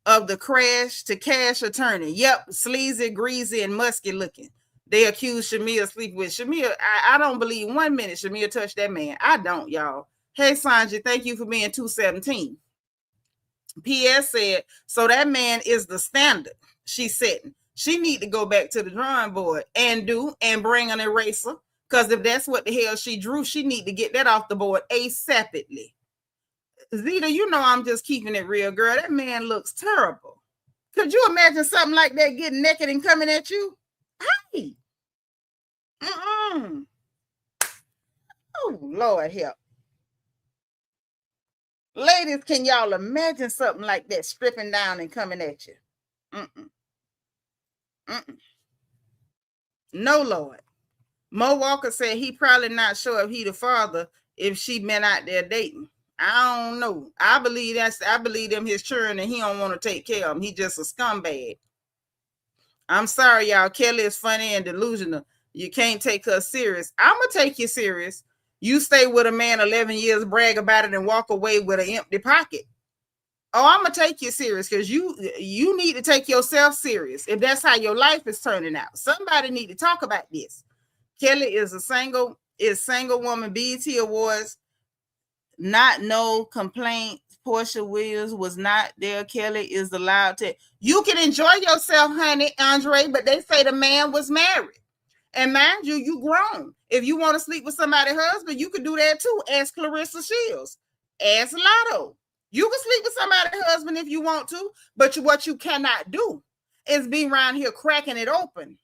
of the Crash to Cash attorney. Yep, sleazy, greasy, and musky looking. They accused Shamea of sleeping with Shamea. I don't believe 1 minute Shamea touched that man. I don't, y'all. Hey, Sanjay, thank you for being 217. PS said, so that man is the standard she's setting. She need to go back to the drawing board and bring an eraser. Because if that's what the hell she drew, she need to get that off the board ASAPidly. Zeta, I'm just keeping it real, girl. That man looks terrible. Could you imagine something like that getting naked and coming at you? Hey. Oh, Lord help. Ladies, can y'all imagine something like that stripping down and coming at you? No, Lord. Mo Walker said he probably not sure if he the father if she been out there dating. I don't know. I believe them his children and he don't want to take care of them. He just a scumbag. I'm sorry, y'all. Kelli is funny and delusional. You can't take her serious. I'm going to take you serious. You stay with a man 11 years, brag about it, and walk away with an empty pocket. Oh, I'm going to take you serious because you need to take yourself serious if that's how your life is turning out. Somebody need to talk about this. Kelli is single woman. BET Awards, not no complaint. Portia Williams was not there. Kelli is allowed to. You can enjoy yourself, honey, Andre, but they say the man was married. And mind you, you grown. If you want to sleep with somebody's husband, you could do that too. Ask Clarissa Shields. Ask Lotto. You can sleep with somebody's husband if you want to, but what you cannot do is be around here cracking it open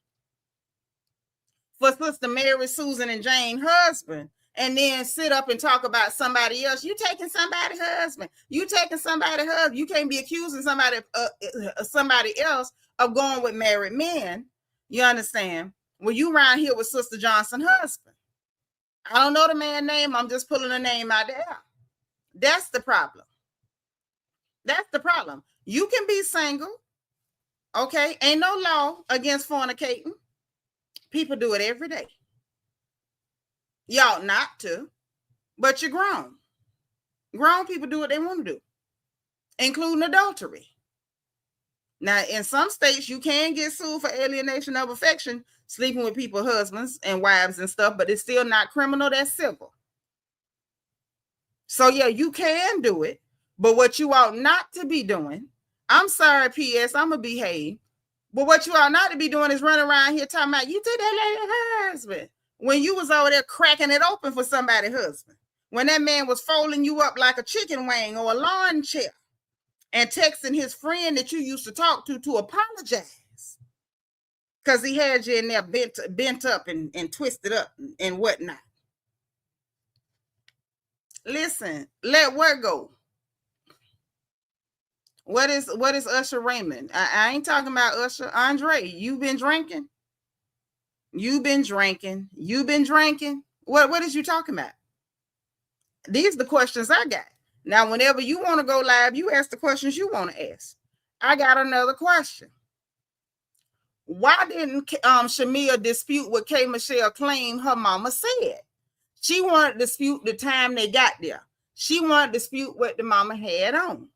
for Sister Mary, Susan, and Jane husband, and then sit up and talk about somebody else. You taking somebody's husband. You taking somebody's husband. You can't be accusing somebody else of going with married men. You understand? Well, you around here with Sister Johnson's husband. I don't know the man's name. I'm just pulling a name out there. That's the problem. That's the problem. You can be single. Okay? Ain't no law against fornicating. People do it every day. Y'all not to, but you're grown. Grown people do what they want to do, including adultery. Now, in some states, you can get sued for alienation of affection, sleeping with people's husbands and wives and stuff, but it's still not criminal. That's civil. So, yeah, you can do it. But what you ought not to be doing, I'm sorry, P.S., I'm going to behave. But what you ought not to be doing is running around here talking about you did that lady husband when you was over there cracking it open for somebody's husband. When that man was folding you up like a chicken wing or a lawn chair and texting his friend that you used to talk to apologize because he had you in there bent up and twisted up and whatnot. Listen, let what go? What is Usher Raymond? I ain't talking about Usher. Andre, you've been drinking. You've been drinking. You've been drinking. What is you talking about? These are the questions I got. Now, whenever you want to go live, you ask the questions you want to ask. I got another question. Why didn't Shamea dispute what K. Michelle claimed her mama said? She wanted to dispute the time they got there. She wanted to dispute what the mama had on.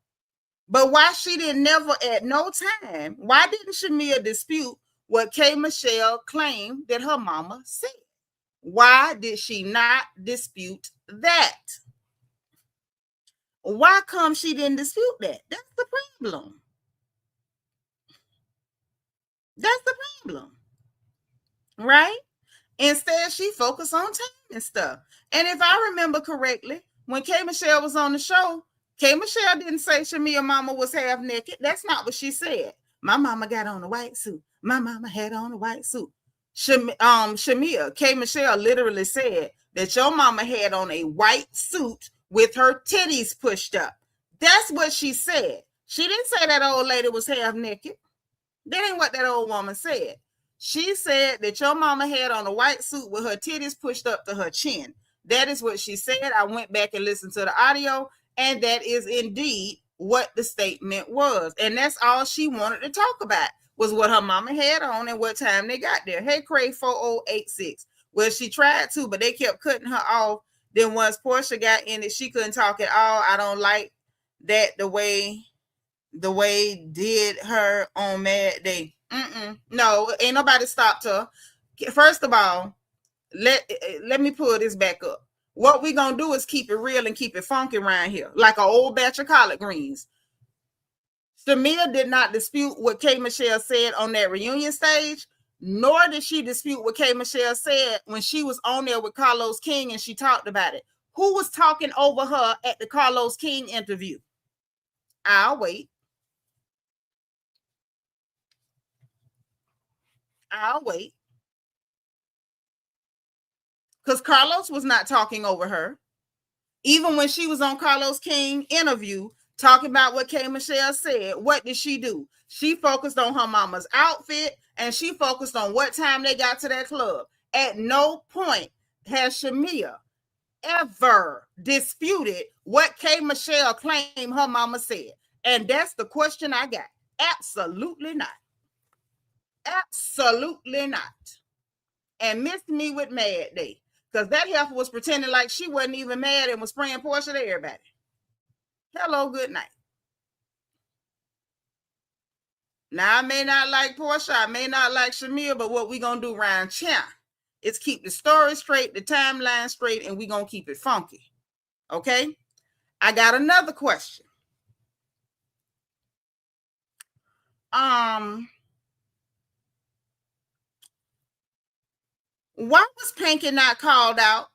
But why she didn't never at no time, why didn't Shamea dispute what K. Michelle claimed that her mama said? Why did she not dispute that? Why come she didn't dispute that? That's the problem. That's the problem. Right? Instead, she focused on time and stuff. And if I remember correctly, when K. Michelle was on the show, K. Michelle didn't say Shamea mama was half naked. That's not what she said. My mama got on a white suit. My mama had on a white suit. Shamea, K. Michelle literally said that your mama had on a white suit with her titties pushed up. That's what she said. She didn't say that old lady was half naked. That ain't what that old woman said. She said that your mama had on a white suit with her titties pushed up to her chin. That is what she said. I went back and listened to the audio, and that is indeed what the statement was. And that's all she wanted to talk about, was what her mama had on and what time they got there. Hey, Craig 4086. Well, she tried to, but they kept cutting her off. Then once Portia got in it, she couldn't talk at all. I don't like that the way did her on Mad Day. No, ain't nobody stopped her. First of all, let me pull this back up. What we gonna do is keep it real and keep it funky around here, like an old batch of collard greens. Shamea did not dispute what K. Michelle said on that reunion stage, nor did she dispute what K. Michelle said when she was on there with Carlos King and she talked about it. Who was talking over her at the Carlos King interview? I'll wait. Because Carlos was not talking over her. Even when she was on Carlos King interview, talking about what K. Michelle said, what did she do? She focused on her mama's outfit, and she focused on what time they got to that club. At no point has Shamea ever disputed what K. Michelle claimed her mama said. And that's the question I got. Absolutely not. Absolutely not. And missed me with Mad Day. Because that heifer was pretending like she wasn't even mad and was spraying Portia to everybody. Hello, good night. Now, I may not like Portia, I may not like Shamea, but what we going to do around here is keep the story straight, the timeline straight, and we going to keep it funky. Okay? I got another question. Why was Panky not called out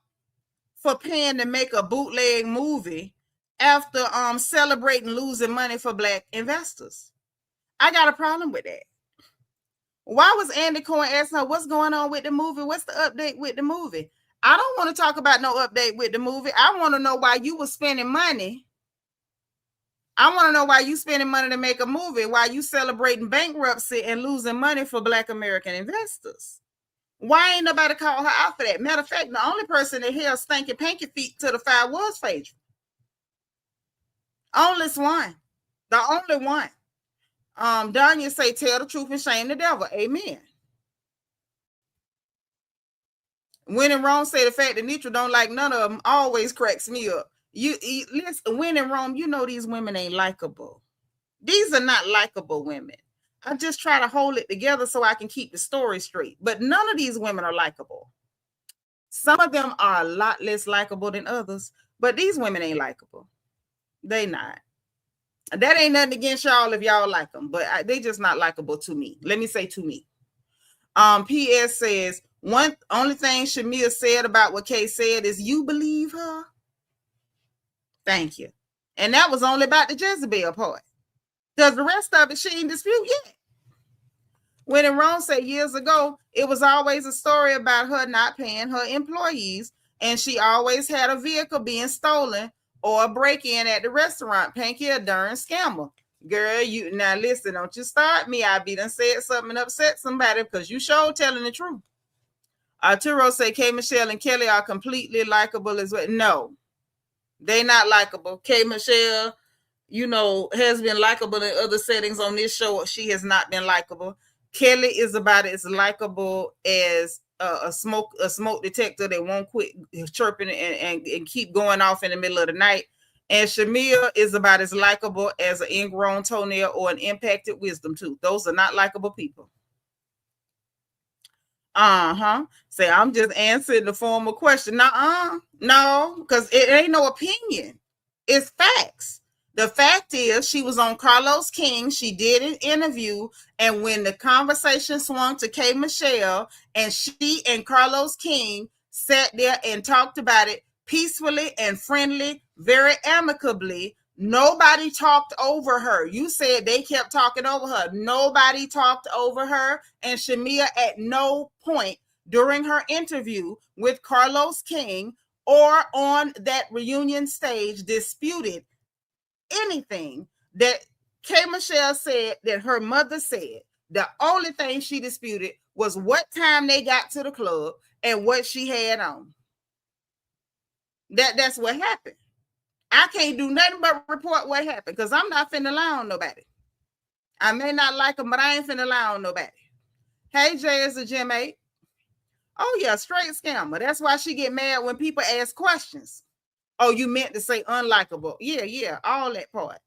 for paying to make a bootleg movie after celebrating losing money for Black investors? I got a problem with that. Why was Andy Cohen asking her what's going on with the movie? What's the update with the movie? I don't want to talk about no update with the movie. I want to know why you were spending money. I want to know why you spending money to make a movie, why you celebrating bankruptcy and losing money for Black American investors. Why ain't nobody call her out for that? Matter of fact, the only person that held stinking Panky feet to the fire was Phaedra. Only one. The only one. Danya say, tell the truth and shame the devil. Amen. When in Rome say the fact that Nitra don't like none of them always cracks me up. Listen, when in Rome, you know these women ain't likable. These are not likable women. I just try to hold it together so I can keep the story straight. But none of these women are likable. Some of them are a lot less likable than others, but these women ain't likable. They not. That ain't nothing against y'all if y'all like them, but they just not likable to me. Let me say to me. PS says, only thing Shamea said about what Kay said is, you believe her? Thank you. And that was only about the Jezebel part. Because the rest of it, she ain't dispute yet. When RHOA said years ago, it was always a story about her not paying her employees, and she always had a vehicle being stolen or a break-in at the restaurant. Pinky a darn scammer. Girl, you now listen, don't you start me. I be done said something and upset somebody because you sure telling the truth. Arturo say K. Michelle and Kelly are completely likable as well. No, they not likable. K. Michelle, you know, has been likable in other settings. On this show, she has not been likable. Kelly is about as likable as a smoke detector that won't quit chirping and keep going off in the middle of the night. And Shamea is about as likable as an ingrown toenail or an impacted wisdom tooth. Those are not likable people. Say, I'm just answering the formal question. No, because it ain't no opinion. It's facts. The fact is, she was on Carlos King. She did an interview, and when the conversation swung to K. Michelle, and she and Carlos King sat there and talked about it peacefully and friendly, very amicably, nobody talked over her. You said they kept talking over her. Nobody talked over her, and Shamea at no point during her interview with Carlos King or on that reunion stage disputed anything that K. Michelle said that her mother said. The only thing she disputed was what time they got to the club and what she had on. That's what happened. I can't do nothing but report what happened because I'm not finna lie on nobody. I may not like them, but I ain't finna lie on nobody. Hey, Jay is a Gym 8. Oh, yeah, straight scammer. That's why she get mad when people ask questions. Oh, you meant to say unlikable. Yeah, all that part.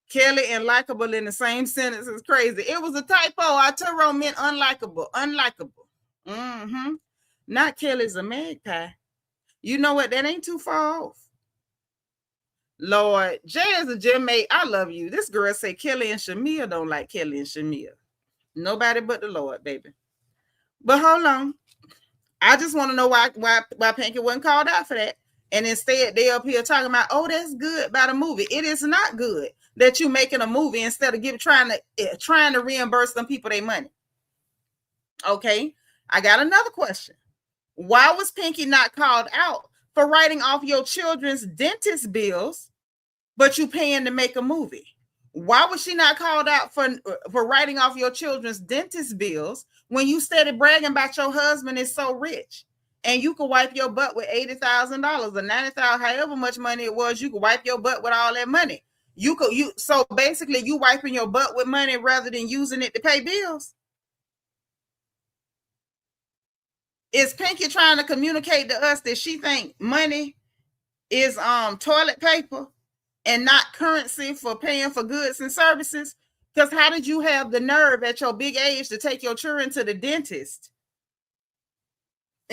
Kelly and likable in the same sentence is crazy. It was a typo. Arturo meant unlikable. Not Kelly's a magpie. You know what? That ain't too far off. Lord, Jay is a Gym 8. I love you. This girl say Kelly and Shamea don't like Kelly and Shamea. Nobody but the Lord, baby. But hold on. I just want to know why Pinky wasn't called out for that. And instead, they up here talking about, oh, that's good about a movie. It is not good that you making a movie instead of trying to reimburse them people their money. Okay, I got another question. Why was Pinky not called out for writing off your children's dentist bills, but you paying to make a movie? Why was she not called out for writing off your children's dentist bills when you started bragging about your husband is so rich? And you could wipe your butt with $80,000 or $90,000, however much money it was. You could wipe your butt with all that money. So basically, you wiping your butt with money rather than using it to pay bills. Is Pinky trying to communicate to us that she think money is toilet paper and not currency for paying for goods and services? Because how did you have the nerve at your big age to take your children to the dentist?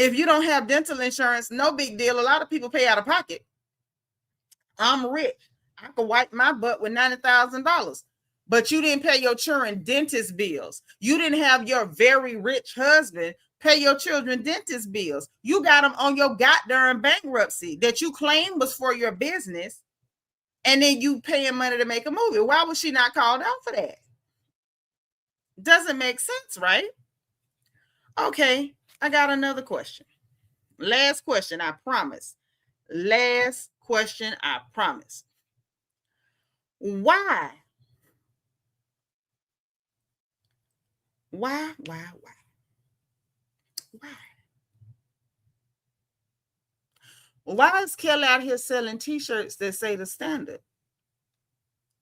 If you don't have dental insurance, no big deal. A lot of people pay out of pocket. I'm rich. I could wipe my butt with $90,000. But you didn't pay your children dentist bills. You didn't have your very rich husband pay your children dentist bills. You got them on your goddamn bankruptcy that you claim was for your business. And then you paying money to make a movie. Why was she not called out for that? Doesn't make sense, right? Okay. I got another question. Last question, I promise. Last question, I promise. Why? Why is Kelly out here selling t-shirts that say the standard?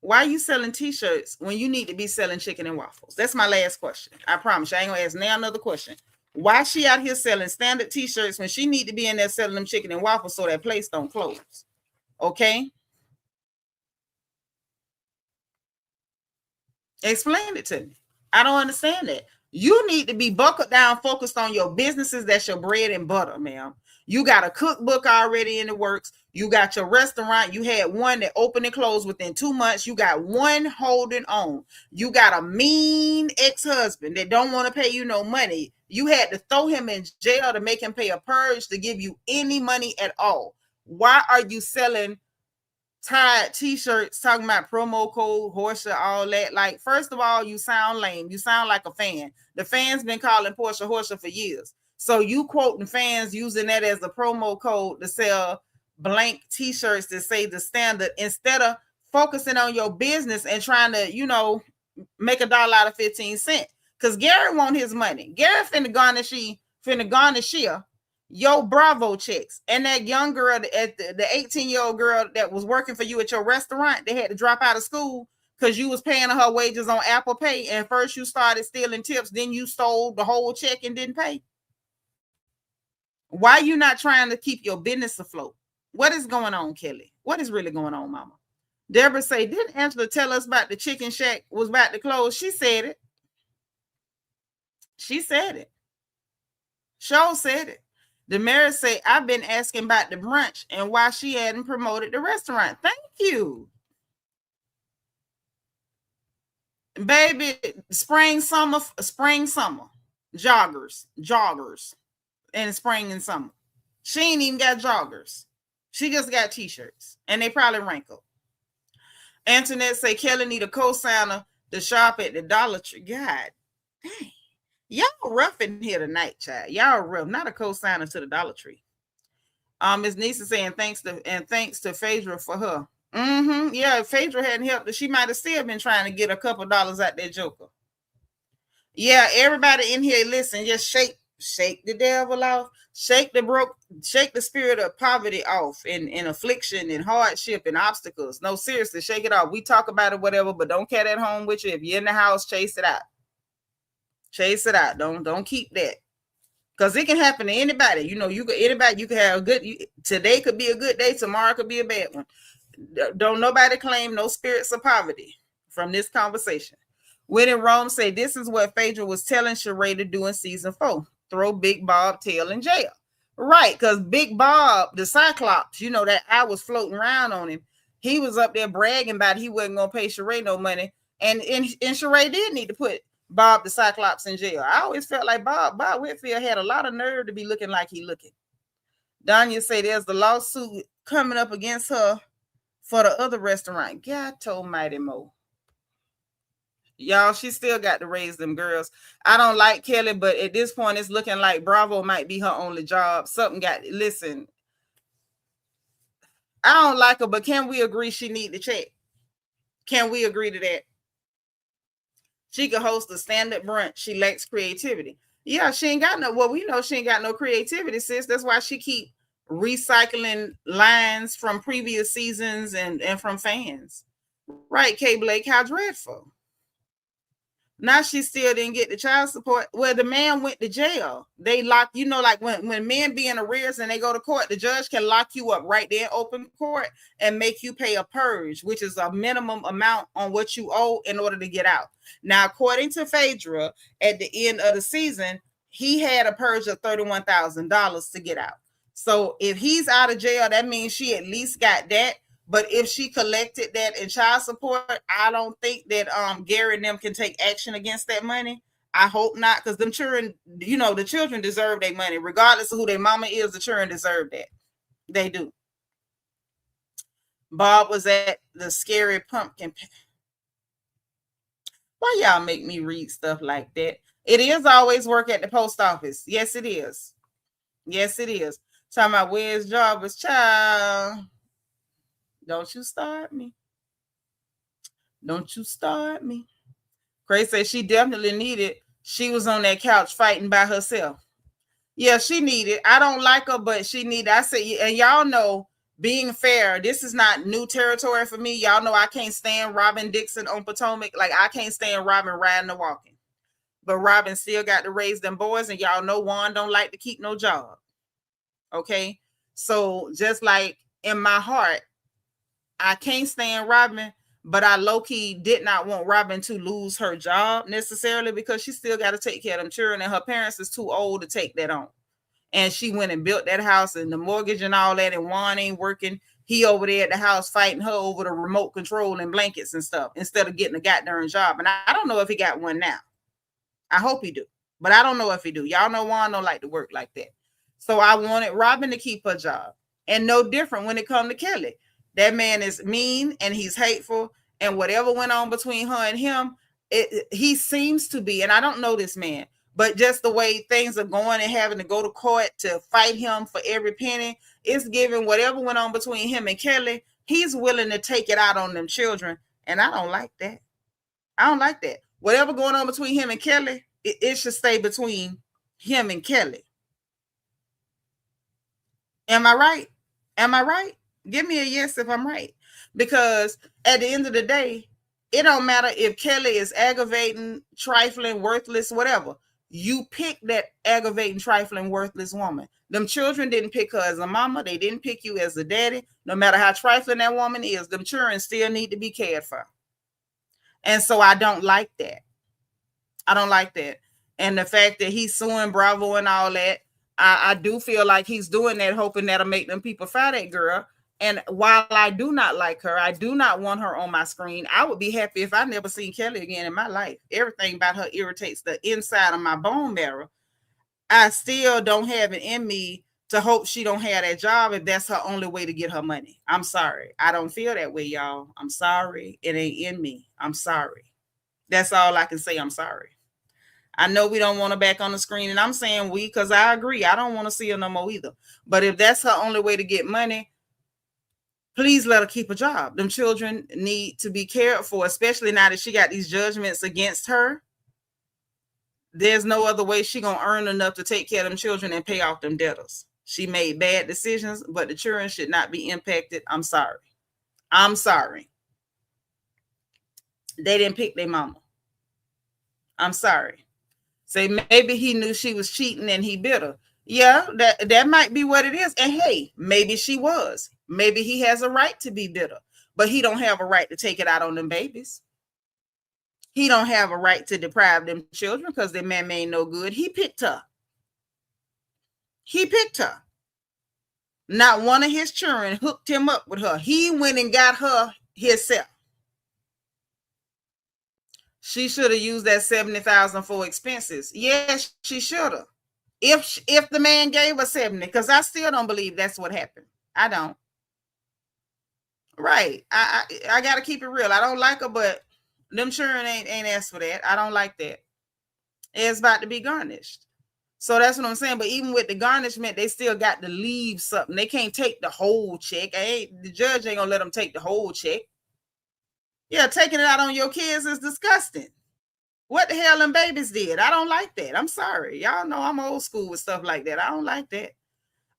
Why are you selling t-shirts when you need to be selling chicken and waffles? That's my last question. I promise you, I ain't gonna ask now another question. Why is she out here selling standard t-shirts when she need to be in there selling them chicken and waffles so that place don't close? Okay? Explain it to me. I don't understand that. You need to be buckled down, focused on your businesses. That's your bread and butter, ma'am. You got a cookbook already in the works. You got your restaurant. You had one that opened and closed within 2 months. You got one holding on. You got a mean ex-husband that don't want to pay you no money. You had to throw him in jail to make him pay a purge to give you any money at all. Why are you selling tied t-shirts talking about promo code Horsha, all that? Like, first of all, you sound lame. You sound like a fan. The fans been calling Portia Horsha for years. So you quoting fans using that as a promo code to sell blank t-shirts that say the standard instead of focusing on your business and trying to, you know, make $1 out of 15 cents. Because Gary want his money. Gary finna garnish your Bravo checks. And that young girl, the 18-year-old girl that was working for you at your restaurant, they had to drop out of school because you was paying her wages on Apple Pay. And first you started stealing tips, then you stole the whole check and didn't pay. Why are you not trying to keep your business afloat? What is going on, Kelly? What is really going on, mama? Deborah say, didn't Angela tell us about the chicken shack was about to close? She said it. She said it. Show said it. Damaris say, I've been asking about the brunch and why she hadn't promoted the restaurant. Thank you. Baby, spring, summer, joggers, and spring and summer. She ain't even got joggers. She just got t-shirts, and they probably wrinkled. Antoinette say, Kelly need a co-signer to shop at the Dollar Tree. God dang. Y'all rough in here tonight, child. Y'all rough. Not a co-signer to the Dollar Tree. Ms. Nisa saying thanks to Phaedra for her. Yeah, if Phaedra hadn't helped her, she might have still been trying to get a couple dollars out that joker. Yeah, everybody in here, listen, just shake the devil off, shake the spirit of poverty off, and affliction and hardship and obstacles. No, seriously, shake it off. We talk about it, whatever, but don't carry that home with you. If you're in the house, chase it out. Chase it out. Don't keep that. Because it can happen to anybody. You know, you can have a good, today could be a good day, tomorrow could be a bad one. Don't nobody claim no spirits of poverty from this conversation. When in Rome say, this is what Phaedra was telling Sheree to do in season 4. Throw Big Bob Tail in jail. Right, because Big Bob, the Cyclops, you know, that eye was floating around on him. He was up there bragging about he wasn't going to pay Sheree no money. And Sheree did need to put Bob the Cyclops in jail. I always felt like Bob Whitfield had a lot of nerve to be looking like he looking. Danya say there's the lawsuit coming up against her for the other restaurant. God told Mighty Mo. Y'all, she still got to raise them girls. I don't like Kelly, but at this point, it's looking like Bravo might be her only job. Listen, I don't like her, but can we agree she need to check? Can we agree to that? She could host a stand-up brunch. She lacks creativity. Yeah, she ain't got no, well, we know she ain't got no creativity, sis. That's why she keep recycling lines from previous seasons and from fans. Right, K. Blake, how dreadful. Now she still didn't get the child support. Well, the man went to jail. They locked, you know, like when men be in arrears and they go to court, the judge can lock you up right there in open court and make you pay a purge, which is a minimum amount on what you owe in order to get out. Now, according to Phaedra, at the end of the season, he had a purge of $31,000 to get out. So if he's out of jail, that means she at least got that. But if she collected that in child support, I don't think that Gary and them can take action against that money. I hope not, because them children, you know, the children deserve their money. Regardless of who their mama is, the children deserve that. They do. Bob was at the Scary Pumpkin. Why y'all make me read stuff like that? It is always work at the post office. Yes, it is. Yes, it is. Talking about where's Jarvis, child. Don't you start me. Don't you start me. Grace said she definitely needed. She was on that couch fighting by herself. Yeah, she needed. I don't like her, but she needed. I say, and y'all know, being fair, this is not new territory for me. Y'all know I can't stand Robin Dixon on Potomac. Like, I can't stand Robin riding or walking. But Robin still got to raise them boys, and y'all know Juan don't like to keep no job. Okay? So, just like in my heart, I can't stand Robin, but I low-key did not want Robin to lose her job necessarily because she still got to take care of them children, and her parents is too old to take that on. And she went and built that house and the mortgage and all that, and Juan ain't working. He over there at the house fighting her over the remote control and blankets and stuff instead of getting a goddamn job. And I don't know if he got one now. I hope he do, but I don't know if he do. Y'all know Juan don't like to work like that. So I wanted Robin to keep her job. And no different when it come to Kelli. That man is mean and he's hateful, and whatever went on between her and him, he seems to be, and I don't know this man, but just the way things are going and having to go to court to fight him for every penny, it's giving whatever went on between him and Kelli, he's willing to take it out on them children. And I don't like that. I don't like that. Whatever going on between him and Kelli, it should stay between him and Kelli. Am I right? Am I right? Give me a yes if I'm right. Because at the end of the day, it don't matter if Kelli is aggravating, trifling, worthless, whatever. You pick that aggravating, trifling, worthless woman. Them children didn't pick her as a mama. They didn't pick you as a daddy. No matter how trifling that woman is, them children still need to be cared for. And so I don't like that. I don't like that. And the fact that he's suing Bravo and all that, I do feel like he's doing that, hoping that'll make them people fire that girl. And while I do not like her, I do not want her on my screen. I would be happy if I never seen Kelli again in my life. Everything about her irritates the inside of my bone marrow. I still don't have it in me to hope she don't have that job if that's her only way to get her money. I'm sorry. I don't feel that way, y'all. I'm sorry. It ain't in me. I'm sorry. That's all I can say. I'm sorry. I know we don't want her back on the screen, and I'm saying we because I agree. I don't want to see her no more either. But if that's her only way to get money, please let her keep a job. Them children need to be cared for, especially now that she got these judgments against her. There's no other way she gonna earn enough to take care of them children and pay off them debtors. She made bad decisions, but the children should not be impacted. I'm sorry. I'm sorry. They didn't pick their mama. I'm sorry. Say maybe he knew she was cheating and he bit her. Yeah, that might be what it is. And hey, maybe she was. Maybe he has a right to be bitter, but he don't have a right to take it out on them babies. He don't have a right to deprive them children because their man ain't no good. He picked her. He picked her. Not one of his children hooked him up with her. He went and got her himself. She should have used that $70,000 for expenses. Yes, she should have. If the man gave her 70, because I still don't believe that's what happened. I don't. Right. I gotta keep it real. I don't like her, but them children ain't asked for that. I don't like that. It's about to be garnished. So that's what I'm saying. But even with the garnishment, they still got to leave something. They can't take the whole check. The judge ain't gonna let them take the whole check. Yeah, taking it out on your kids is disgusting. What the hell them babies did? I don't like that. I'm sorry. Y'all know I'm old school with stuff like that. I don't like that.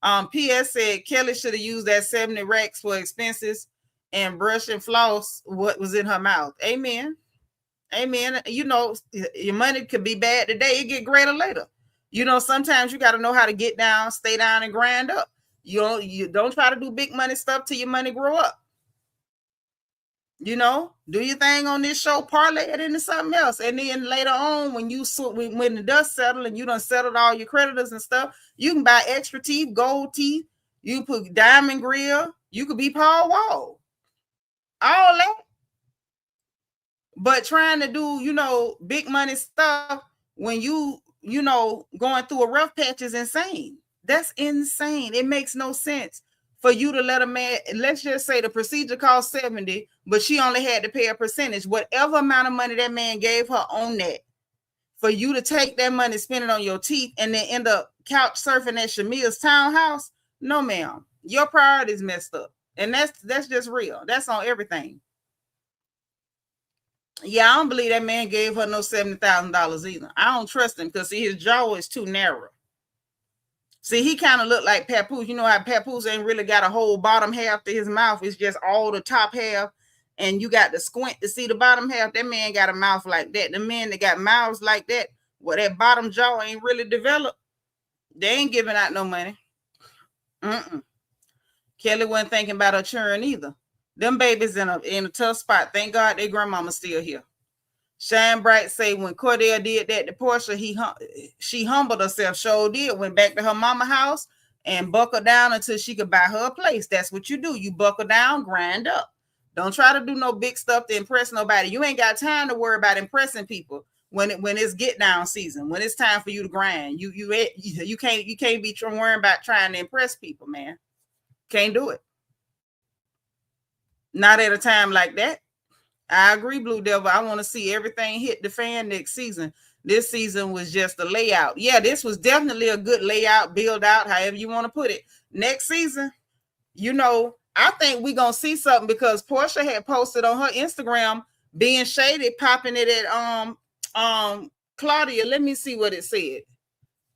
PS said Kelli should have used that 70 racks for expenses and brush and floss what was in her mouth. Amen. Amen. You know, your money could be bad today. It get greater later. You know, sometimes you got to know how to get down, stay down, and grind up. You don't try to do big money stuff till your money grow up. You know, do your thing on this show, parlay it into something else. And then later on, when the dust settle and you done settled all your creditors and stuff, you can buy extra teeth, gold teeth. You put diamond grill. You could be Paul Wall. All that. But trying to do, you know, big money stuff when you know, going through a rough patch is insane. That's insane. It makes no sense for you to let a man, let's just say the procedure cost 70, but she only had to pay a percentage, whatever amount of money that man gave her on that, for you to take that money, spend it on your teeth, and then end up couch surfing at Shamea's townhouse. No, ma'am. Your priorities messed up. And that's just real. That's on everything. Yeah, I don't believe that man gave her no $70,000 either. I don't trust him because, see, his jaw is too narrow. See, he kind of looked like Papoose. You know how Papoose ain't really got a whole bottom half to his mouth. It's just all the top half, and you got to squint to see the bottom half. That man got a mouth like that. The men that got mouths like that, well, that bottom jaw ain't really developed. They ain't giving out no money. Kelli wasn't thinking about her children either. Them babies in a tough spot. Thank God their grandmama's still here. Shine Bright say when Cordell did that to Portia, she humbled herself. Sure did. Went back to her mama house and buckled down until she could buy her a place. That's what you do. You buckle down, grind up. Don't try to do no big stuff to impress nobody. You ain't got time to worry about impressing people when it's get down season. When it's time for you to grind, you can't be worrying about trying to impress people, man. Can't do it. Not at a time like that. I agree, Blue Devil. I want to see everything hit the fan next season. This season was just a layout. Yeah, this was definitely a good layout, build out, however you want to put it. Next season, I think we're going to see something because Portia had posted on her Instagram being shady, popping it at Claudia. Let me see what it said.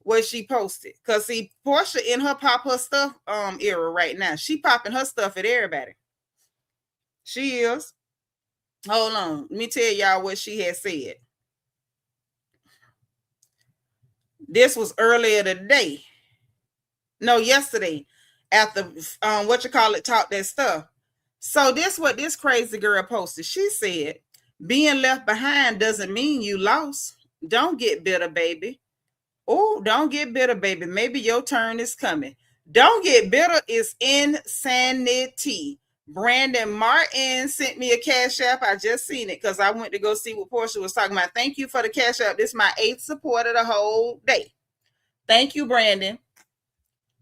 What she posted. Because see, Portia in her pop her stuff era right now. She popping her stuff at everybody. She is. Hold on. Let me tell y'all what she had said. This was earlier today. No, yesterday. After talk that stuff. So this what this crazy girl posted. She said, being left behind doesn't mean you lost. Don't get bitter, baby. Oh, don't get bitter, baby. Maybe your turn is coming. Don't get bitter is insanity. Brandon Martin sent me a cash app. I just seen it because I went to go see what Portia was talking about. Thank you for the cash app. This is my 8th support of the whole day. Thank you, Brandon.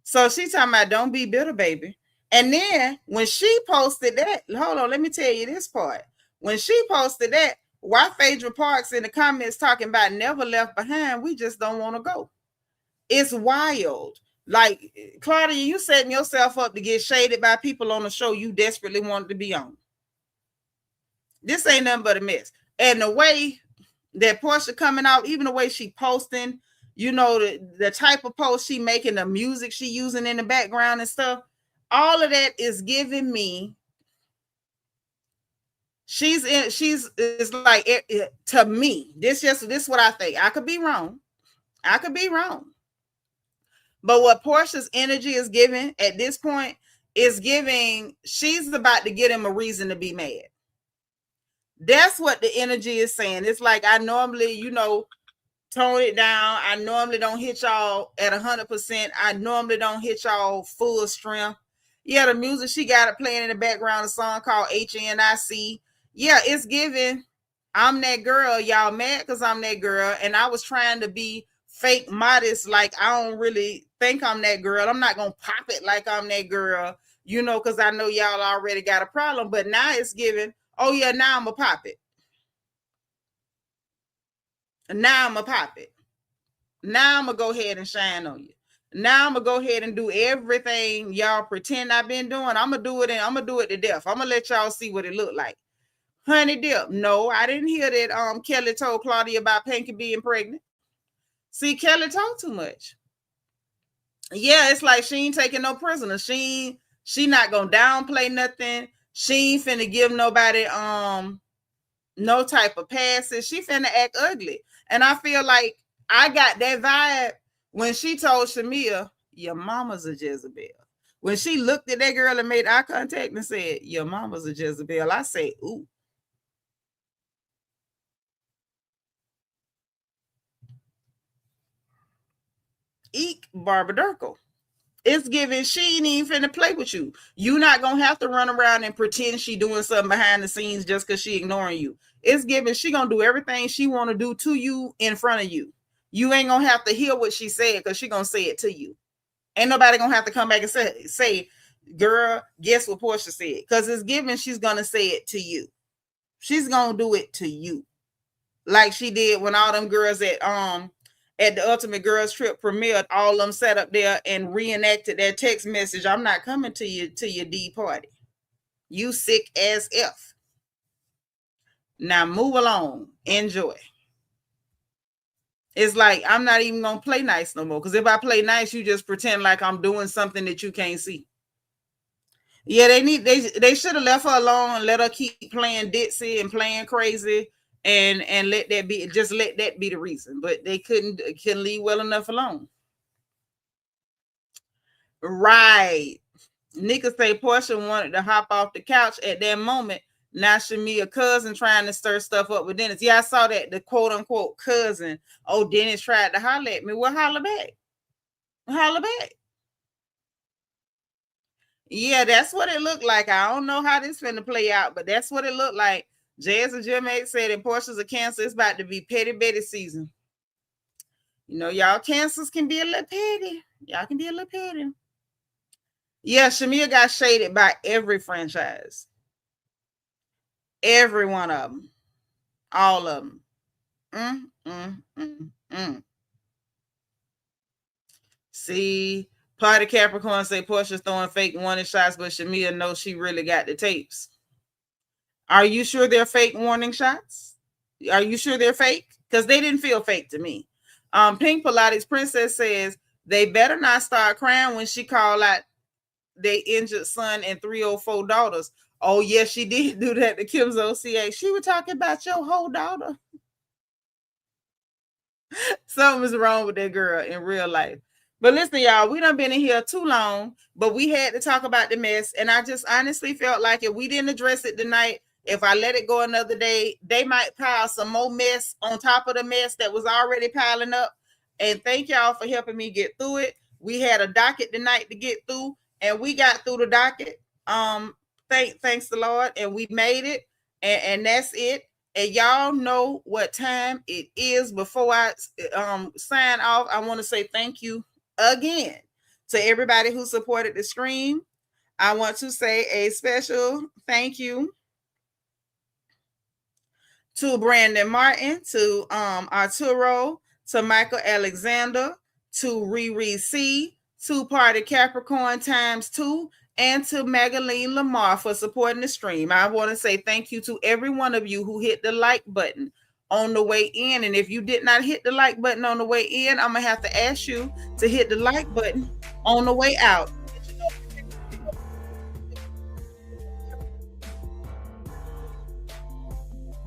So she's talking about don't be bitter, baby. And then when she posted that, hold on, let me tell you this part. When she posted that, why Phaedra Parks in the comments talking about never left behind, we just don't want to go. It's wild. Like, Claudia, you setting yourself up to get shaded by people on the show you desperately wanted to be on. This ain't nothing but a mess. And the way that Portia coming out, even the way she posting, the type of post she making, the music she using in the background and stuff, all of that is giving me, it's like, to me, this is what I think. I could be wrong. But what Portia's energy is giving at this point is giving, she's about to get him a reason to be mad. That's what the energy is saying. It's like, I normally, tone it down. I normally don't hit y'all at 100%. I normally don't hit y'all full strength. Yeah, the music she got it playing in the background, a song called HNIC. Yeah, it's giving, I'm that girl. Y'all mad because I'm that girl. And I was trying to be fake modest, like I don't really think I'm that girl. I'm not going to pop it like I'm that girl, because I know y'all already got a problem. But now it's giving, oh yeah, now I'm going to pop it. Now I'm going to pop it. Now I'm going to go ahead and shine on you. Now I'm going to go ahead and do everything y'all pretend I've been doing. I'm going to do it and I'm going to do it to death. I'm going to let y'all see what it looked like. Honey dip. No, I didn't hear that Kelli told Claudia about Pinky being pregnant. See, Kelli talk too much. Yeah, it's like she ain't taking no prisoners. She not gonna downplay nothing. She ain't finna give nobody no type of passes. She finna act ugly. And I feel like I got that vibe when she told Shamea, your mama's a Jezebel. When she looked at that girl and made eye contact and said, your mama's a Jezebel, I say, ooh. Eek, Barbara Durkle. It's giving she ain't even finna play with you. You not gonna have to run around and pretend she doing something behind the scenes just because she ignoring you. It's giving she gonna do everything she want to do to you in front of you. You ain't gonna have to hear what she said because she gonna say it to you. Ain't nobody gonna have to come back and say, girl, guess what Portia said? Because it's giving she's gonna say it to you. She's gonna do it to you. Like she did when all them girls at the Ultimate Girls Trip premiered, all of them sat up there and reenacted that text message. I'm not coming to your D party. You sick as F. Now move along. Enjoy. It's like, I'm not even going to play nice no more. Because if I play nice, you just pretend like I'm doing something that you can't see. Yeah, they should have left her alone and let her keep playing ditzy and playing crazy. And let that be the reason, but they couldn't leave well enough alone. Right. Nika say Portia wanted to hop off the couch at that moment. Now Shamea cousin trying to stir stuff up with Dennis. Yeah, I saw that, the quote unquote cousin. Oh, Dennis tried to holler at me. Well, holler back. Holler back. Yeah, that's what it looked like. I don't know how this finna play out, but that's what it looked like. Jazz and Jim said in Portia's a Cancer, it's about to be petty Betty season. You know, y'all Cancers can be a little petty. Y'all can be a little petty. Yeah, Shamea got shaded by every franchise. Every one of them. All of them. See, Party Capricorn say Portia's throwing fake warning shots, but Shamea knows she really got the tapes. Are you sure they're fake warning shots? Are you sure they're fake? Because they didn't feel fake to me. Pink Pilates Princess says they better not start crying when she called out their injured son and 304 daughters. Oh, yes, she did do that to Kim's OCA. She was talking about your whole daughter. Something's wrong with that girl in real life. But listen, y'all, we done been in here too long, but we had to talk about the mess. And I just honestly felt like if we didn't address it tonight, if I let it go another day, they might pile some more mess on top of the mess that was already piling up. And thank y'all for helping me get through it. We had a docket tonight to get through, and we got through the docket. Thanks the Lord, and we made it, and that's it. And y'all know what time it is. Before I sign off, I want to say thank you again to everybody who supported the stream. I want to say a special thank you to Brandon Martin, to Arturo, to Michael Alexander, to Riri C, to Party Capricorn ×2, and to Magaline Lamar for supporting the stream. I want to say thank you to every one of you who hit the like button on the way in. And if you did not hit the like button on the way in, I'm going to have to ask you to hit the like button on the way out.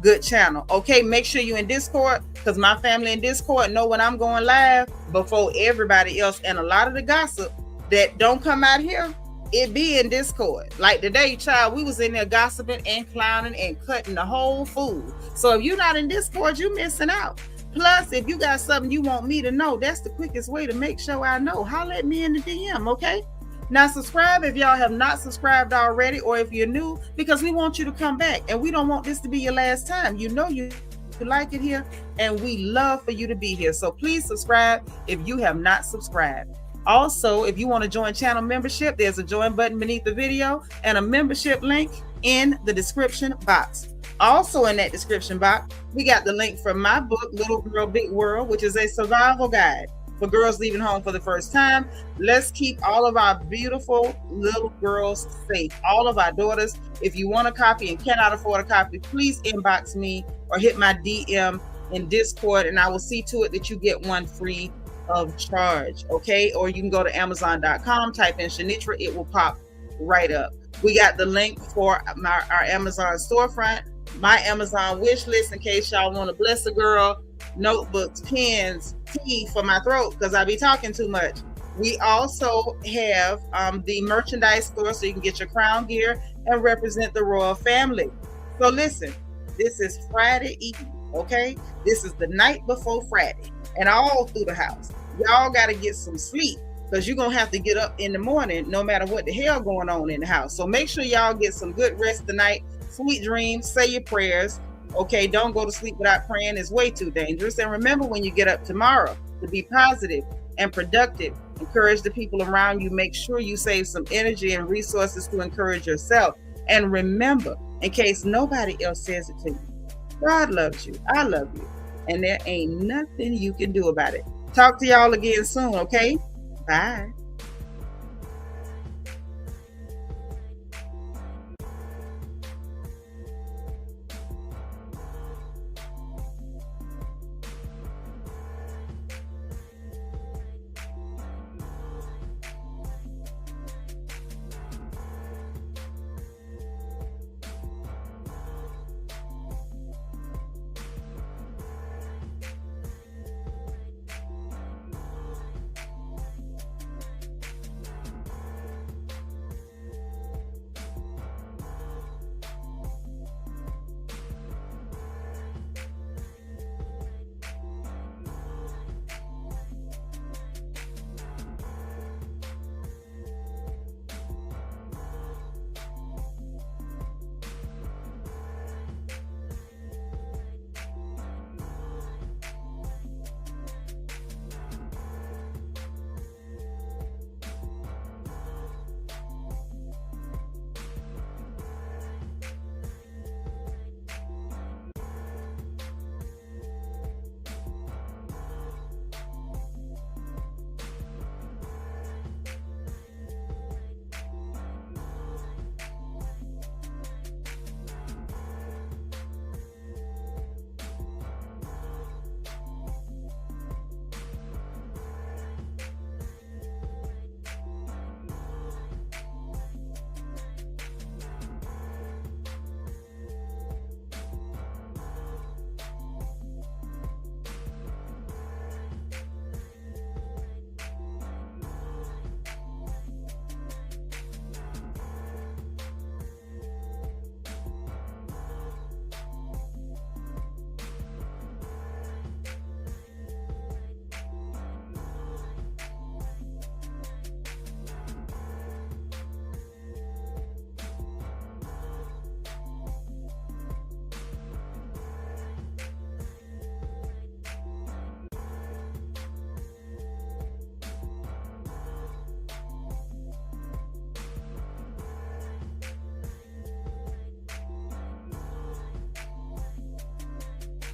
Good channel. Okay, make sure you're in Discord, because my family in Discord know when I'm going live before everybody else. And a lot of the gossip that don't come out here, it be in Discord. Like today, child, we was in there gossiping and clowning and cutting the whole food. So if you're not in Discord, you're missing out. Plus, if you got something you want me to know, that's the quickest way to make sure I know. Holler at me in the DM, okay? Now subscribe if y'all have not subscribed already, or if you're new, because we want you to come back, and we don't want this to be your last time. You know you like it here, and we love for you to be here. So please subscribe if you have not subscribed. Also, if you want to join channel membership, there's a join button beneath the video and a membership link in the description box. Also in that description box, we got the link for my book, Little Girl, Big World, which is a survival guide for girls leaving home for the first time. Let's keep all of our beautiful little girls safe, all of our daughters. If you want a copy and cannot afford a copy, please inbox me or hit my DM in Discord, and I will see to it that you get one free of charge, okay? Or you can go to Amazon.com, type in Seanitra, it will pop right up. We got the link for our Amazon storefront, my Amazon wish list, in case y'all want to bless a girl, notebooks, pens, tea for my throat, because I be talking too much. We also have the merchandise store, so you can get your crown gear and represent the royal family. So listen, this is Friday evening, okay? This is the night before Friday, and all through the house, y'all got to get some sleep, because you're gonna have to get up in the morning no matter what the hell going on in the house. So make sure y'all get some good rest tonight. Sweet dreams, say your prayers, okay? Don't go to sleep without praying. It's way too dangerous. And remember, when you get up tomorrow, to be positive and productive. Encourage the people around you. Make sure you save some energy and resources to encourage yourself. And remember, in case nobody else says it to you, God loves you, I love you, and there ain't nothing you can do about it. Talk to y'all again soon, okay? Bye.